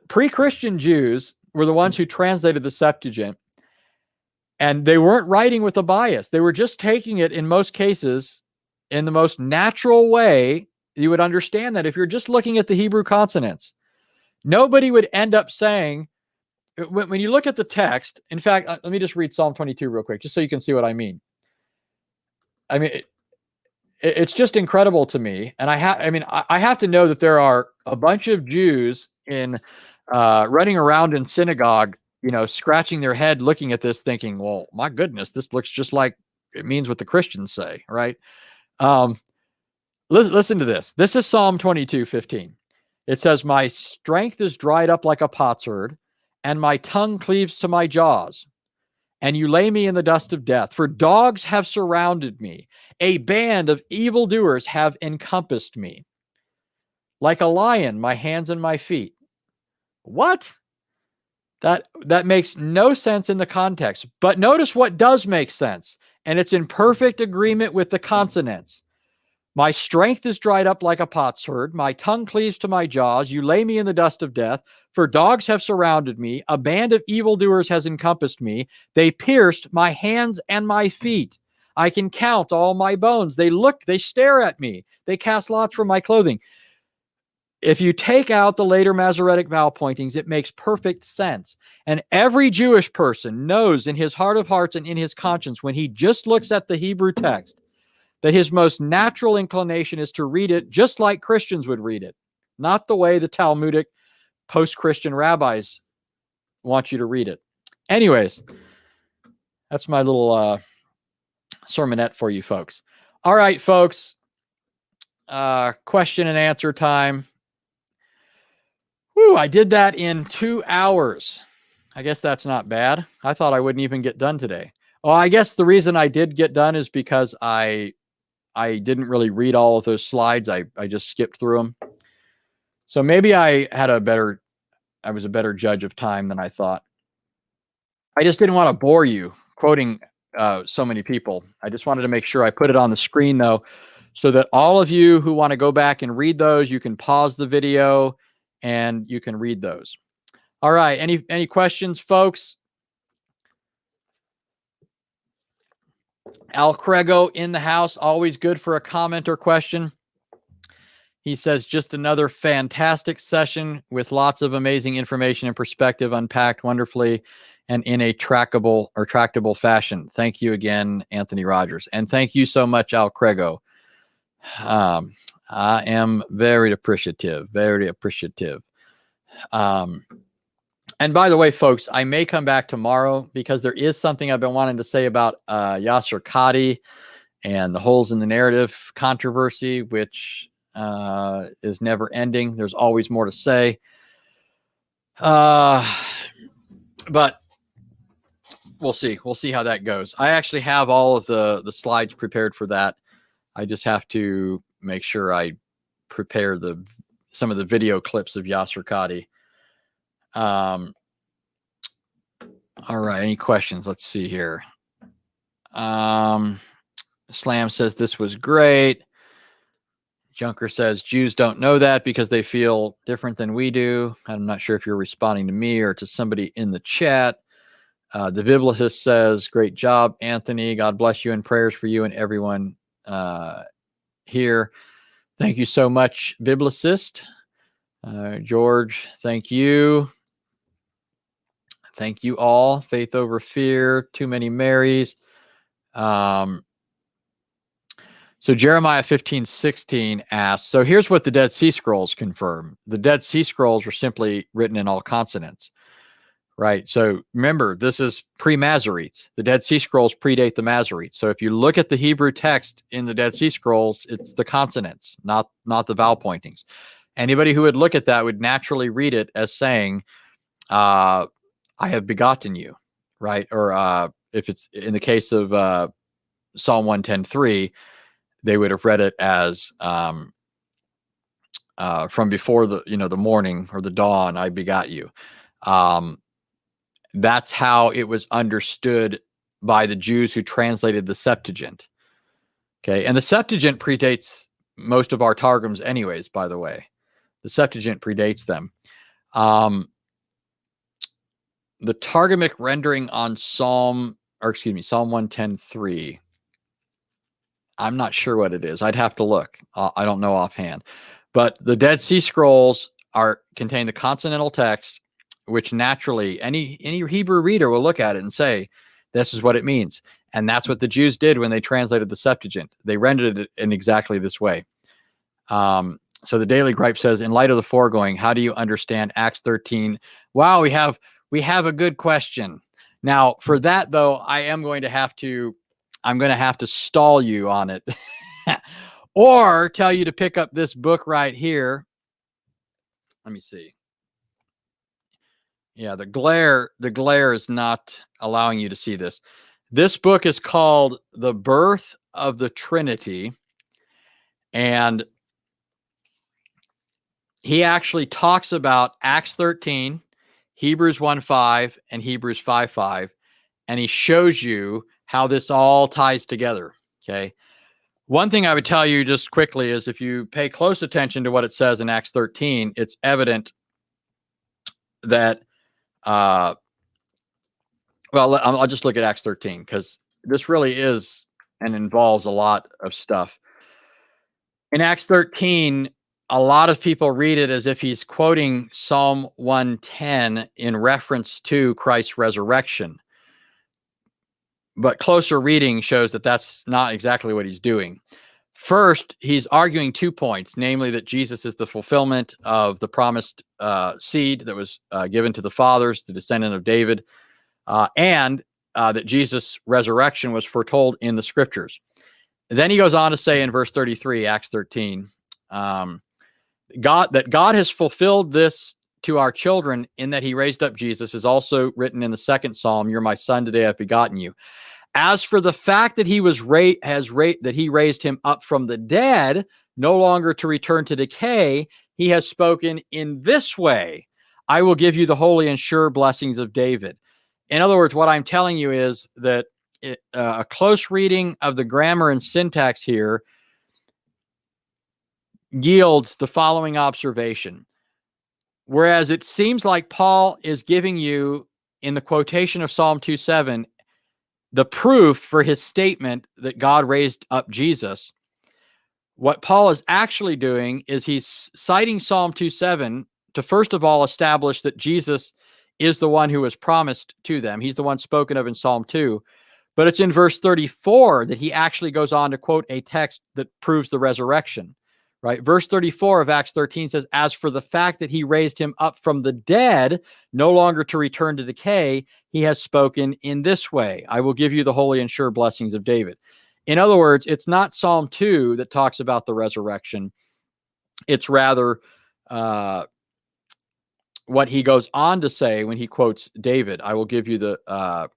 Pre-Christian Jews were the ones who translated the Septuagint, and they weren't writing with a bias. They were just taking it, in most cases, in the most natural way. You would understand that if you're just looking at the Hebrew consonants. Nobody would end up saying, when you look at the text, in fact, let me just read Psalm 22 real quick, just so you can see what I mean. I mean, it's just incredible to me. And I have to know that there are a bunch of Jews running around in synagogue, scratching their head, looking at this, thinking, well, my goodness, this looks just like it means what the Christians say, right? Listen to this. This is Psalm 22:15. It says, my strength is dried up like a potsherd, and my tongue cleaves to my jaws. And you lay me in the dust of death, for dogs have surrounded me. A band of evildoers have encompassed me. Like a lion, my hands and my feet. What? That makes no sense in the context. But notice what does make sense, and it's in perfect agreement with the consonants. My strength is dried up like a potsherd. My tongue cleaves to my jaws. You lay me in the dust of death. For dogs have surrounded me. A band of evildoers has encompassed me. They pierced my hands and my feet. I can count all my bones. They stare at me. They cast lots for my clothing. If you take out the later Masoretic vowel pointings, it makes perfect sense. And every Jewish person knows in his heart of hearts and in his conscience, when he just looks at the Hebrew text, that his most natural inclination is to read it just like Christians would read it, not the way the Talmudic post-Christian rabbis want you to read it. Anyways, that's my little sermonette for you folks. All right, folks. Question and answer time. Whew, I did that in 2 hours. I guess that's not bad. I thought I wouldn't even get done today. Oh, I guess the reason I did get done is because I didn't really read all of those slides. I just skipped through them. So maybe I was a better judge of time than I thought. I just didn't want to bore you quoting so many people. I just wanted to make sure I put it on the screen, though, so that all of you who want to go back and read those, you can pause the video and you can read those. All right. Any questions, folks? Al Crego in the house, always good for a comment or question. He says, just another fantastic session with lots of amazing information and perspective unpacked wonderfully and in a tractable fashion. Thank you again, Anthony Rogers. And thank you so much, Al Crego. I am very appreciative, very appreciative. And by the way, folks, I may come back tomorrow because there is something I've been wanting to say about Yasser Qadi and the holes in the narrative controversy, which is never ending. There's always more to say. But we'll see. We'll see how that goes. I actually have all of the slides prepared for that. I just have to make sure I prepare the some of the video clips of Yasser Qadi. All right. Any questions? Let's see here. Slam says this was great. Junker says Jews don't know that because they feel different than we do. I'm not sure if you're responding to me or to somebody in the chat. The Biblicist says, great job, Anthony. God bless you, and prayers for you and everyone here. Thank you so much, Biblicist. George, thank you. Thank you all. Faith over fear. Too many Marys. So Jeremiah 15:16 asks, so here's what the Dead Sea Scrolls confirm. The Dead Sea Scrolls are simply written in all consonants, right? So remember, this is pre-Masoretes. The Dead Sea Scrolls predate the Masoretes. So if you look at the Hebrew text in the Dead Sea Scrolls, it's the consonants, not the vowel pointings. Anybody who would look at that would naturally read it as saying, I have begotten you, right? Or if it's in the case of Psalm 110:3, they would have read it as from before the morning or the dawn, I begot you. That's how it was understood by the Jews who translated the Septuagint. Okay, and the Septuagint predates most of our Targums anyways, by the way. The Septuagint predates them. The Targumic rendering on Psalm 110:3. I'm not sure what it is. I'd have to look. I don't know offhand. But the Dead Sea Scrolls contain the consonantal text, which naturally any Hebrew reader will look at it and say, this is what it means. And that's what the Jews did when they translated the Septuagint. They rendered it in exactly this way. So the Daily Gripe says, in light of the foregoing, how do you understand Acts 13? Wow, we have a good question. Now, for that, though, I'm going to have to stall you on it or tell you to pick up this book right here. Let me see. Yeah, the glare is not allowing you to see this. This book is called The Birth of the Trinity. And he actually talks about Acts 13, Hebrews 1:5, and Hebrews 5:5. And he shows you how this all ties together. Okay. One thing I would tell you just quickly is if you pay close attention to what it says in Acts 13, it's evident that, I'll just look at Acts 13 because this really is and involves a lot of stuff. In Acts 13, a lot of people read it as if he's quoting Psalm 110 in reference to Christ's resurrection. But closer reading shows that that's not exactly what he's doing. First, he's arguing 2 points, namely that Jesus is the fulfillment of the promised seed that was given to the fathers, the descendant of David, and that Jesus' resurrection was foretold in the scriptures. And then he goes on to say in verse 33, Acts 13, God has fulfilled this to our children in that he raised up Jesus is also written in the second Psalm, you're my son, today I've begotten you. As for the fact that he raised him up from the dead, no longer to return to decay, he has spoken in this way, I will give you the holy and sure blessings of David. In other words, what I'm telling you is that a close reading of the grammar and syntax here yields the following observation. Whereas it seems like Paul is giving you, in the quotation of Psalm 2:7, the proof for his statement that God raised up Jesus, what Paul is actually doing is he's citing Psalm 2:7 to first of all establish that Jesus is the one who was promised to them. He's the one spoken of in Psalm 2. But it's in verse 34 that he actually goes on to quote a text that proves the resurrection. Right? Verse 34 of Acts 13 says, as for the fact that he raised him up from the dead, no longer to return to decay, he has spoken in this way, I will give you the holy and sure blessings of David. In other words, it's not Psalm 2 that talks about the resurrection. It's rather what he goes on to say when he quotes David, I will give you the,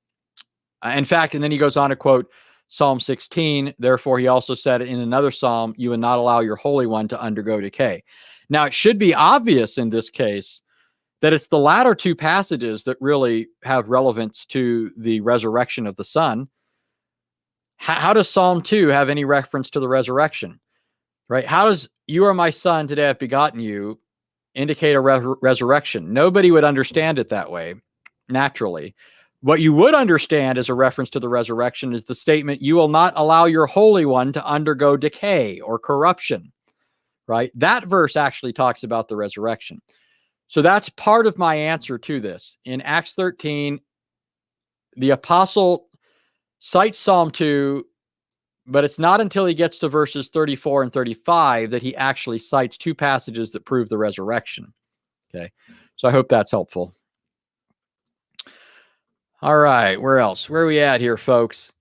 in fact, and then he goes on to quote Psalm 16, therefore he also said in another psalm, you would not allow your Holy One to undergo decay. Now, it should be obvious in this case that it's the latter two passages that really have relevance to the resurrection of the Son. How does Psalm 2 have any reference to the resurrection? Right? How does "you are my son, today I've begotten you" indicate a resurrection? Nobody would understand it that way, naturally. What you would understand as a reference to the resurrection is the statement, "You will not allow your Holy One to undergo decay or corruption." Right? That verse actually talks about the resurrection. So that's part of my answer to this. In Acts 13, the apostle cites Psalm 2, but it's not until he gets to verses 34 and 35 that he actually cites two passages that prove the resurrection. Okay, so I hope that's helpful. All right, where else? Where are we at here, folks?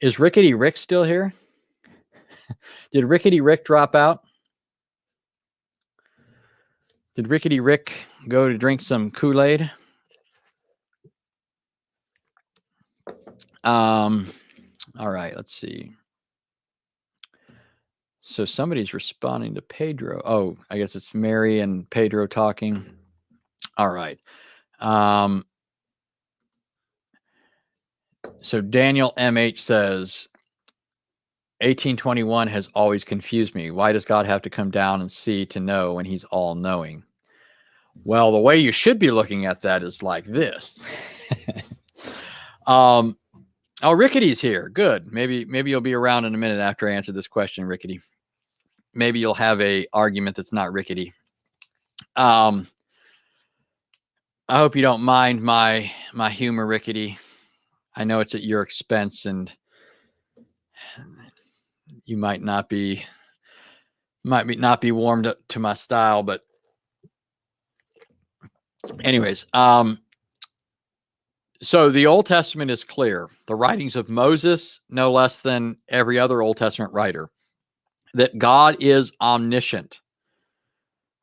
Is Rickety Rick still here? Did Rickety Rick drop out? Did Rickety Rick go to drink some Kool-Aid? All right, let's see. So somebody's responding to Pedro. Oh, I guess it's Mary and Pedro talking. All right. So Daniel MH says, 1821 has always confused me. Why does God have to come down and see to know when he's all-knowing? Well, the way you should be looking at that is like this. Oh, Rickety's here. Good. Maybe you'll be around in a minute after I answer this question, Rickety. Maybe you'll have a argument that's not rickety. I hope you don't mind my humor, Rickety. I know it's at your expense, and you might not be warmed up to my style, but anyways, so the Old Testament is clear. The writings of Moses, no less than every other Old Testament writer, that God is omniscient,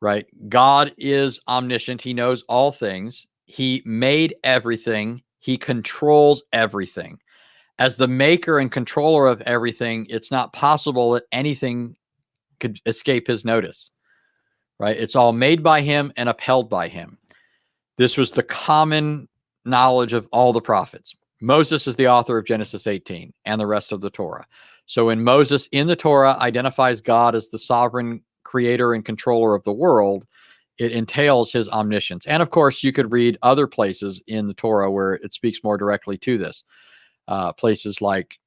right? God is omniscient. He knows all things. He made everything. He controls everything. As the maker and controller of everything, it's not possible that anything could escape his notice, right? It's all made by him and upheld by him. This was the common knowledge of all the prophets. Moses is the author of Genesis 18 and the rest of the Torah. So when Moses in the Torah identifies God as the sovereign creator and controller of the world, it entails his omniscience. And of course, you could read other places in the Torah where it speaks more directly to this. Places like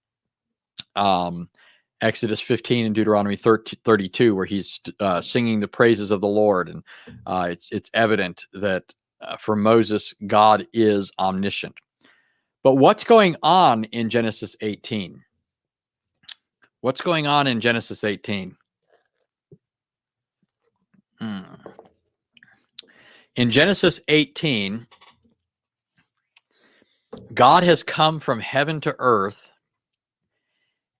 Exodus 15 and Deuteronomy 32, where he's singing the praises of the Lord. And it's evident that for Moses, God is omniscient. But what's going on in Genesis 18? What's going on in Genesis 18? In Genesis 18, God has come from heaven to earth,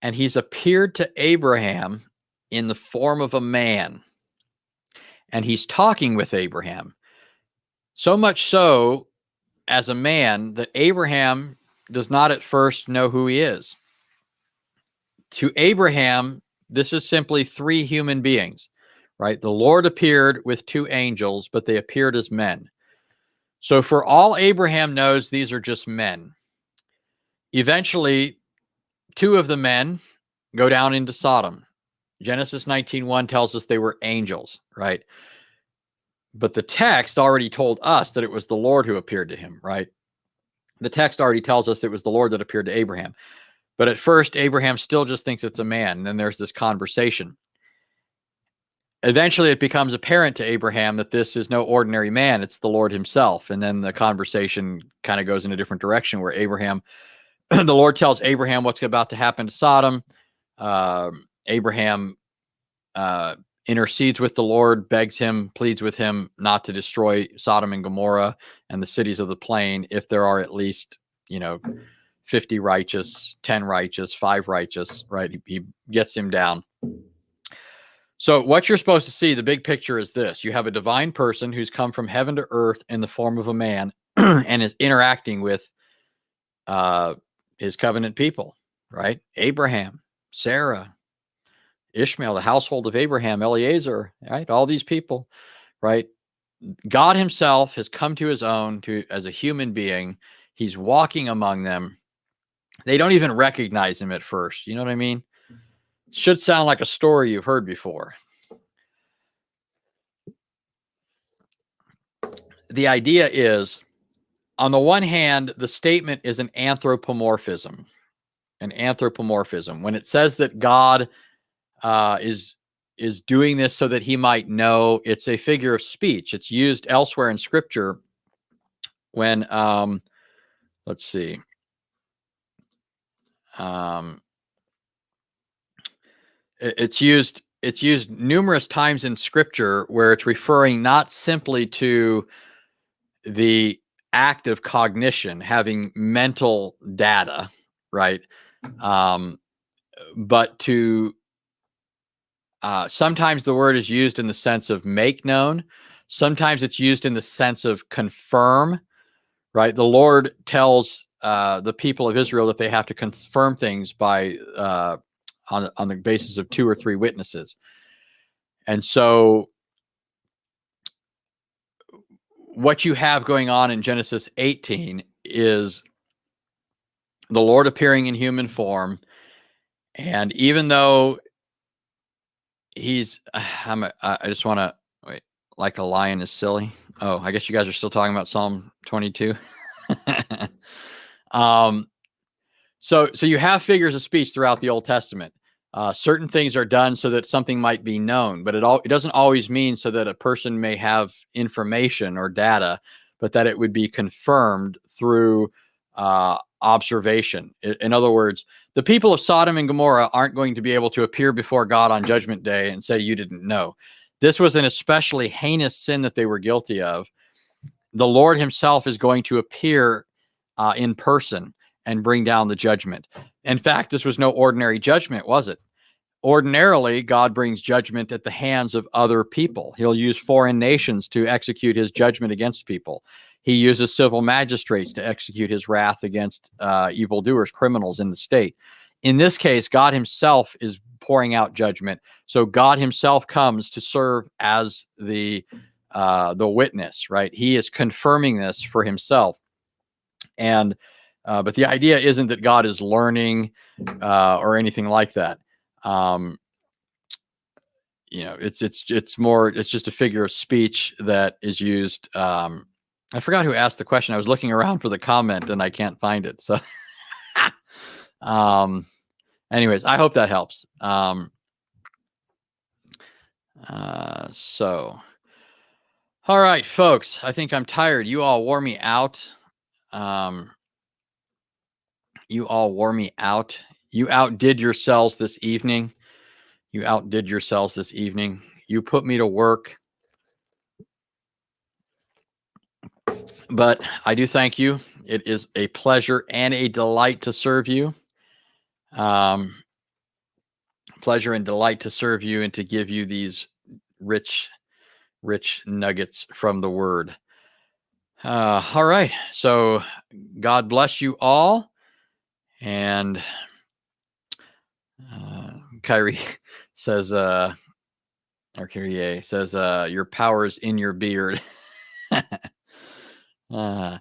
and he's appeared to Abraham in the form of a man. And he's talking with Abraham. So much so as a man that Abraham does not at first know who he is. To Abraham, this is simply three human beings, right? The Lord appeared with two angels, but they appeared as men. So for all Abraham knows, these are just men. Eventually, two of the men go down into Sodom. Genesis 19:1 tells us they were angels, right? But the text already told us that it was the Lord who appeared to him, right? The text already tells us it was the Lord that appeared to Abraham. But at first, Abraham still just thinks it's a man. And then there's this conversation. Eventually, it becomes apparent to Abraham that this is no ordinary man. It's the Lord himself. And then the conversation kind of goes in a different direction where Abraham, the Lord tells Abraham what's about to happen to Sodom. Abraham intercedes with the Lord, begs him, pleads with him not to destroy Sodom and Gomorrah and the cities of the plain if there are at least, 50 righteous, 10 righteous, 5 righteous, right? He gets him down. So what you're supposed to see, the big picture is this. You have a divine person who's come from heaven to earth in the form of a man and is interacting with his covenant people, right? Abraham, Sarah, Ishmael, the household of Abraham, Eliezer, right? All these people, right? God himself has come to his own as a human being. He's walking among them. They don't even recognize him at first. You know what I mean? It should sound like a story you've heard before. The idea is, on the one hand, the statement is an anthropomorphism. An anthropomorphism. When it says that God is doing this so that he might know, it's a figure of speech. It's used elsewhere in Scripture when, let's see, it's used numerous times in Scripture where it's referring not simply to the act of cognition, having mental data, right? But to sometimes the word is used in the sense of make known. Sometimes it's used in the sense of confirm, right? The Lord tells the people of Israel that they have to confirm things by on the basis of 2 or 3 witnesses. And so what you have going on in Genesis 18 is the Lord appearing in human form. And even though he's, I just want to wait, like a lion is silly. Oh, I guess you guys are still talking about Psalm 22. So you have figures of speech throughout the Old Testament. Certain things are done so that something might be known, but it doesn't always mean so that a person may have information or data, but that it would be confirmed through observation. In other words, the people of Sodom and Gomorrah aren't going to be able to appear before God on Judgment Day and say, you didn't know. This was an especially heinous sin that they were guilty of. The Lord himself is going to appear in person and bring down the judgment. In fact, this was no ordinary judgment, was it? Ordinarily, God brings judgment at the hands of other people. He'll use foreign nations to execute his judgment against people. He uses civil magistrates to execute his wrath against evildoers, criminals in the state. In this case, God himself is pouring out judgment. So God himself comes to serve as the witness, right? He is confirming this for himself. And but the idea isn't that God is learning or anything like that. It's more, it's just a figure of speech that is used. I forgot who asked the question. I was looking around for the comment and I can't find it. So anyways, I hope that helps. So all right, folks, I think I'm tired. You all wore me out. You all wore me out. You outdid yourselves this evening. You outdid yourselves this evening. You put me to work. But I do thank you. It is a pleasure and a delight to serve you. Pleasure and delight to serve you and to give you these rich nuggets from the word. All right. So God bless you all. And Kyrie says, or Kyrie says, your power is in your beard. I've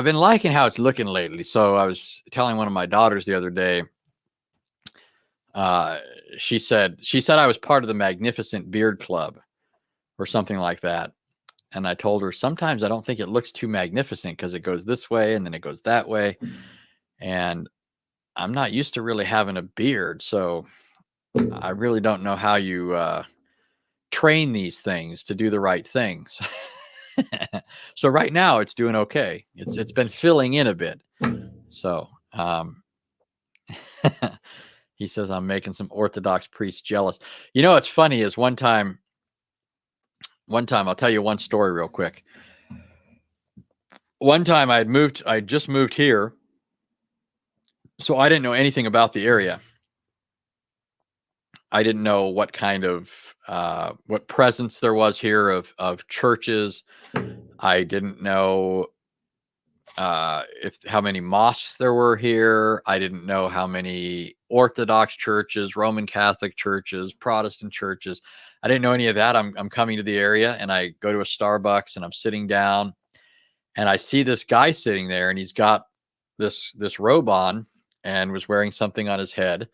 been liking how it's looking lately. So I was telling one of my daughters the other day, she said I was part of the Magnificent Beard Club or something like that. And I told her, sometimes I don't think it looks too magnificent because it goes this way and then it goes that way. And I'm not used to really having a beard. So I really don't know how you train these things to do the right things. So right now it's doing okay. It's been filling in a bit. So he says I'm making some Orthodox priests jealous. You know what's funny is one time I'll tell you one story real quick. One time I just moved here, so I didn't know anything about the area. I didn't know what kind of what presence there was here of churches. I didn't know how many mosques there were here. I didn't know how many Orthodox churches, Roman Catholic churches, Protestant churches. I didn't know any of that. I'm coming to the area, and I go to a Starbucks, and I'm sitting down, and I see this guy sitting there, and he's got this robe on and was wearing something on his head,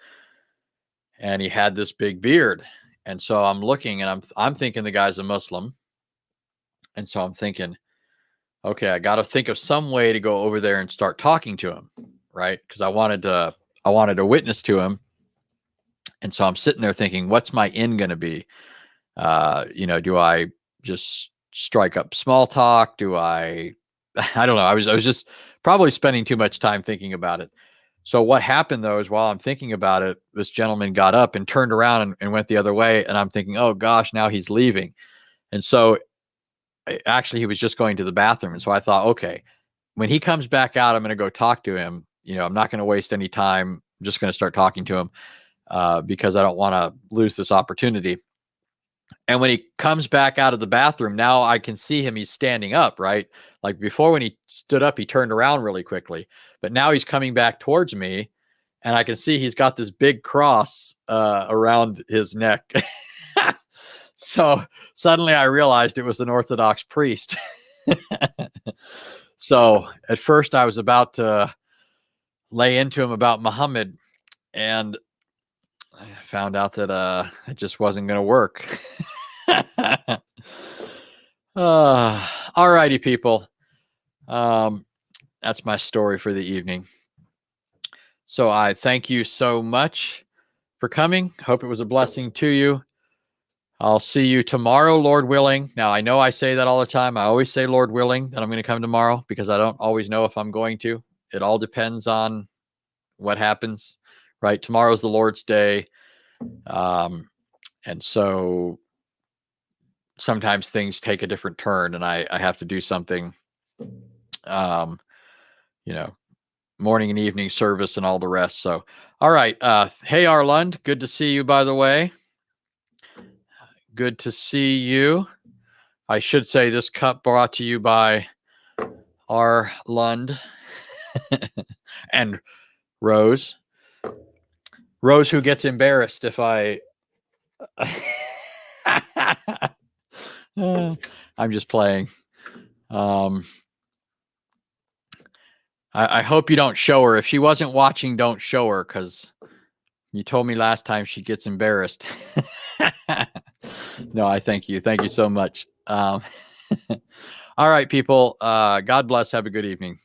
and he had this big beard. And so I'm looking, and I'm thinking the guy's a Muslim. And so I'm thinking, okay, I got to think of some way to go over there and start talking to him, right? Because I wanted to witness to him. And so I'm sitting there thinking, what's my in going to be? Do I just strike up small talk? Do I don't know. I was just probably spending too much time thinking about it. So what happened though is, while I'm thinking about it, this gentleman got up and turned around and went the other way. And I'm thinking, oh gosh, now he's leaving. And so actually he was just going to the bathroom. And so I thought, okay, when he comes back out, I'm going to go talk to him. I'm not going to waste any time. I'm just going to start talking to him because I don't want to lose this opportunity. And when he comes back out of the bathroom, now I can see him. He's standing up, right? Like before, when he stood up, he turned around really quickly. But now he's coming back towards me, and I can see he's got this big cross around his neck. So suddenly I realized it was an Orthodox priest. So at first I was about to lay into him about Muhammad, and I found out that it just wasn't going to work. All righty, people. That's my story for the evening. So I thank you so much for coming. Hope it was a blessing to you. I'll see you tomorrow, Lord willing. Now, I know I say that all the time. I always say, Lord willing, that I'm going to come tomorrow, because I don't always know if I'm going to. It all depends on what happens, right? Tomorrow's the Lord's day. And so sometimes things take a different turn, and I have to do something, morning and evening service and all the rest. So, all right. Hey, Arlund, good to see you, by the way. Good to see you. I should say this cup brought to you by R. Lund and Rose. Rose, who gets embarrassed if I... I'm just playing. I hope you don't show her. If she wasn't watching, don't show her, because you told me last time she gets embarrassed. No, I thank you. Thank you so much. All right, people. God bless. Have a good evening.